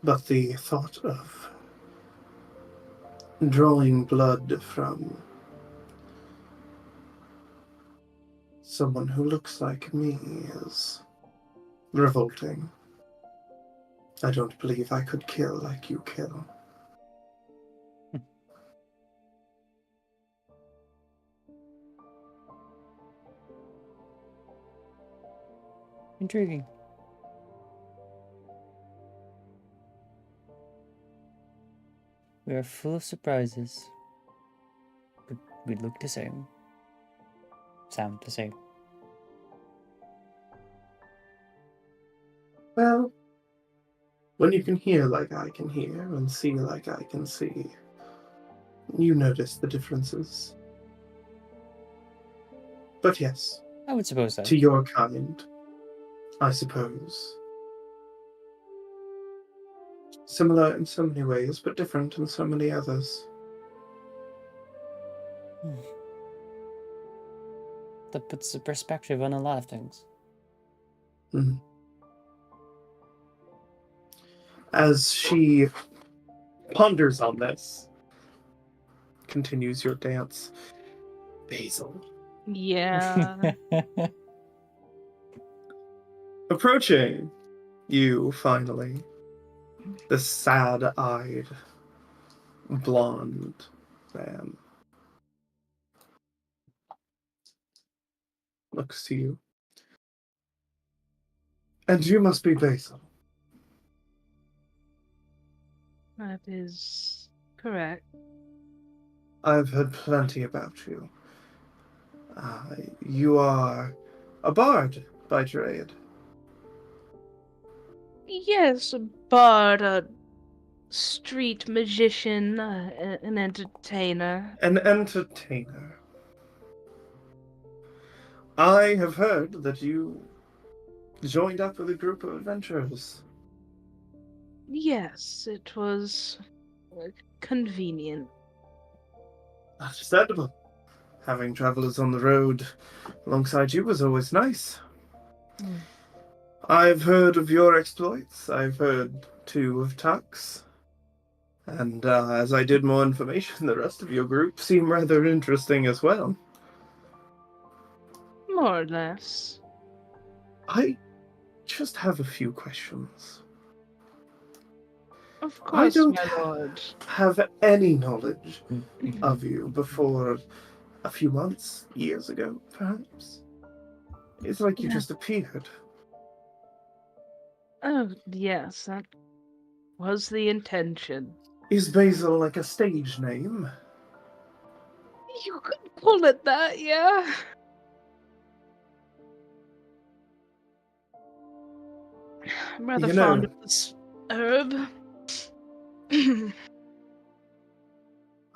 S3: But the thought of drawing blood from someone who looks like me is revolting. I don't believe I could kill like you kill.
S8: Intriguing. We are full of surprises. But we look the same. Sound the same.
S3: Well, when you can hear like I can hear and see like I can see, you notice the differences. But yes,
S8: I would suppose so.
S3: to your kind, I suppose. Similar in so many ways, but different in so many others.
S8: that puts a perspective on a lot of things.
S3: Mhm. As she ponders on this, continues your dance. Basil.
S4: Yeah.
S3: Approaching you, finally, the sad-eyed, blonde man looks to you. And you must be Basil.
S4: That is correct.
S3: I've heard plenty about you. You are a bard by trade.
S4: Yes, a bard, a street magician, an entertainer.
S3: An entertainer. I have heard that you joined up with a group of adventurers.
S4: Yes, it was convenient.
S3: Understandable. Having travelers on the road alongside you was always nice.
S4: Mm.
S3: I've heard of your exploits. I've heard too of Tuck's. And as I did more information, the rest of your group seem rather interesting as well.
S4: More or less.
S3: I just have a few questions.
S4: Of
S3: I
S4: course,
S3: don't
S4: my lord.
S3: have any knowledge of you before a few months, years ago, perhaps. It's like you
S4: Yeah.
S3: just appeared.
S4: Oh, yes, that was the intention.
S3: Is Basil like a stage name?
S4: You could call it that, yeah. I'm rather
S3: You
S4: fond
S3: know-
S4: of this herb.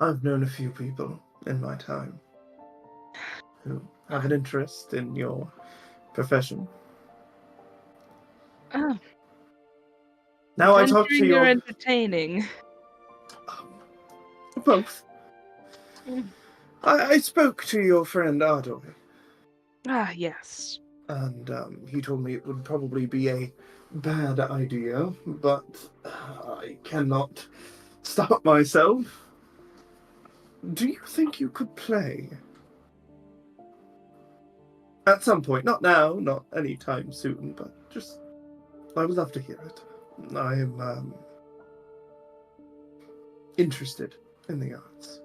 S3: I've known a few people in my time who have an interest in your profession.
S4: Oh,
S3: Now I talk to
S4: adventuring or
S3: your...
S4: entertaining.
S3: Both.
S4: Mm.
S3: I spoke to your friend Ardoy,
S4: Ah, yes.
S3: and he told me it would probably be a bad idea, but I cannot stop myself. Do you think you could play? At some point, not now, not anytime soon, but just, I would love to hear it. I am interested in the arts.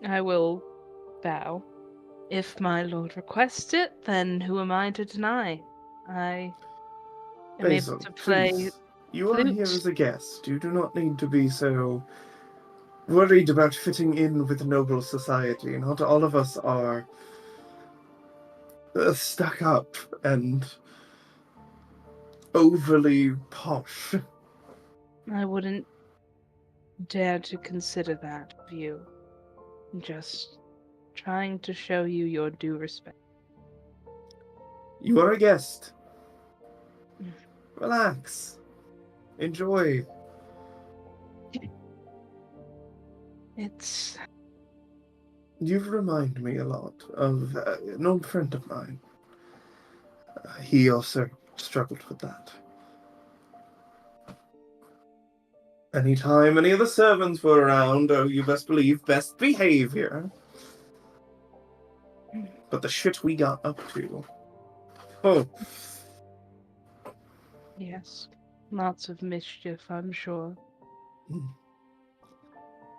S4: I will bow. If my lord requests it, then who am I to deny? I am
S3: Basil,
S4: able to play
S3: please, you are here
S4: flute.
S3: as a guest. You do not need to be so worried about fitting in with noble society. Not all of us are stuck up and overly posh.
S4: I wouldn't dare to consider that of you. I'm just trying to show you your due respect.
S3: You are a guest. Relax. Enjoy.
S4: It's
S3: You remind me a lot of an old friend of mine. He also struggled with that. Anytime any of the servants were around, oh, you best believe, best behavior. But the shit we got up to. Oh.
S4: yes, lots of mischief, I'm sure.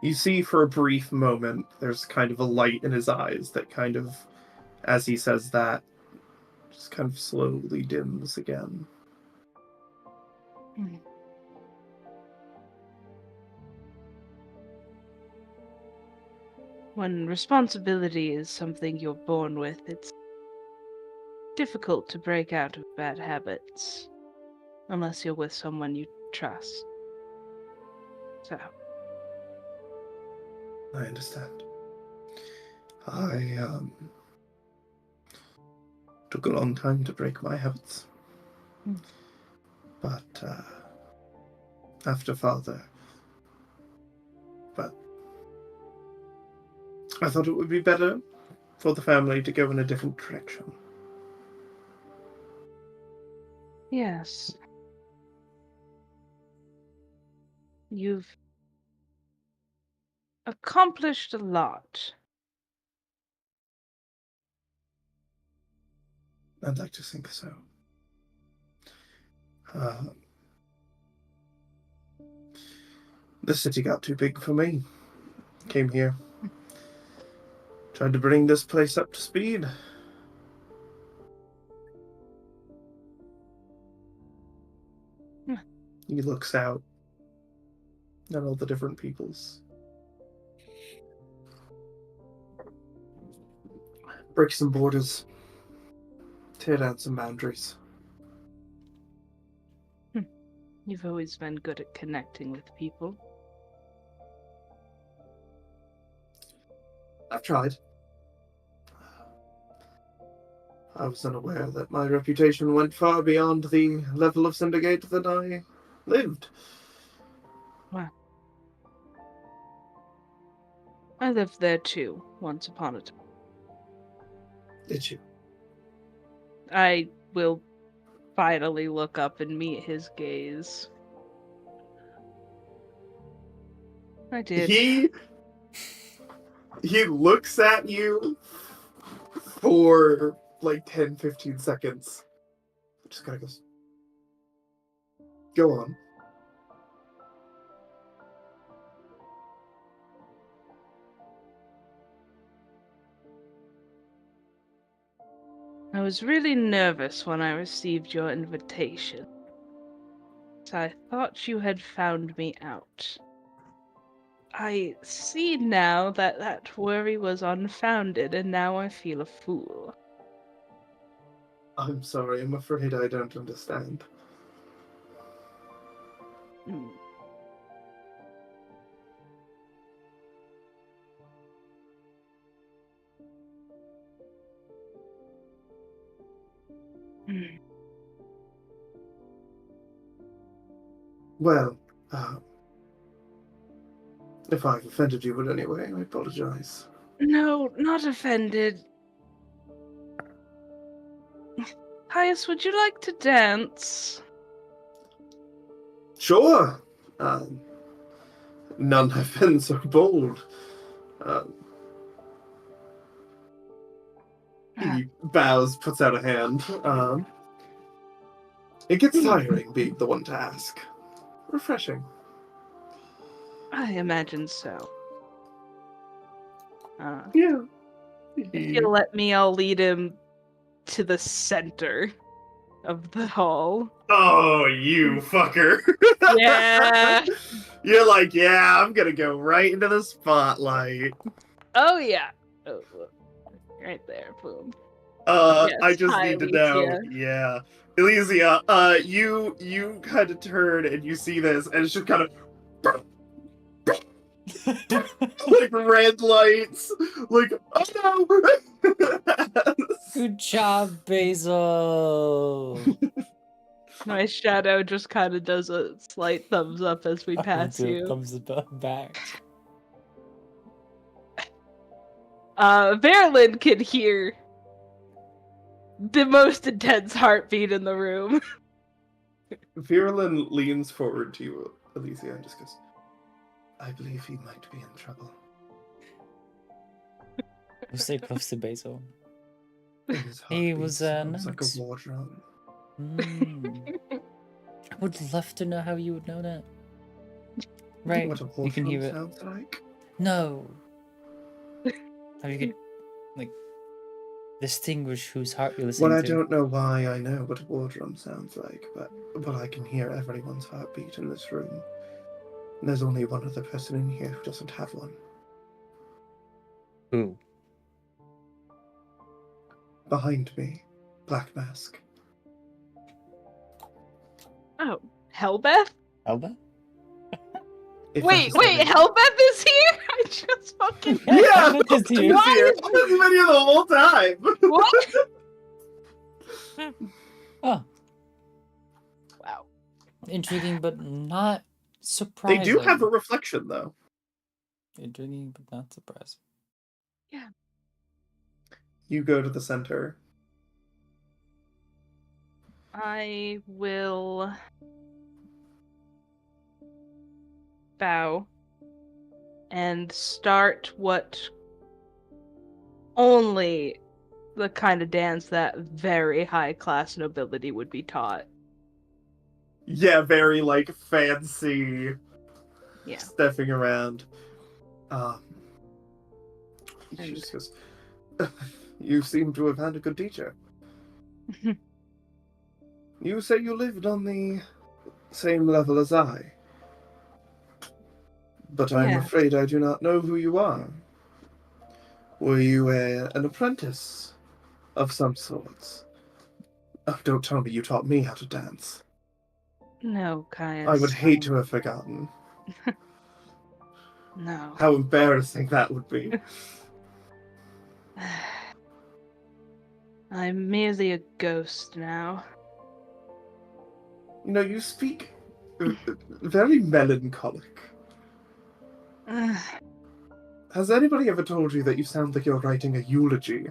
S3: You see for a brief moment, there's kind of a light in his eyes that kind of, as he says that, just kind of slowly dims again.
S4: Hmm. When responsibility is something you're born with, it's difficult to break out of bad habits. Unless you're with someone you trust. So,
S3: I understand. I took a long time to break my habits. But after father. But I thought it would be better for the family to go in a different direction.
S4: Yes. You've accomplished a lot.
S3: I'd like to think so. The city got too big for me. Came here. Tried to bring this place up to speed. He looks out at all the different peoples. Break some borders. Tear down some boundaries.
S4: You've always been good at connecting with people.
S3: I've tried. I was unaware that my reputation went far beyond the level of syndicate that I lived.
S4: Wow. I lived there too, once upon a time.
S3: Did you?
S4: I will finally look up and meet his gaze. I did.
S3: He looks at you for like 10-15 seconds. Just kind of goes, go on.
S4: I was really nervous when I received your invitation. I thought you had found me out. I see now that that worry was unfounded, and now I feel a fool.
S3: I'm sorry, I'm afraid I don't understand.
S4: Hmm.
S3: Well, if I've offended you in any way, I apologize.
S4: No, not offended. Hyas, would you like to dance?
S3: Sure. None have been so bold. He bows, puts out a hand. It gets tiring being the one to ask. Refreshing.
S4: I imagine so.
S3: Yeah.
S4: If you'll let me, I'll lead him to the center of the hall.
S3: Oh, you fucker.
S4: Yeah.
S3: You're like, yeah, I'm gonna go right into the spotlight.
S4: Oh, yeah. Oh, look. Right there. Boom.
S3: I
S4: Yes,
S3: just
S4: hi,
S3: need to know.
S4: Alicia.
S3: Yeah. Elysia, you kind of turn and you see this, and it's just kind of like red lights. Like, oh no!
S8: Good job, Basil.
S4: My shadow just kind of does a slight thumbs up as we pass
S8: Do a
S4: you.
S8: thumbs back.
S4: Verlin can hear the most intense heartbeat in the room.
S3: Virulin leans forward to you, Elysia, and just goes, I believe he might be in trouble.
S8: We'll stay close to Basil.
S3: His
S8: He
S3: heartbeat
S8: was
S3: sounds like
S8: nuts.
S3: a war drum.
S8: I would love to know how you would know that. Right,
S3: What a war
S8: you can
S3: drum
S8: hear it.
S3: sounds like.
S8: No. How you could, like, distinguish whose heart you're listening
S3: Well, I
S8: to.
S3: don't know why I know what a war drum sounds like, but I can hear everyone's heartbeat in this room. And there's only one other person in here who doesn't have one.
S8: Who?
S3: Behind me, Black Mask.
S4: Oh, Hellbeth?
S8: Elba?
S3: If
S4: Wait,
S3: that is any-
S4: Hellbeth is here? I just fucking...
S3: Yeah,
S8: Elba is here.
S3: he's here. I've been here the whole time.
S4: What?
S8: Oh,
S4: Wow.
S8: intriguing, but not surprising.
S3: They do have a reflection, though.
S8: Intriguing, but not surprising.
S4: Yeah.
S3: You go to the center.
S4: I will bow and start what only the kind of dance that very high class nobility would be taught.
S3: Yeah, very like fancy
S4: Yeah.
S3: stepping around. She
S4: And-
S3: just goes, "You seem to have had a good teacher. You say you lived on the same level as I, but I'm
S4: Yeah.
S3: afraid I do not know who you are. Were you an apprentice of some sorts? Oh, don't tell me you taught me how to dance.
S4: No, Caius.
S3: I would hate to have forgotten.
S4: No.
S3: How embarrassing that would be.
S4: I'm merely a ghost now.
S3: You know, you speak very melancholic. Has anybody ever told you that you sound like you're writing a eulogy?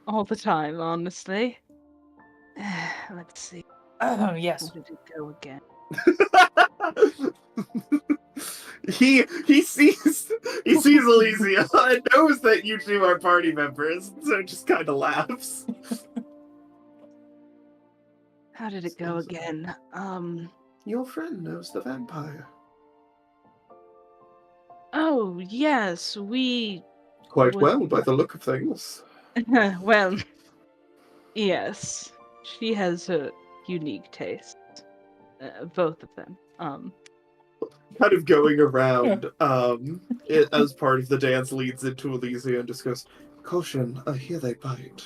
S4: All the time, honestly. Let's see.
S8: Yes.
S4: Where did it go again?
S3: He sees Elysia and knows that you two are party members, so just kind of laughs.
S4: How did it go again?
S3: Your friend knows the vampire.
S4: Oh, yes, we...
S3: Quite
S4: Was-
S3: well, by the look of things.
S4: well, yes. She has a unique taste. Both of them.
S3: Kind of going around, as part of the dance leads into Elysia and just goes, "Caution, I hear they bite."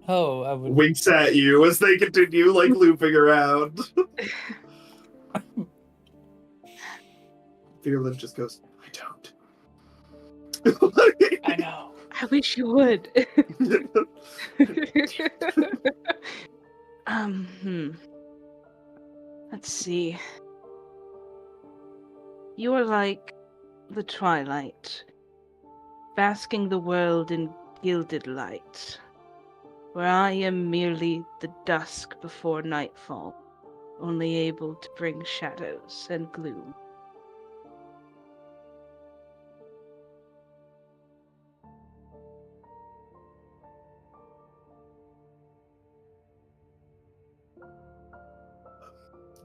S8: Oh, I would.
S3: Winks at you as they continue, like, looping around. Virulent just goes, "I don't."
S8: I know.
S4: I wish you would. Let's see. You are like the twilight, basking the world in gilded light, where I am merely the dusk before nightfall, only able to bring shadows and gloom.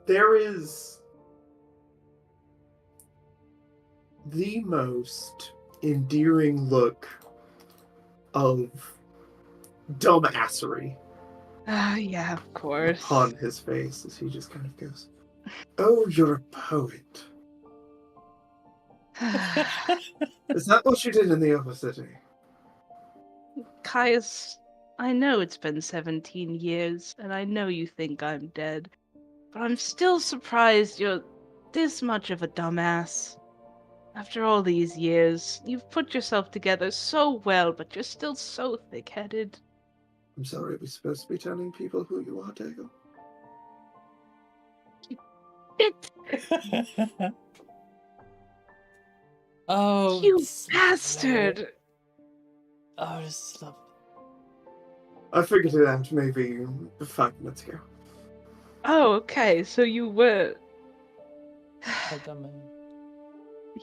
S3: There is the most endearing look of dumbassery
S4: Yeah, of course.
S3: upon his face as he just kind of goes, "Oh, you're a poet. Is that what you did in the upper city?"
S4: Caius, I know it's been 17 years, and I know you think I'm dead, but I'm still surprised you're this much of a dumbass. After all these years, you've put yourself together so well, but you're still so thick-headed.
S3: I'm sorry, we're supposed to be telling people who you are, Dago.
S8: Oh,
S4: You
S8: this is
S4: bastard!
S8: lovely. Oh, this is lovely.
S3: I figured it out maybe 5 minutes ago.
S4: Oh, okay, so you were...
S8: How dumb.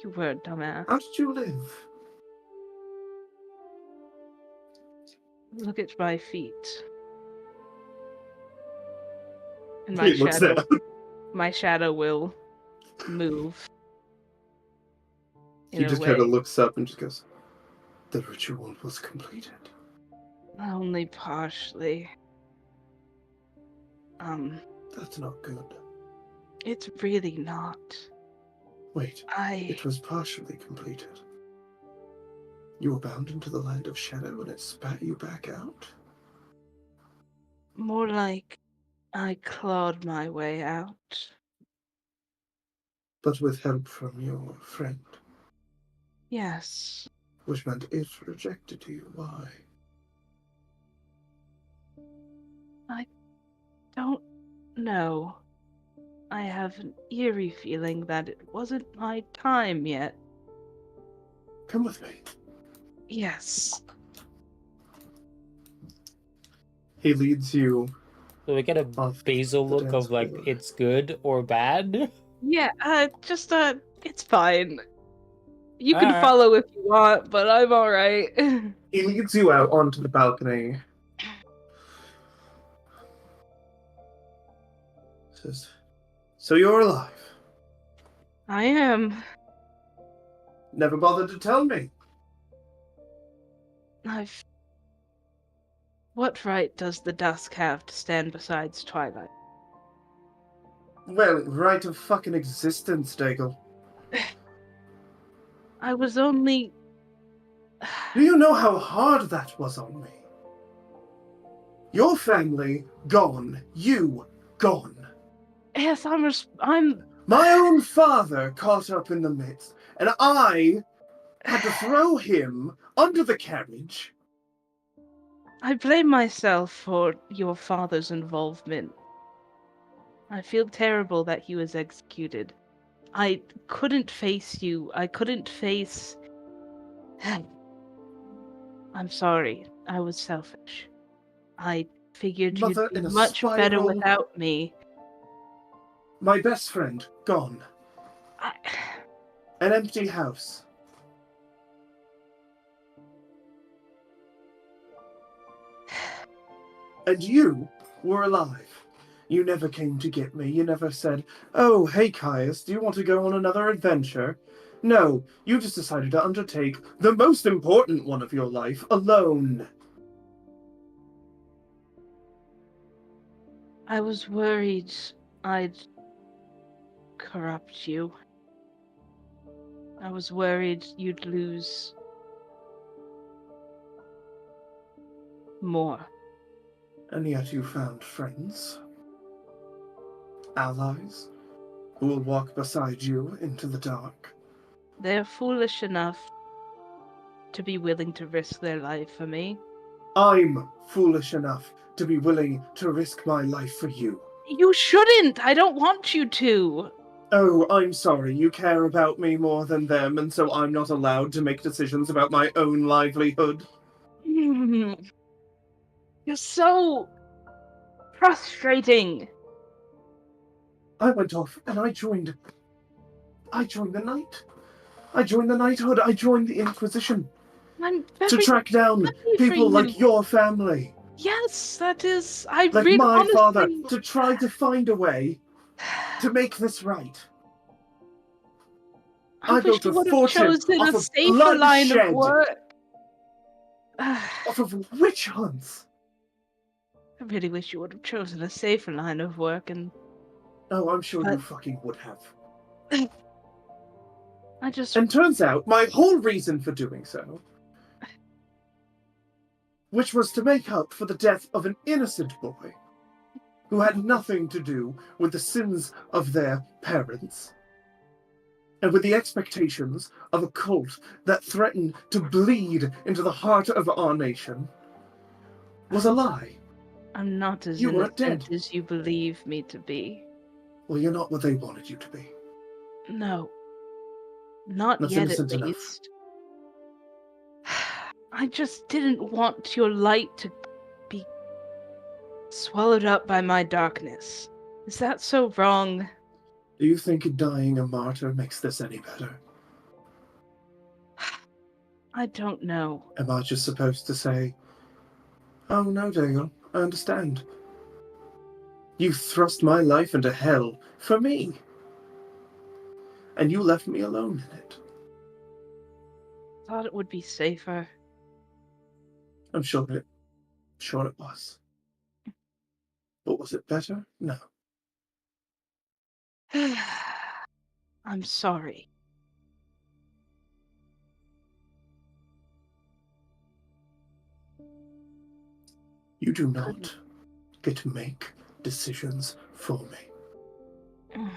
S4: You were a dumbass.
S3: How did you live?
S4: Look at my feet. And
S3: He looks down.
S4: my shadow will move.
S3: He
S4: In a
S3: just
S4: way.
S3: kind of looks up and just goes, "The ritual was completed."
S4: Only partially.
S3: That's not good.
S4: It's really not.
S3: Wait, it was partially completed. You were bound into the land of shadow and it spat you back out?
S4: More like I clawed my way out.
S3: But with help from your friend,
S4: Yes.
S3: which meant it rejected you. Why?
S4: I don't know. I have an eerie feeling that it wasn't my time yet.
S3: Come with me.
S4: Yes.
S3: He leads you.
S8: Do I get a
S3: Off
S8: Basil
S3: the
S8: look
S3: dance
S8: of like
S3: floor.
S8: it's good or bad?
S4: Yeah, it's fine. You can
S8: Alright.
S4: follow if you want, but I'm alright.
S3: He leads you out onto the balcony. Says, "So you're alive.
S4: I am.
S3: Never bothered to tell me."
S4: What right does the dusk have to stand beside twilight?
S3: Well, right of fucking existence, Daigle.
S4: I was only...
S3: Do you know how hard that was on me? Your family gone. You gone.
S4: Yes, I'm...
S3: My own father caught up in the midst, and I had to throw him under the carriage.
S4: I blame myself for your father's involvement. I feel terrible that he was executed. I couldn't face you. I couldn't face... I'm sorry. I was selfish. I figured
S3: Mother
S4: you'd
S3: in
S4: be
S3: a
S4: much better
S3: spiral.
S4: without me.
S3: My best friend gone. An empty house. And you were alive. You never came to get me. You never said, "Oh, hey, Caius, do you want to go on another adventure?" No, you just decided to undertake the most important one of your life alone.
S4: I was worried I'd corrupt you. I was worried you'd lose more.
S3: And yet you found friends, allies, who will walk beside you into the dark.
S4: They're foolish enough to be willing to risk their life for me.
S3: I'm foolish enough to be willing to risk my life for you.
S4: You shouldn't! I don't want you to!
S3: Oh, I'm sorry, you care about me more than them, and so I'm not allowed to make decisions about my own livelihood.
S4: You're so frustrating.
S3: I went off and I joined the Knight. I joined the Knighthood. I joined the Inquisition. To track down people like your family.
S4: Yes, that is... I
S3: like
S4: really,
S3: my
S4: honestly...
S3: father, to try to find a way to make this right.
S4: I wish
S3: built
S4: you
S3: a
S4: would have
S3: fortune
S4: chosen
S3: off
S4: a
S3: of
S4: safer line of
S3: bloodshed.
S4: work.
S3: Off of witch hunts.
S4: I really wish you would have chosen a safer line of work and...
S3: Oh, I'm sure you fucking would have.
S4: I just...
S3: And turns out, my whole reason for doing so, which was to make up for the death of an innocent boy, who had nothing to do with the sins of their parents, and with the expectations of a cult that threatened to bleed into the heart of our nation, was a lie.
S4: I'm not as
S3: You weren't
S4: innocent
S3: dead.
S4: as you believe me to be.
S3: Well, you're not what they wanted you to be.
S4: No. Not
S3: That's
S4: yet, at
S3: innocent enough.
S4: least. I just didn't want your light to be swallowed up by my darkness. Is that so wrong?
S3: Do you think dying a martyr makes this any better?
S4: I don't know.
S3: Am I just supposed to say, "Oh no, Dale, I understand. You thrust my life into hell for me, and you left me alone in it"?
S4: Thought it would be safer.
S3: I'm sure it was. But was it better? No.
S4: I'm sorry.
S3: You do not get to make decisions for me.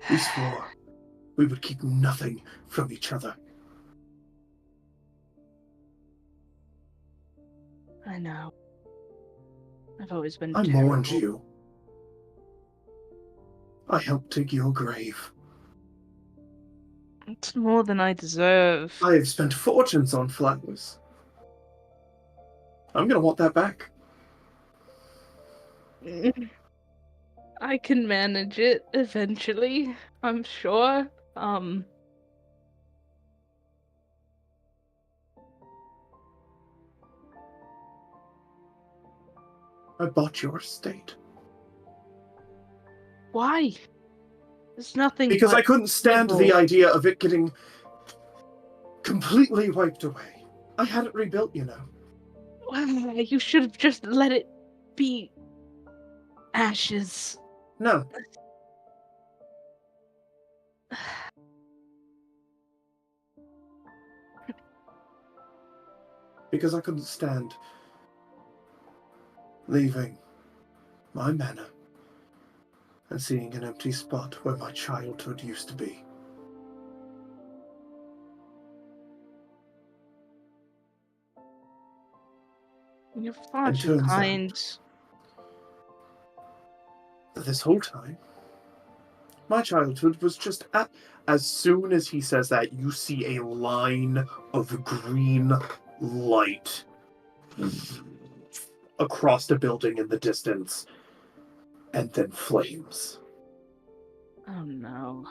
S3: We swore we would keep nothing from each other.
S4: I know. I've always been
S3: I
S4: terrible.
S3: mourned you. I helped dig your grave.
S4: It's more than I deserve.
S3: I have spent fortunes on flowers. I'm gonna want that back.
S4: I can manage it eventually, I'm sure.
S3: I bought your estate.
S4: Why? There's nothing
S3: Because
S4: but
S3: I couldn't stand the
S4: liberal.
S3: idea of it getting completely wiped away. I had it rebuilt, you know.
S4: You should have just let it be ashes.
S3: No. Because I couldn't stand leaving my manor and seeing an empty spot where my childhood used to be.
S4: You're far
S3: And
S4: too
S3: turns
S4: kind.
S3: This whole time, my childhood was just as soon as he says that, you see a line of green light across the building in the distance, and then flames.
S4: Oh no.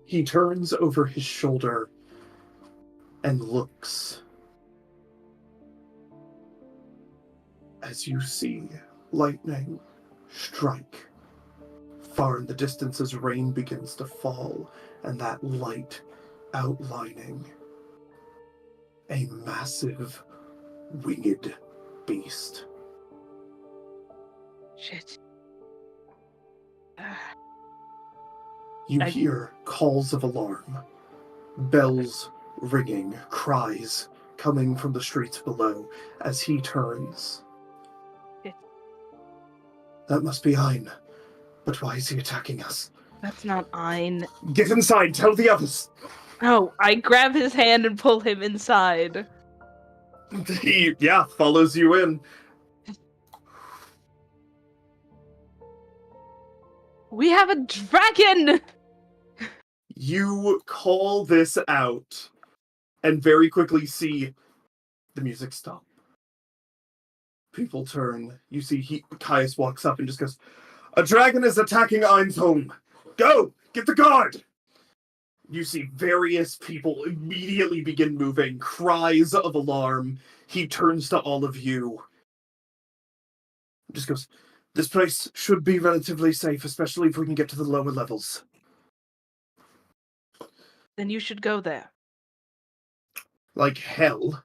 S3: He turns over his shoulder and looks as you see lightning strike far in the distance as rain begins to fall, and that light outlining a massive winged beast.
S4: Shit.
S3: You hear calls of alarm, bells ringing, cries coming from the streets below as he turns.
S4: Shit.
S3: That must be Ein. But why is he attacking us?
S4: That's not Ein.
S3: Get inside, tell the others!
S4: Oh, I grab his hand and pull him inside.
S3: He, follows you in.
S4: We have a dragon!
S3: You call this out, and very quickly see the music stop. People turn. You see Caius walks up and just goes, "A dragon is attacking Ein's home! Go! Get the guard!" You see various people immediately begin moving, cries of alarm. He turns to all of you. Just goes, "This place should be relatively safe, especially if we can get to the lower levels."
S4: Then you should go there.
S3: Like hell.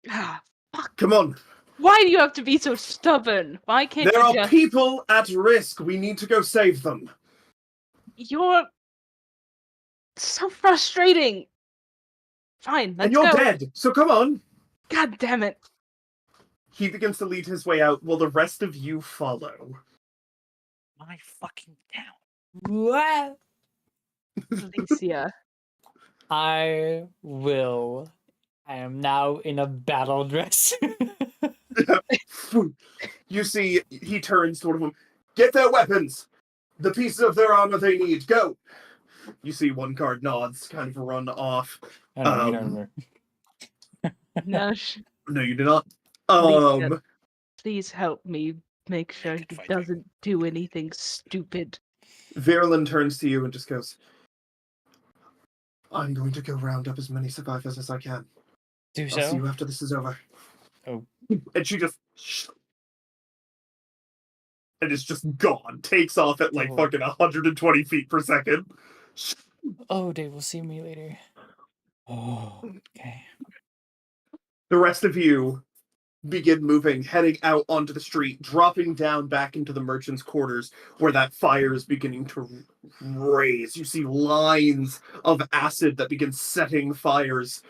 S4: Ah, fuck.
S3: Come on.
S4: Why do you have to be so stubborn? Why can't
S3: There
S4: you
S3: are
S4: just...
S3: people at risk. We need to go save them.
S4: You're so frustrating. Fine, let's go.
S3: And you're dead, so come on.
S4: God damn it.
S3: He begins to lead his way out while the rest of you follow.
S5: My fucking town.
S8: What?
S4: Alicia.
S8: I am now in a battle dress.
S3: You see, he turns toward them. "Get their weapons! The pieces of their armor they need. Go!" You see one guard nods, kind of run off.
S8: I don't remember.
S4: No,
S3: No, you do not.
S4: Alicia, please help me make sure he
S5: fight
S4: doesn't do anything stupid.
S3: Verilyn turns to you and just goes, "I'm going to go round up as many survivors as I can.
S8: Do
S3: I'll see
S8: so.
S3: you after this is over."
S8: Oh.
S3: And she just... and it's just gone. Takes off at like fucking 120 feet per second.
S8: Oh, they will see me later. Oh, okay.
S3: The rest of you begin moving, heading out onto the street, dropping down back into the merchants' quarters where that fire is beginning to raise. You see lines of acid that begin setting fires.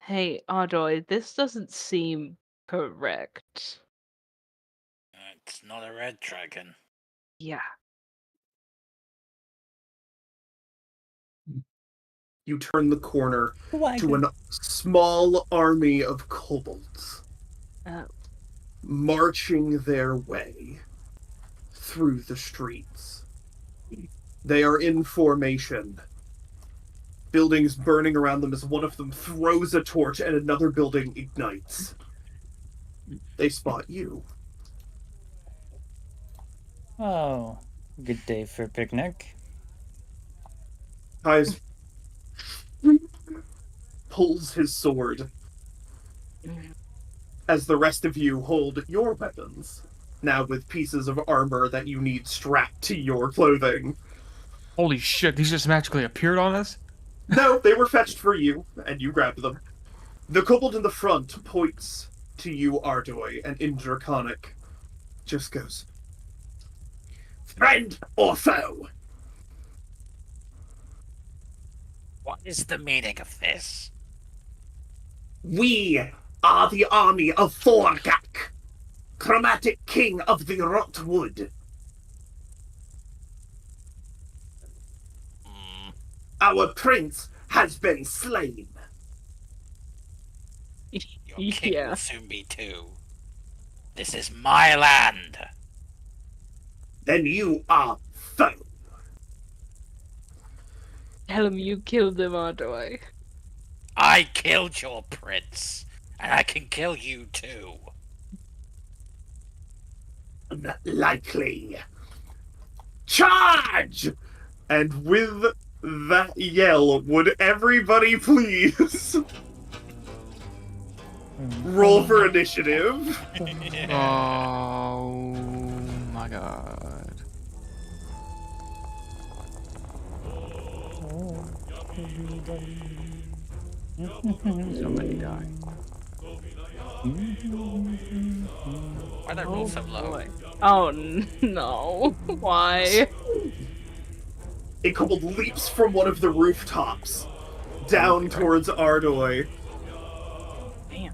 S4: Hey, Ardoy, this doesn't seem correct.
S5: It's not a red dragon.
S4: Yeah.
S3: You turn the corner to a small army of kobolds marching their way through the streets. They are in formation. Buildings burning around them as one of them throws a torch and another building ignites. They spot you.
S8: Oh, good day for a picnic.
S3: Kai's pulls his sword as the rest of you hold your weapons, now with pieces of armor that you need strapped to your clothing.
S6: Holy shit, these just magically appeared on us?
S3: No, they were fetched for you, and you grabbed them. The kobold in the front points to you, Ardoi, and in Draconic just goes, "Friend or foe?"
S5: What is the meaning of this?
S3: "We are the army of Thorgak, chromatic king of the Rotwood. Our prince has been slain."
S5: Your king will soon be too. This is my land.
S3: "Then you are foe."
S4: Tell him you killed him, Ardoi.
S5: I killed your prince, and I can kill you too.
S3: "Unlikely. Charge!" And with that yell, would everybody please roll for initiative?
S6: Oh my god. Somebody die.
S5: Why'd I roll so low?
S4: Oh no. Why?
S3: A kobold leaps from one of the rooftops down towards Ardoi.
S4: Damn.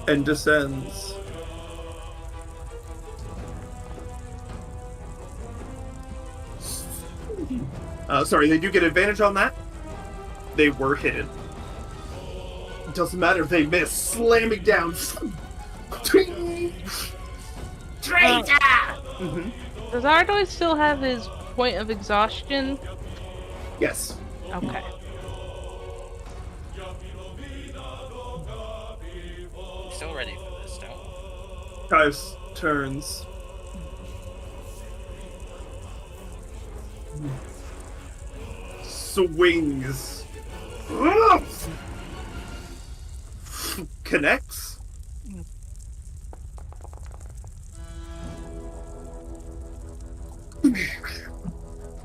S3: And descends. Sorry, they do get advantage on that. They were hidden. Doesn't matter if they miss. Slamming down. Traitor!
S4: Does Ardoi still have his point of exhaustion?
S3: Yes.
S4: Okay.
S5: Still ready for this, though.
S3: Kai's turns. Swings. Connects.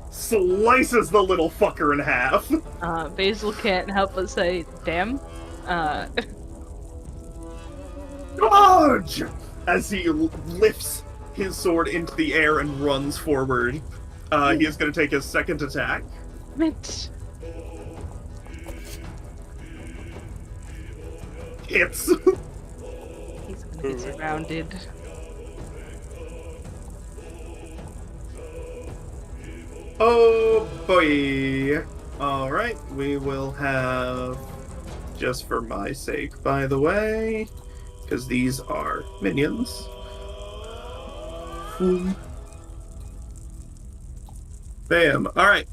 S3: Slices the little fucker in half.
S4: Basil can't help but say, damn.
S3: Charge! As he lifts his sword into the air and runs forward. He is going to take his second attack.
S4: Mint.
S3: Hits.
S4: He's gonna get surrounded.
S3: Oh boy. Alright, we will have, just for my sake, by the way, because these are minions. Bam. Alright.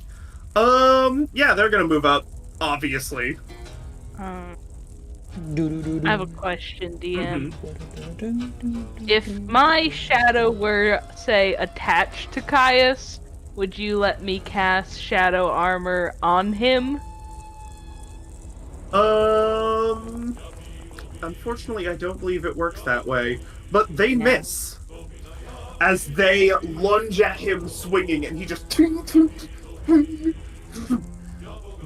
S3: Yeah, they're gonna move up, obviously.
S4: I have a question, DM. If my shadow were, say, attached to Caius, would you let me cast shadow armor on him?
S3: Unfortunately, I don't believe it works that way. But they miss as they lunge at him swinging, and he just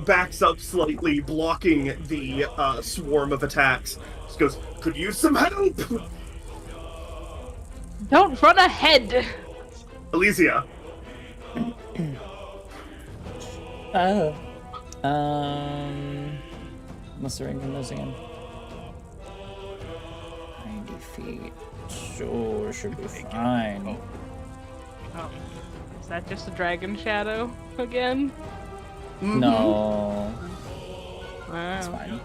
S3: backs up slightly, blocking the swarm of attacks. Just goes, "Could use some help!"
S4: Don't run ahead!
S3: Elysia.
S8: What's the range on those again? 90 feet. Sure, should be fine.
S4: Oh. Is that just a dragon shadow again?
S8: No.
S4: Wow.
S8: It's fine.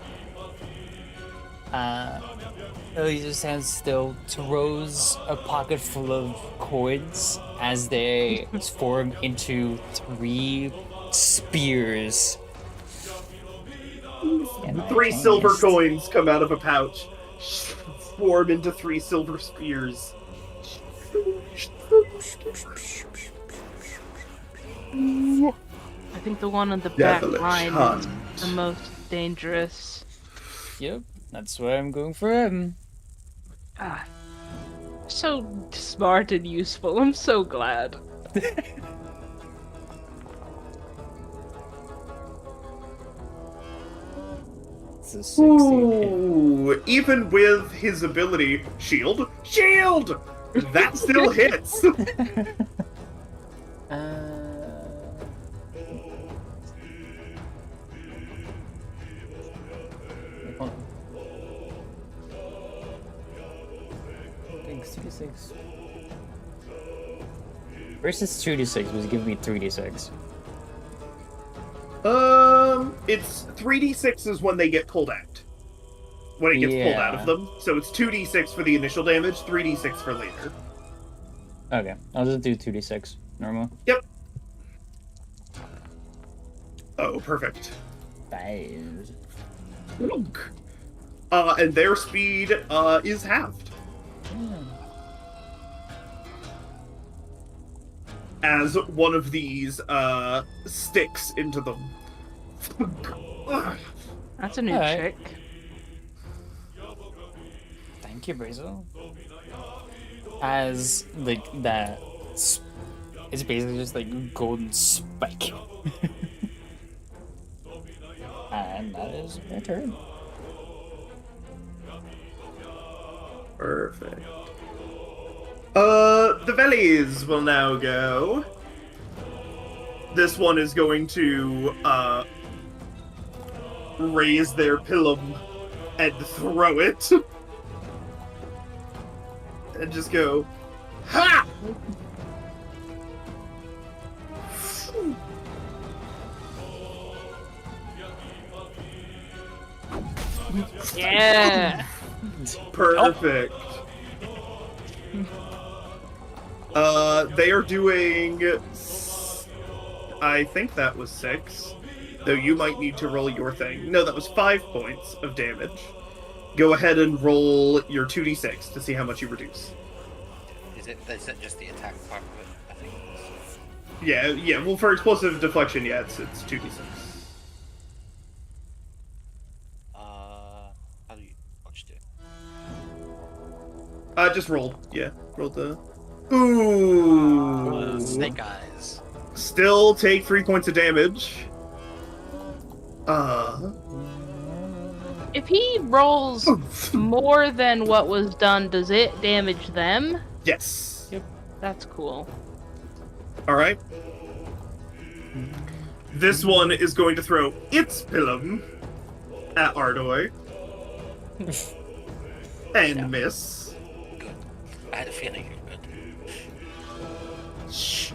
S8: Elisa stands still, throws a pocket full of coins as they form into 3 spears. Get my
S3: 3 silver
S8: chest.
S3: coins come out of a pouch, form into 3 silver spears.
S4: I think the one on the back
S3: Devilish
S4: line
S3: hunt.
S4: is the most dangerous.
S8: Yep, that's why I'm going for him.
S4: Ah, so smart and useful. I'm so glad.
S8: It's a 16 hit.
S3: Ooh, even with his ability, shield, that still hits.
S8: Hold on. Thanks, 2d6. Versus 2d6 was giving me 3d6.
S3: It's 3d6 is when they get pulled out. When it gets pulled out of
S8: Yeah.
S3: them. So it's 2d6 for the initial damage, 3d6 for later.
S8: Okay, I'll just do 2d6 normal.
S3: Yep. Oh, perfect.
S8: 5.
S3: And their speed is halved. As one of these sticks into them.
S4: That's a new
S8: Alright.
S4: trick.
S8: Thank you, Basil. As like that, it's basically just like a golden spike. And that is their turn.
S3: Perfect. The Vellies will now go. This one is going to raise their pilum and throw it. And just go, ha!
S4: Yeah.
S3: Perfect. They are doing. I think that was 6. Though you might need to roll your thing. No, that was 5 points of damage. Go ahead and roll your 2d6 to see how much you reduce.
S5: Is it just the attack part of it? I think.
S3: Yeah. Well, for explosive deflection, yeah, it's 2d6.
S5: How do you watch it?
S3: Just roll. Yeah, roll the. Ooh.
S5: Snake eyes.
S3: Still take 3 points of damage.
S4: If he rolls more than what was done, does it damage them?
S3: Yes.
S8: Yep.
S4: That's cool.
S3: All right. This one is going to throw its pilum at Ardoi. And miss.
S5: Good. I had a feeling you would.
S3: Shh.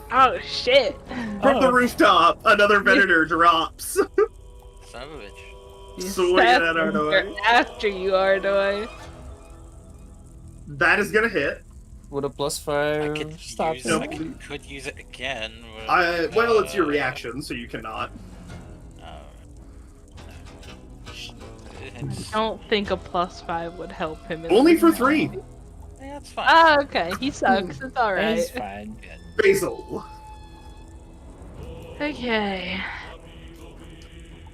S4: Oh shit!
S3: From the rooftop, another Venator drops.
S5: Son of a bitch.
S3: Swing it at Ardoi.
S4: They're after you, Ardoi.
S3: That is gonna hit.
S8: Would a
S5: I
S8: +5
S5: could
S8: stop
S5: use,
S8: him?
S5: I could use it again. But,
S3: Well, it's your reaction, so you cannot.
S4: I don't think a +5 would help him. In
S3: Only
S4: this
S3: for
S4: fight.
S3: 3.
S5: Yeah, that's fine.
S4: Ah, okay. He sucks. It's alright.
S8: It's fine.
S3: Basil.
S4: Okay.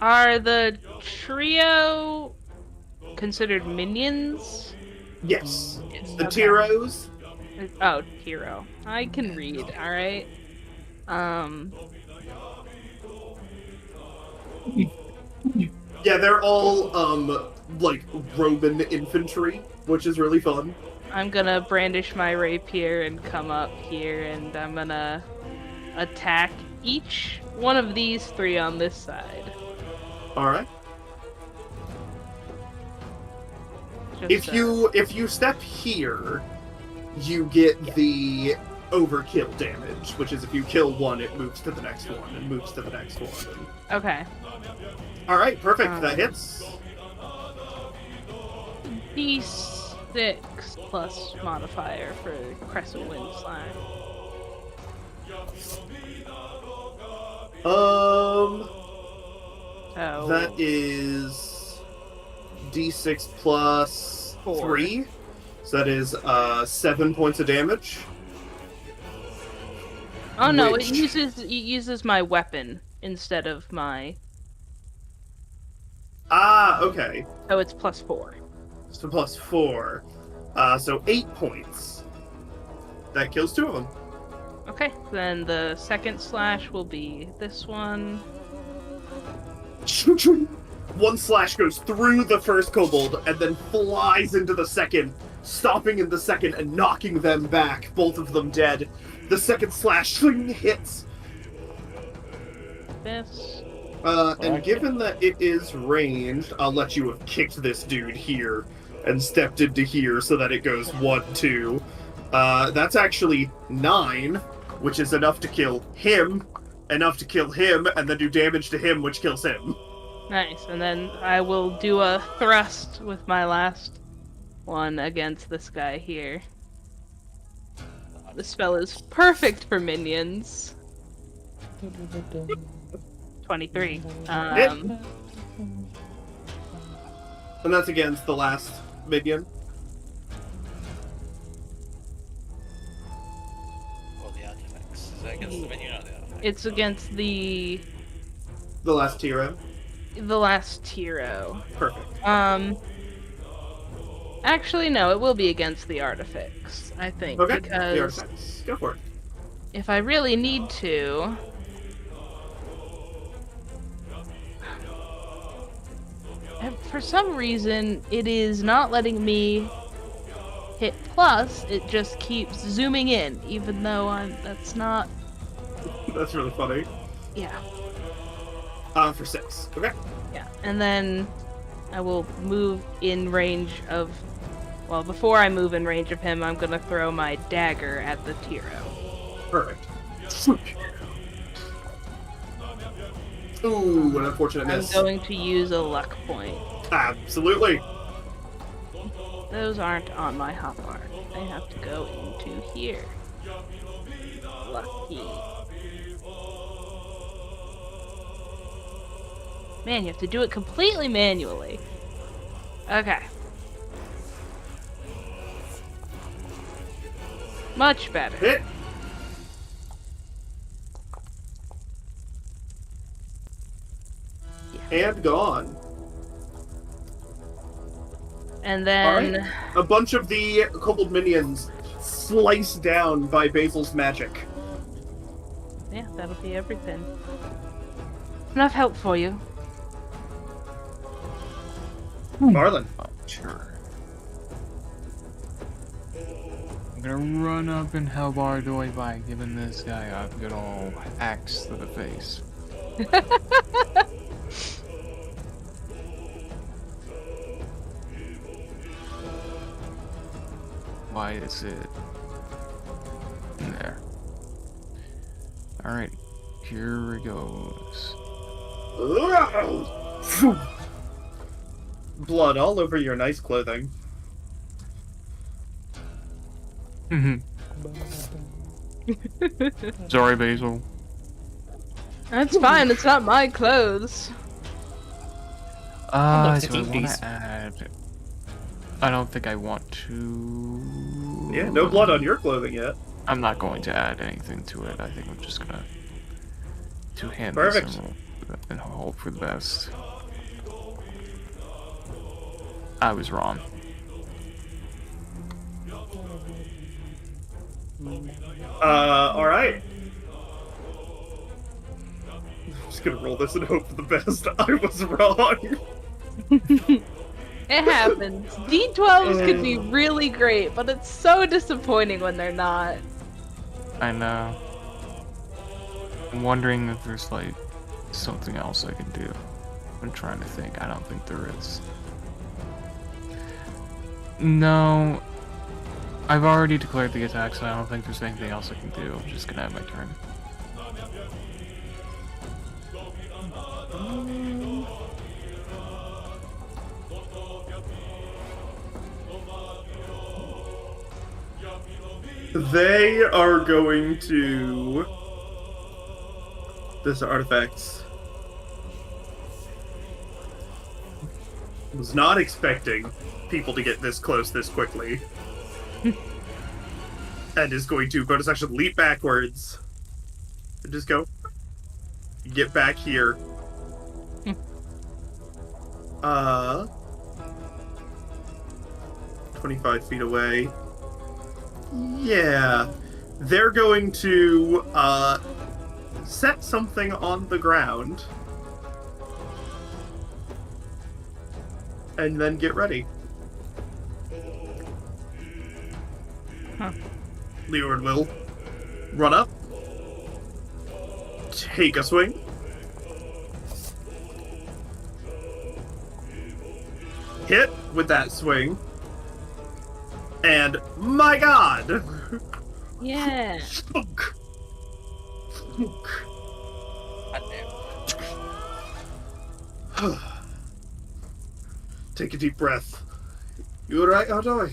S4: Are the trio considered minions?
S3: Yes. The
S4: Okay.
S3: Tyros.
S4: Oh, hero. I can read, alright?
S3: Yeah, they're all, like, Roman infantry, which is really fun.
S4: I'm gonna brandish my rapier and come up here, and I'm gonna attack each one of these 3 on this side.
S3: Alright.
S4: Just,
S3: If you step here, you get the overkill damage, which is if you kill one, it moves to the next one, and moves to the next one.
S4: Okay.
S3: Alright, perfect. That hits.
S4: D6 plus modifier for Crescent Wind Slash. So
S3: That is D6 plus 3. So that is 7 points of damage.
S4: Oh no,
S3: which-
S4: it uses my weapon instead of my.
S3: Ah, okay.
S4: So it's plus 4.
S3: So plus 4. So 8 points. That kills 2 of them.
S4: Okay, then the second slash will be this one.
S3: One slash goes through the first kobold and then flies into the second, stopping in the second and knocking them back, both of them dead. The second slash hits.
S4: This.
S3: And given that it is ranged, I'll let you have kicked this dude here and stepped into here so that it goes 1, 2. That's actually 9, which is enough to kill him, and then do damage to him, which kills him.
S4: Nice, and then I will do a thrust with my last one against this guy here. This spell is perfect for minions. 23.
S3: And that's against the last minion.
S5: Well, the artifacts. Is that against the minion or the artifact?
S4: It's against the
S3: last Tiro.
S4: The last Tiro.
S3: Perfect.
S4: Actually, no, it will be against the artifacts, I think.
S3: Okay,
S4: because
S3: the artifacts. Go for it.
S4: If I really need to... And for some reason, it is not letting me hit plus, it just keeps zooming in, even though that's not...
S3: That's really funny.
S4: Yeah.
S3: For 6. Okay.
S4: Yeah, and then I will move in range of... Well, before I move in range of him, I'm gonna throw my dagger at the Tiro.
S3: Perfect. Ooh, an unfortunate miss.
S4: I'm going to use a luck point.
S3: Absolutely.
S4: Those aren't on my hotbar. They have to go into here. Lucky. Man, you have to do it completely manually. Okay. Much better.
S3: Hit. And gone.
S4: And then...
S3: Alright. A bunch of the kobold minions sliced down by Basil's magic.
S4: Yeah, that'll be everything. Enough help for you.
S3: Marlon.
S6: Sure. I'm gonna run up and help Ardoy by giving this guy a good old axe to the face. Why is it in there? Alright, here it goes.
S3: Blood all over your nice clothing.
S6: Sorry, Basil.
S4: That's fine, it's not my clothes.
S6: Do I
S8: to
S6: want
S8: these.
S6: to add... I don't think I want to...
S3: Yeah, no blood on your clothing yet.
S6: I'm not going to add anything to it. I think I'm just gonna two-hand
S3: Perfect.
S6: this and hope for the best. I was wrong.
S3: Alright. I'm just gonna roll this and hope for the best. I was wrong.
S4: It happens. D12s could be really great, but it's so disappointing when they're not.
S6: I know. I'm wondering if there's like something else I can do. I'm trying to think. I don't think there is. No. I've already declared the attack, so I don't think there's anything else I can do. I'm just gonna have my turn.
S3: They are going to... This artifacts. Was not expecting people to get this close this quickly. And is going to bonus action leap backwards. And just go. Get back here. 25 feet away. Yeah. They're going to set something on the ground. And then get ready. Leeward will run up. Take a swing. Hit with that swing. And my god!
S4: Yeah.
S3: Spunk. Spunk. Take a deep breath. You alright, Ardoy?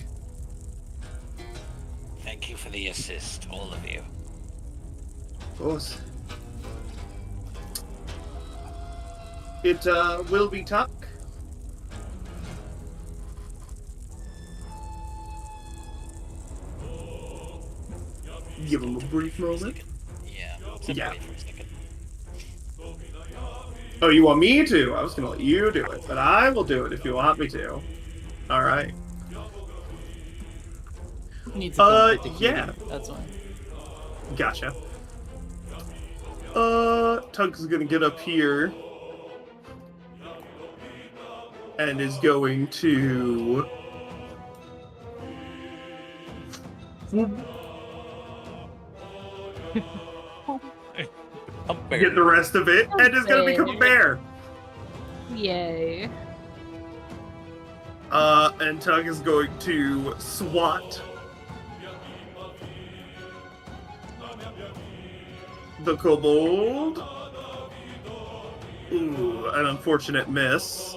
S5: Thank you for the assist, all of you.
S3: Of course. It will be Tuck. Give him a brief moment.
S5: Yeah.
S3: Yeah.
S5: Wait for a second.
S3: Oh, you want me to? I was gonna let you do it, but I will do it if you want me to. Alright.
S9: Need to come with the
S3: yeah.
S9: cutie, that's why.
S3: Gotcha. Tug's gonna get up here. And is going to... get the rest of it, and is gonna become a bear!
S4: Yay.
S3: And Tug is going to swat the kobold. Ooh, an unfortunate miss.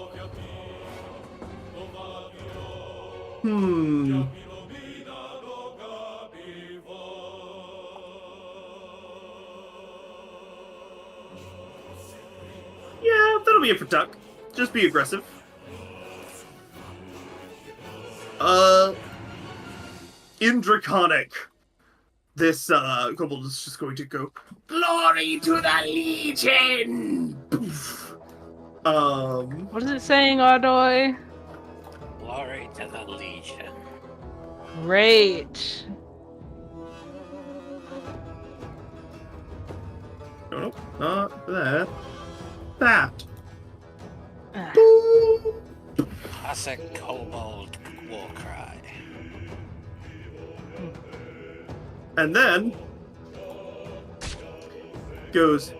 S3: Yeah, that'll be it for Tuck. Just be aggressive. In Draconic, this kobold is just going to go, "Glory to the Legion!" Poof.
S4: What is it saying, Ardoy?
S5: Glory to the Legion.
S4: Great.
S3: No, not that. That.
S5: Classic kobold war cry.
S3: And then goes,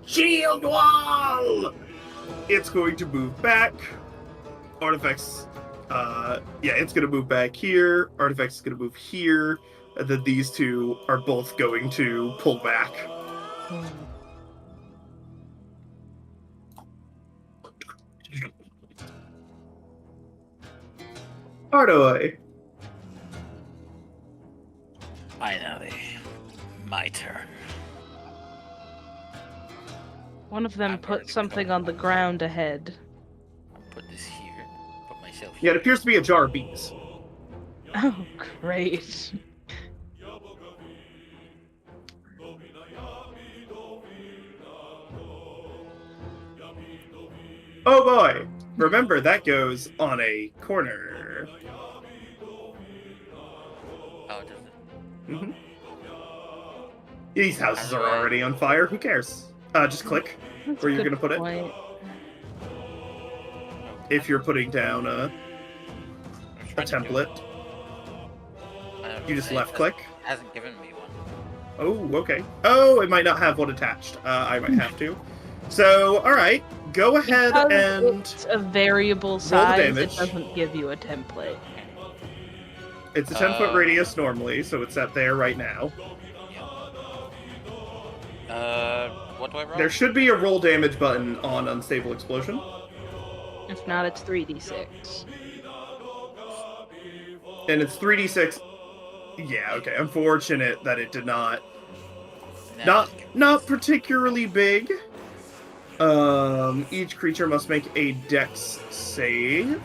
S3: "Shield wall!" It's going to move back. Artifacts, it's going to move back here. Artifacts is going to move here. And then these two are both going to pull back. Ardoy.
S5: Finally, my turn.
S4: One of them put something on the ground ahead.
S5: Put this here. Put myself
S3: Yeah,
S5: here.
S3: it appears to be a jar of bees.
S4: Oh, great.
S3: Oh boy! Remember, that goes on a corner.
S5: Oh, does it?
S3: Mm-hmm. These houses are already on fire. Who cares? Just click
S4: That's
S3: where
S4: a
S3: you're
S4: good
S3: gonna put
S4: point.
S3: it. If you're putting down a template, you just left click.
S5: Hasn't given me one.
S3: Oh, okay. Oh, it might not have one attached. I might have to. So, alright. Go ahead
S4: Because
S3: and...
S4: it's a variable
S3: roll the
S4: size, it
S3: damage.
S4: doesn't give you a template.
S3: It's a 10-foot radius normally, so it's at there right now.
S5: What do I roll?
S3: There should be a roll damage button on Unstable Explosion.
S4: If not, it's 3d6.
S3: And it's 3d6 Yeah, okay. Unfortunate that it did not.
S5: No.
S3: Not particularly big. Each creature must make a dex save.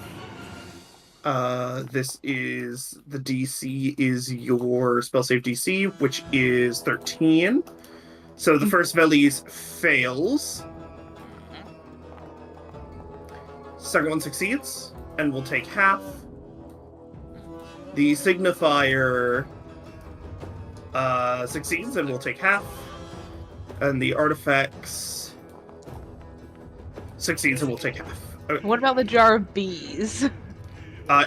S3: This is the DC is your spell save DC, which is 13. So the first Veles fails. Second one succeeds, and will take half. The signifier succeeds and will take half. And the artifacts succeeds and will take half. Okay.
S4: What about the jar of bees?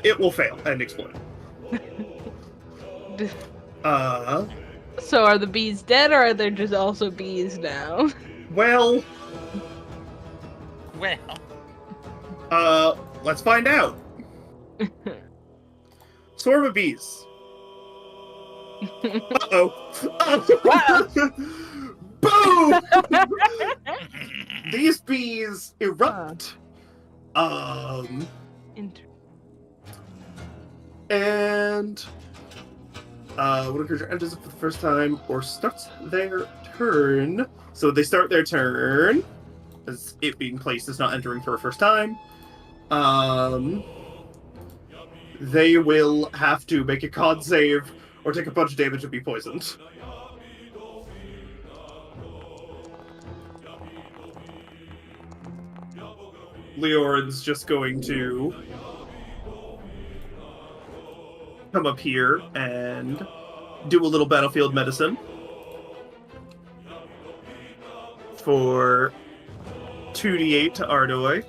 S3: It will fail and explode.
S4: So are the bees dead, or are there just also bees now?
S3: Well,
S5: Well,
S3: let's find out. Swarm of bees. Boom! These bees erupt. And when a creature enters it for the first time or starts their turn, so they start their turn, as it being placed is not entering for a first time. They will have to make a con save or take a bunch of damage and be poisoned. Leorin's just going to come up here and do a little battlefield medicine for 2d8 to Ardoi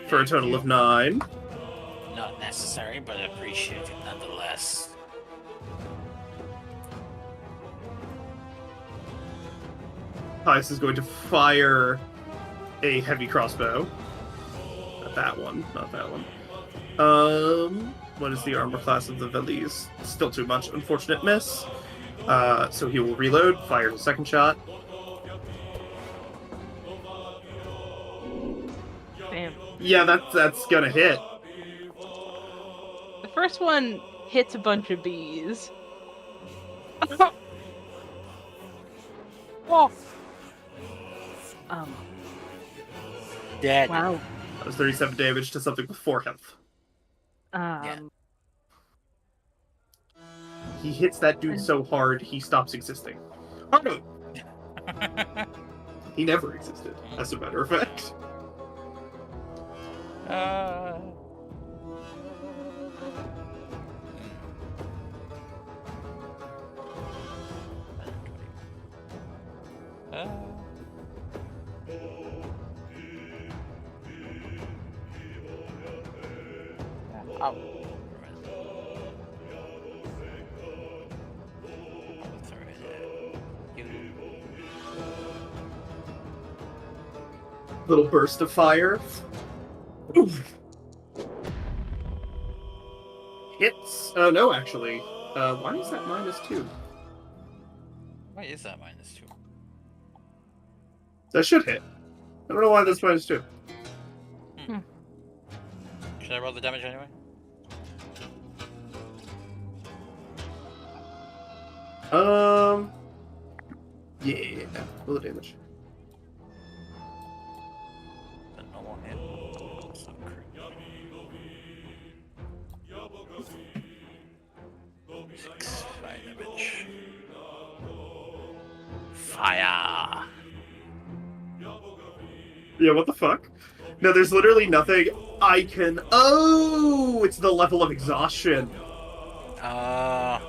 S3: for a total of 9.
S5: not necessary, but appreciated nonetheless.
S3: Heist is going to fire a heavy crossbow. Not that one, not that one. What is the armor class of the Veles? Still too much. Unfortunate miss. So he will reload, fire his second shot.
S4: Damn.
S3: Yeah, that's gonna hit.
S4: The first one hits a bunch of bees. Oh.
S5: Dead.
S4: Wow.
S3: That was 37 damage to something with 4 health. He hits that dude so hard, he stops existing. Oh no! He never existed, as a matter of fact. Little burst of fire. Oof. Hits. No, actually. Why is that -2?
S5: Why is that -2?
S3: That should hit. I don't know why that's -2.
S5: Should I roll the damage anyway?
S3: Yeah. Roll the damage.
S5: The normal hit. So crit. 6 fire damage. Fire!
S3: Yeah, what the fuck? No, there's literally nothing I can... Oh! It's the level of exhaustion.
S5: Yeah.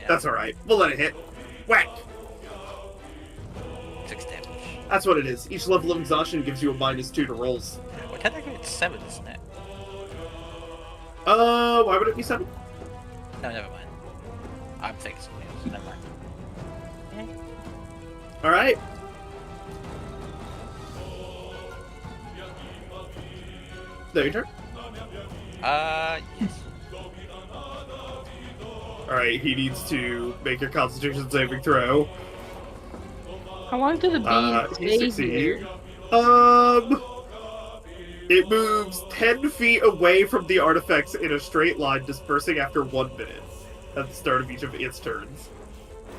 S3: That's alright. We'll let it hit. Whack!
S5: 6 damage.
S3: That's what it is. Each level of exhaustion gives you a -2 to rolls.
S5: Well, technically it's 7, isn't it?
S3: Why would it be 7?
S5: No, never mind. I'm thinking something else. Never mind.
S3: Alright. There, your turn.
S5: Yes.
S3: Alright, he needs to make a Constitution saving throw.
S4: How long do the bees
S3: He
S4: stay
S3: succeeds.
S4: here?
S3: It moves 10 feet away from the artifacts in a straight line, dispersing after 1 minute. at the start of each of its turns.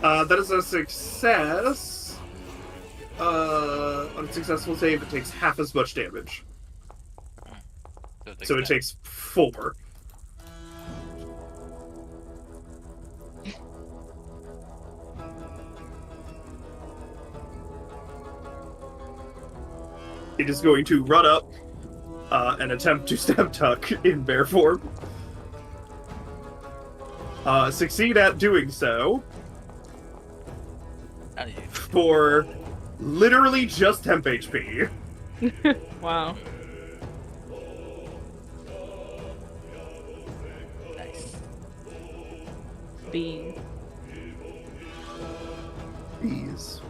S3: That is a success. On a successful save, it takes half as much damage. So it takes 4. It is going to run up and attempt to stab Tuck in bear form. Succeed at doing so for literally just temp HP.
S4: Wow.
S5: Nice.
S4: Bean.
S3: Bees.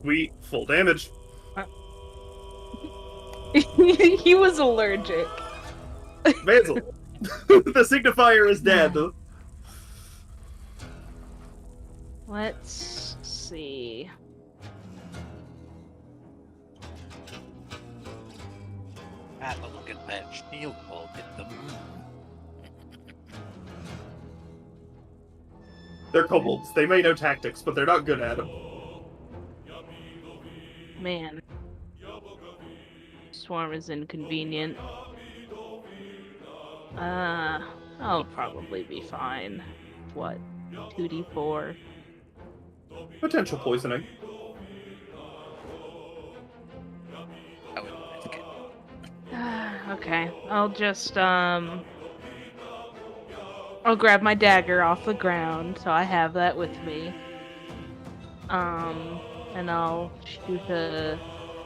S3: Sweet, full damage.
S4: He was allergic.
S3: Mansell. The signifier is dead.
S4: Let's see.
S5: Have a look at that shield wall at the moon.
S3: They're kobolds. They may know tactics, but they're not good at them.
S4: Man. Swarm is inconvenient. I'll probably be fine. What? 2d4?
S3: Potential poisoning.
S5: I would risk it.
S4: Okay, I'll just, I'll grab my dagger off the ground, so I have that with me. And I'll shoot a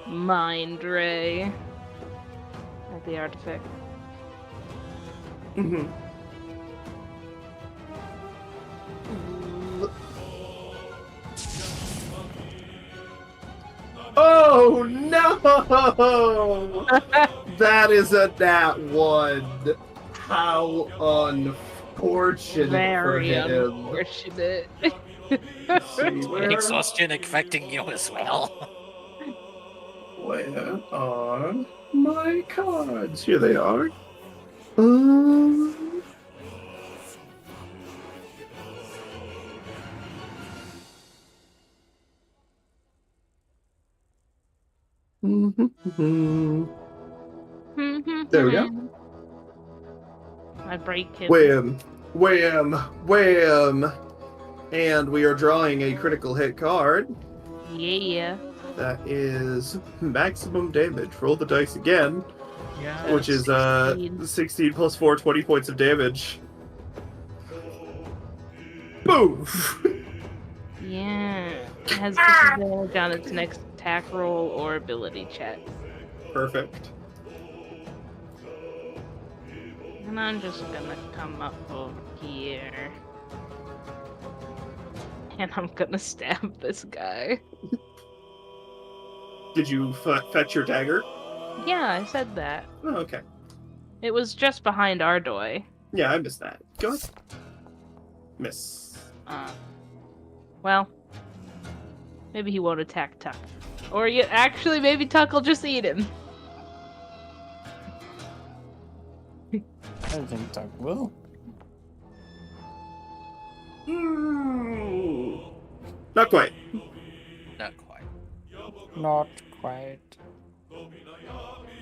S4: mind ray at the artifact.
S3: Mm-hmm. Oh no! That is a nat 1. How unfortunate
S4: Very
S3: for him.
S4: unfortunate.
S3: Let's see, where
S5: Exhaustion affecting you as well.
S3: Where are my cards? Here they are. There we go.
S4: I break him.
S3: Wham. And we are drawing a critical hit card.
S4: Yeah.
S3: That is maximum damage. Roll the dice again.
S6: Yeah.
S3: Which is 16 plus 4, 20 points of damage. Boom!
S4: Yeah. It has disadvantage on its next attack roll or ability check.
S3: Perfect.
S4: And I'm just gonna come up over here. And I'm gonna stab this guy.
S3: Did you fetch your dagger?
S4: Yeah, I said that.
S3: Oh, okay.
S4: It was just behind Ardoy.
S3: Yeah, I missed that. Go ahead. Miss.
S4: Well, maybe he won't attack Tuck. Or actually, maybe Tuck will just eat him.
S2: I don't think Tuck will.
S3: Not quite.
S5: Not quite.
S2: Not quite.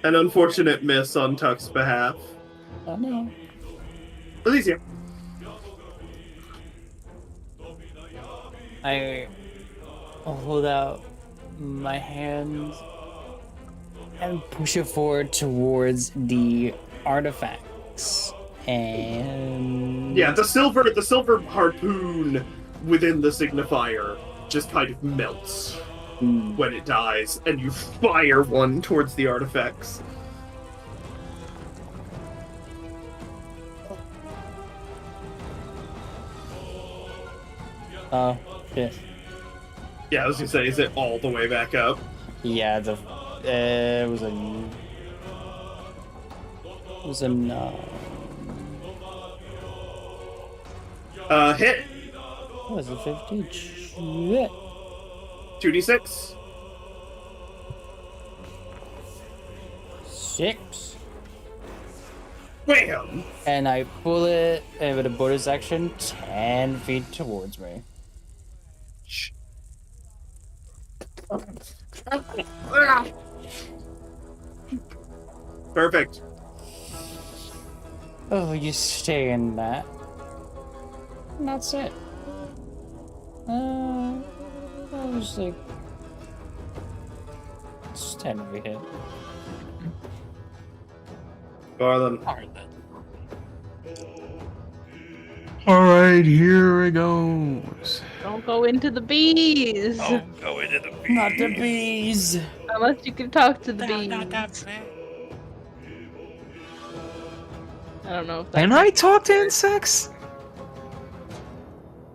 S3: An unfortunate miss on Tuck's behalf.
S2: Oh no.
S3: Elysia.
S8: I hold out my hand and push it forward towards the artifacts. And
S3: Yeah, the silver harpoon within the signifier just kind of melts when it dies, and you fire one towards the artifacts.
S8: oh shit.
S3: Yeah, I was gonna say, is it all the way back up?
S8: Yeah, it was a 9.
S3: Hit.
S8: Was it 50? Shit.
S3: 2d6.
S8: 6.
S3: Wham!
S8: And I pull it with a bonus action 10 feet towards me.
S3: Perfect.
S8: Oh, you stay in that. And that's it. That was like... It's 10 of a hit.
S3: Garland.
S6: Alright, here it goes.
S4: Don't go into the bees.
S5: Go into the bees.
S8: Not the bees!
S4: Unless you can talk to the bees.
S5: That's it.
S4: I don't know if that's
S6: Can I talk to insects?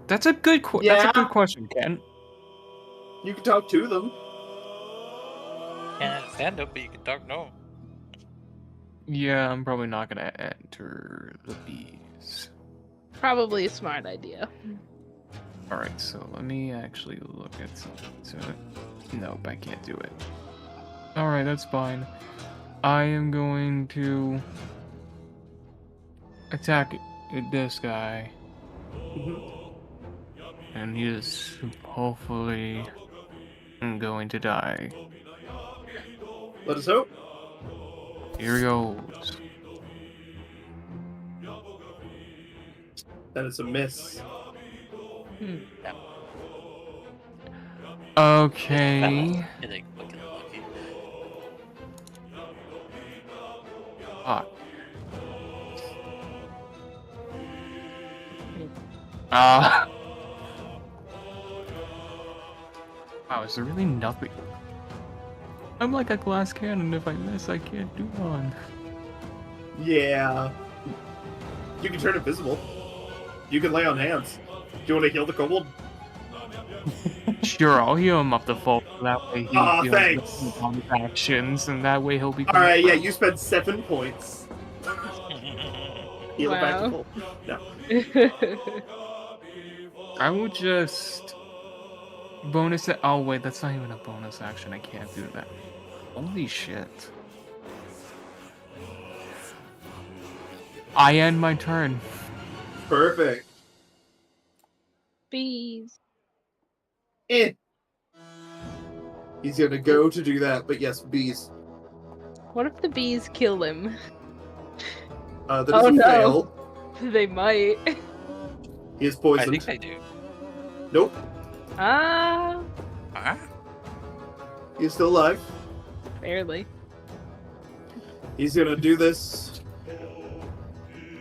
S6: That's a good that's a
S3: Yeah.
S6: good question, Ken.
S3: You can talk to them.
S5: Can't understand them, but you can talk no.
S6: Yeah, I'm probably not gonna enter the bees.
S4: probably a smart idea.
S6: Alright, so let me actually look at something to it. Nope, I can't do it. Alright, that's fine. I am going to attack this guy. And he is hopefully going to die.
S3: Let us hope.
S6: Here goes.
S3: That is a miss.
S6: Okay. Fuck. Wow, is there really nothing? I'm like a glass cannon. If I miss, I can't do one.
S3: Yeah. You can turn invisible. You can lay on hands. Do you want to heal the kobold?
S6: Sure, I'll heal him up to full. That way he
S3: Aw,
S6: feels
S3: thanks.
S6: the actions, and that way he'll be.
S3: Alright, yeah, you spend 7 points. Heal back to
S4: Wow.
S3: full. No.
S6: I will just bonus it. Oh wait, that's not even a bonus action. I can't do that. Holy shit! I end my turn.
S3: Perfect.
S4: Bees.
S3: Eh. He's gonna go to do that, but yes, bees.
S4: What if the bees kill him?
S3: That is
S4: Oh,
S3: a
S4: no.
S3: fail.
S4: They might.
S3: He is
S5: I
S3: poisoned.
S5: think they do.
S3: Nope.
S4: Ah,
S5: Huh?
S3: He's still alive.
S4: barely.
S3: He's gonna do this.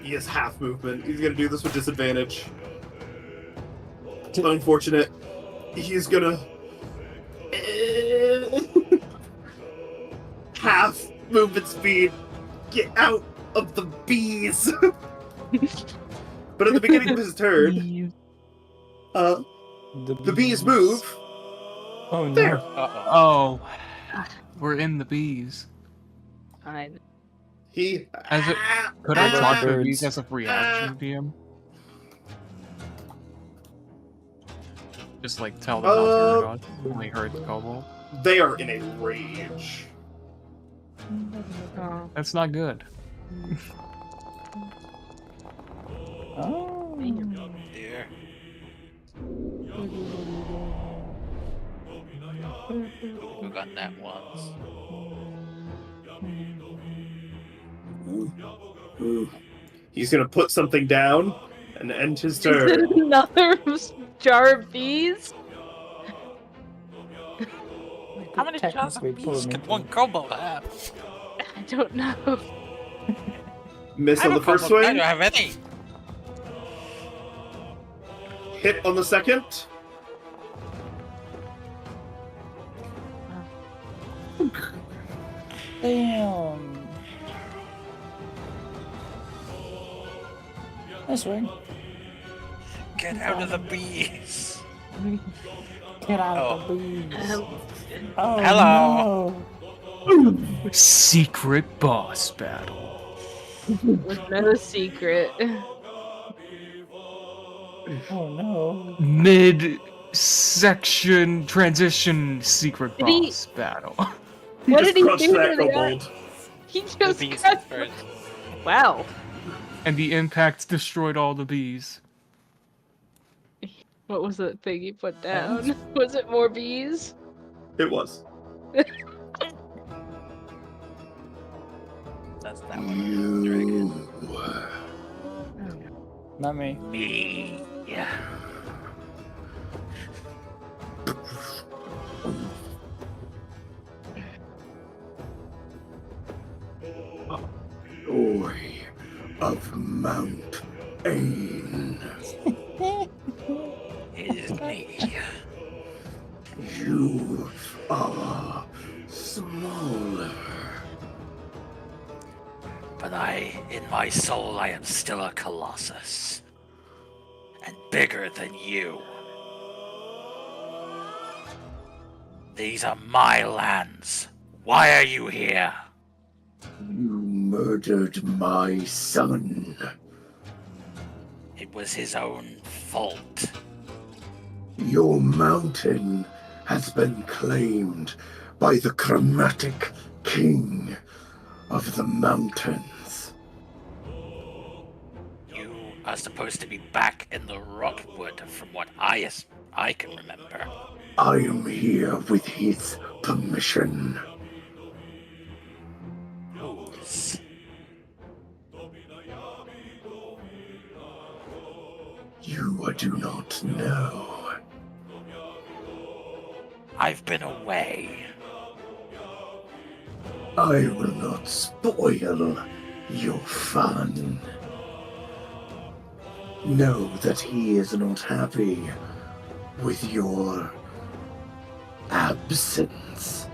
S3: He has half movement. He's gonna do this with disadvantage. Unfortunate. He's gonna half movement speed. Get out of the bees. But at the beginning of his turn, the bees move.
S8: Oh no.
S3: There.
S6: Oh, we're in the bees.
S4: Fine.
S3: He
S6: As it, could I talk to the
S8: Birds.
S6: bees as a reaction, DM? Just like tell them not to hurt us. Only hurt the kobold.
S3: They are in a rage.
S4: Oh.
S6: That's not good.
S8: Oh.
S5: Dear. We got that once.
S3: He's gonna put something down and end his
S4: Is it
S3: turn.
S4: another jar of bees?
S5: How many jars of bees can one kobold have?
S4: I don't know.
S3: Miss
S5: I
S3: on
S5: have
S3: the
S5: a
S3: first
S5: kobold, I
S3: swing.
S5: don't have any.
S3: Hit on the second.
S8: Damn. Nice ring.
S5: Get out of the bees.
S8: Get out
S5: Oh.
S8: of the bees.
S4: Um,
S8: Oh,
S5: Hello.
S8: no.
S6: Secret boss battle.
S4: with no secret.
S8: Oh no.
S6: Mid-section transition secret
S4: Did he-
S6: boss battle.
S3: He
S4: What
S3: just
S4: did he
S3: crushed
S4: do
S3: that
S4: to the
S3: kobold.
S4: He
S5: The
S4: just
S5: bees
S4: crushed-
S5: first.
S4: Wow.
S6: And the impact destroyed all the bees.
S4: What was that thing you put down? Was it more bees?
S3: It was.
S5: That's that one.
S2: Not me.
S5: Me. Yeah.
S10: Story of Mount Ain.
S5: It is me.
S10: You are smaller.
S5: But in my soul, I am still a colossus. And bigger than you. These are my lands. Why are you here?
S10: You murdered my son.
S5: It was his own fault.
S10: Your mountain has been claimed by the chromatic king of the mountains.
S5: You are supposed to be back in the Rockwood from what I can remember.
S10: I am here with his permission.
S5: Whose?
S10: You do not know.
S5: I've been away.
S10: I will not spoil your fun. Know that he is not happy with your absence.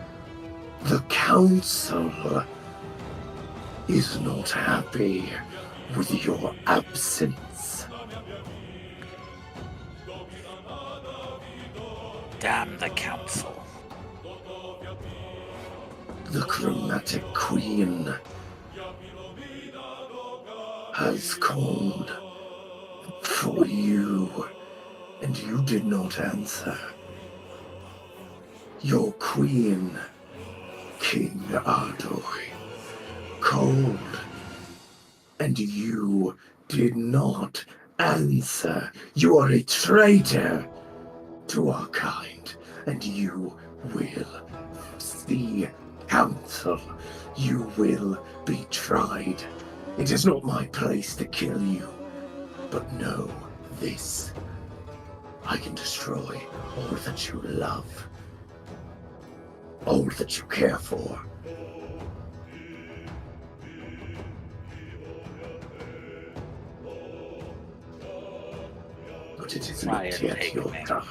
S10: The council is not happy with your absence.
S5: Damn the council.
S10: The chromatic queen has called for you, and you did not answer. Your queen, King Ardoy, called, and you did not answer. You are a traitor to our kind, and you will see council. You will be tried. It is not my place to kill you, but know this. I can destroy all that you love, all that you care for. But it is
S5: Try
S10: not
S5: and
S10: yet
S5: take
S10: your
S5: me.
S10: time.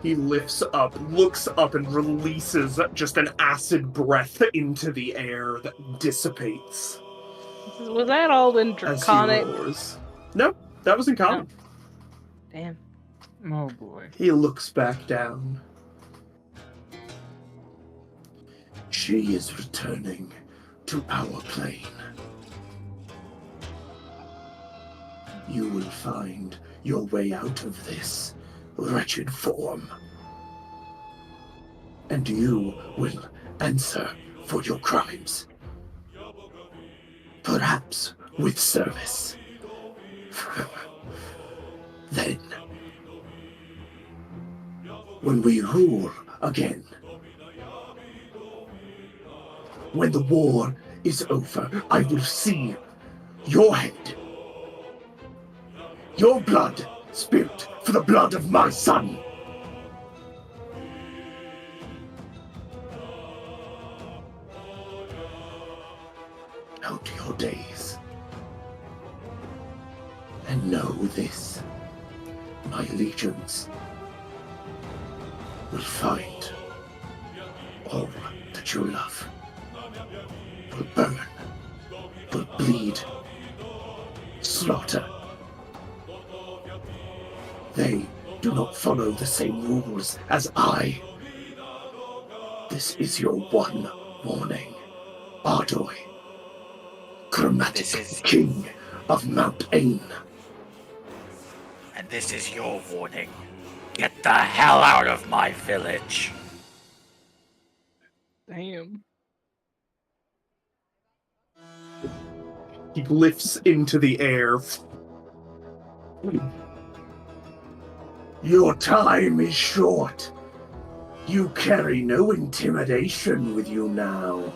S3: He lifts up, looks up, and releases just an acid breath into the air that dissipates
S4: Was that all in
S3: as he
S4: Draconic?
S3: roars. No, that was in common.
S4: Damn.
S6: Oh boy.
S3: He looks back down.
S10: She is returning to our plane. You will find your way out of this wretched form. And you will answer for your crimes. Perhaps with service. Then, when we rule again, when the war is over, I will see your head, your blood spilt for the blood of my son. Count your days. And know this, my legions will find all that you love, will burn, will bleed, slaughter. They do not follow the same rules as I. This is your one warning, Ardoy, chromatic king of Mount Ain.
S5: And this is your warning. Get the hell out of my village.
S4: Damn.
S3: He lifts into the air.
S10: Your time is short. You carry no intimidation with you now.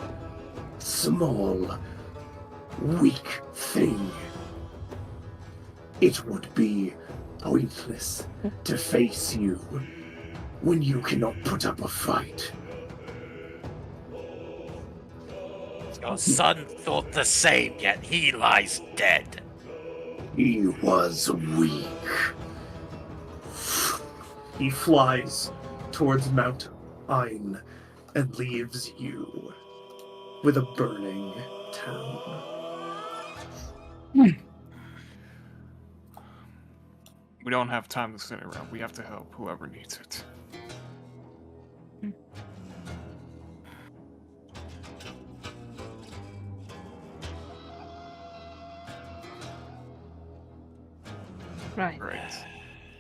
S10: Small, weak thing. It would be pointless to face you when you cannot put up a fight.
S5: Your son thought the same, yet he lies dead.
S10: He was weak.
S3: He flies towards Mount Ein and leaves you with a burning town.
S6: We don't have time to sit around. We have to help whoever needs it.
S4: Right.
S6: Right.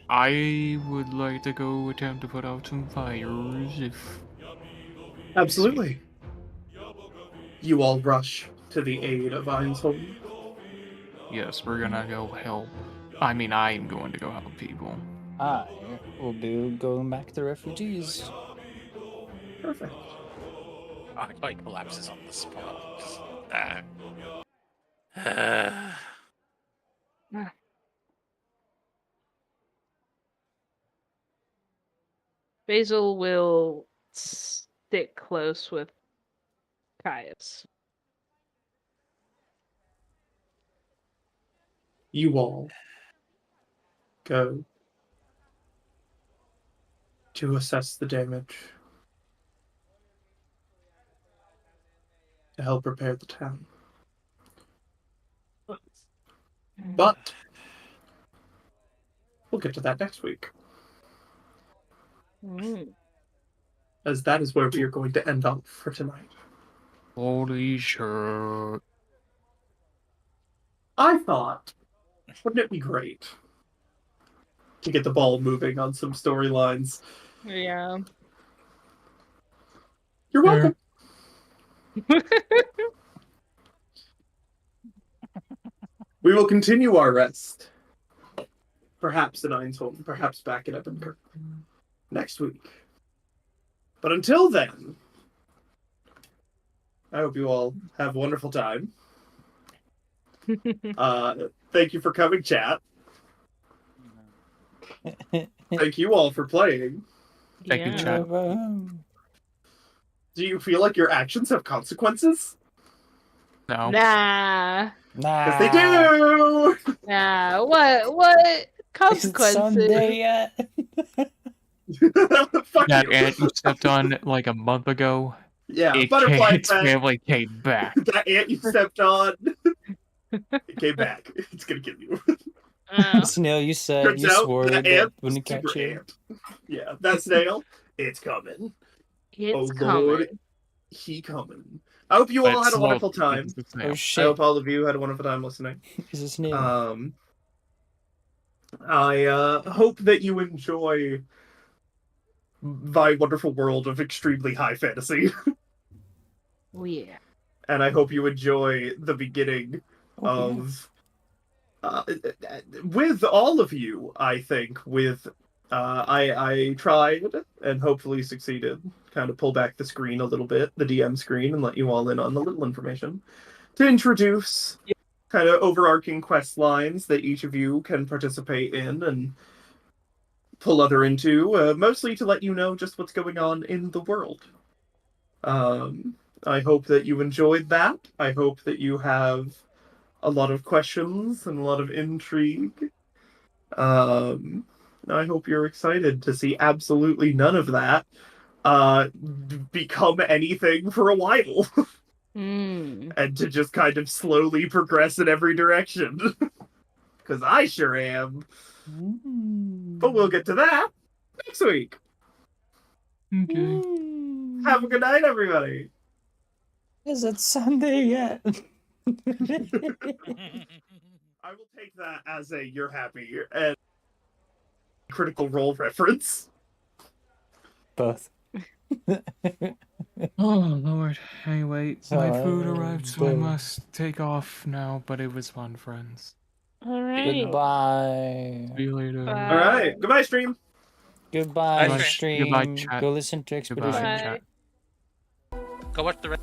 S6: I would like to go attempt to put out some fires if...
S3: Absolutely. You all rush to the aid of Einsholm.
S6: Yes, we're gonna go help. I mean, I am going to go help people.
S8: I will be going back to refugees.
S3: Perfect.
S5: Arclight collapses on the spot.
S4: Basil will stick close with Caius.
S3: You all go to assess the damage, to help repair the town. But we'll get to that next week, as that is where we are going to end off for tonight.
S6: Holy shit.
S3: I thought, wouldn't it be great to get the ball moving on some storylines?
S4: Yeah.
S3: You're welcome. We will continue our rest. Perhaps in Einsholm, perhaps back in Edinburgh next week. But until then, I hope you all have a wonderful time. Thank you for coming, chat. Thank you all for playing.
S6: Thank you, chat.
S3: Do you feel like your actions have consequences?
S6: No.
S4: Nah.
S3: Yes, they do!
S4: Nah. What? Consequences?
S8: Sunday yet?
S3: Fuck
S6: That
S3: you.
S6: ant you stepped on like a month ago.
S3: Yeah,
S6: Its
S3: butterfly effect.
S6: family came back.
S3: That ant you stepped on. It came back. It's gonna kill you.
S8: Snail, you said
S3: Turns
S8: you
S3: out
S8: swore
S3: that
S8: that
S3: ant
S8: when
S3: was
S8: you catch
S3: super
S8: you.
S3: ant. Yeah, that snail. It's coming.
S4: It's
S3: Lord, he coming. I hope you
S6: But
S3: all had a
S6: slowly,
S3: wonderful time.
S6: because it's
S8: Oh
S6: snail.
S3: I
S8: shit!
S3: hope all of you had a wonderful time listening.
S8: Is a snail?
S3: I hope that you enjoy my wonderful world of extremely high fantasy.
S4: Oh yeah.
S3: And I hope you enjoy the beginning of with all of you. I think with I tried and hopefully succeeded kind of pull back the screen a little bit, the DM screen, and let you all in on the little information to introduce kind of overarching quest lines that each of you can participate in and pull other into, mostly to let you know just what's going on in the world. I hope that you enjoyed that. I hope that you have a lot of questions and a lot of intrigue. I hope you're excited to see absolutely none of that become anything for a while. And to just kind of slowly progress in every direction. Because I sure am. But we'll get to that next week.
S6: Okay.
S3: Have a good night, everybody.
S8: Is it Sunday yet?
S3: I will take that as a you're happy and Critical Role reference.
S8: Both.
S6: Oh lord. Anyway, my food
S2: So,
S6: arrived, so I
S2: the-
S6: must take off now, but it was fun, friends.
S4: All right.
S2: Goodbye.
S6: See you later.
S4: Bye.
S3: All right. Goodbye, stream.
S2: Goodbye,
S5: Goodbye,
S2: stream.
S6: Goodbye, chat.
S2: Go listen to
S6: Goodbye,
S2: Expedition.
S6: chat.
S5: Go watch the rest.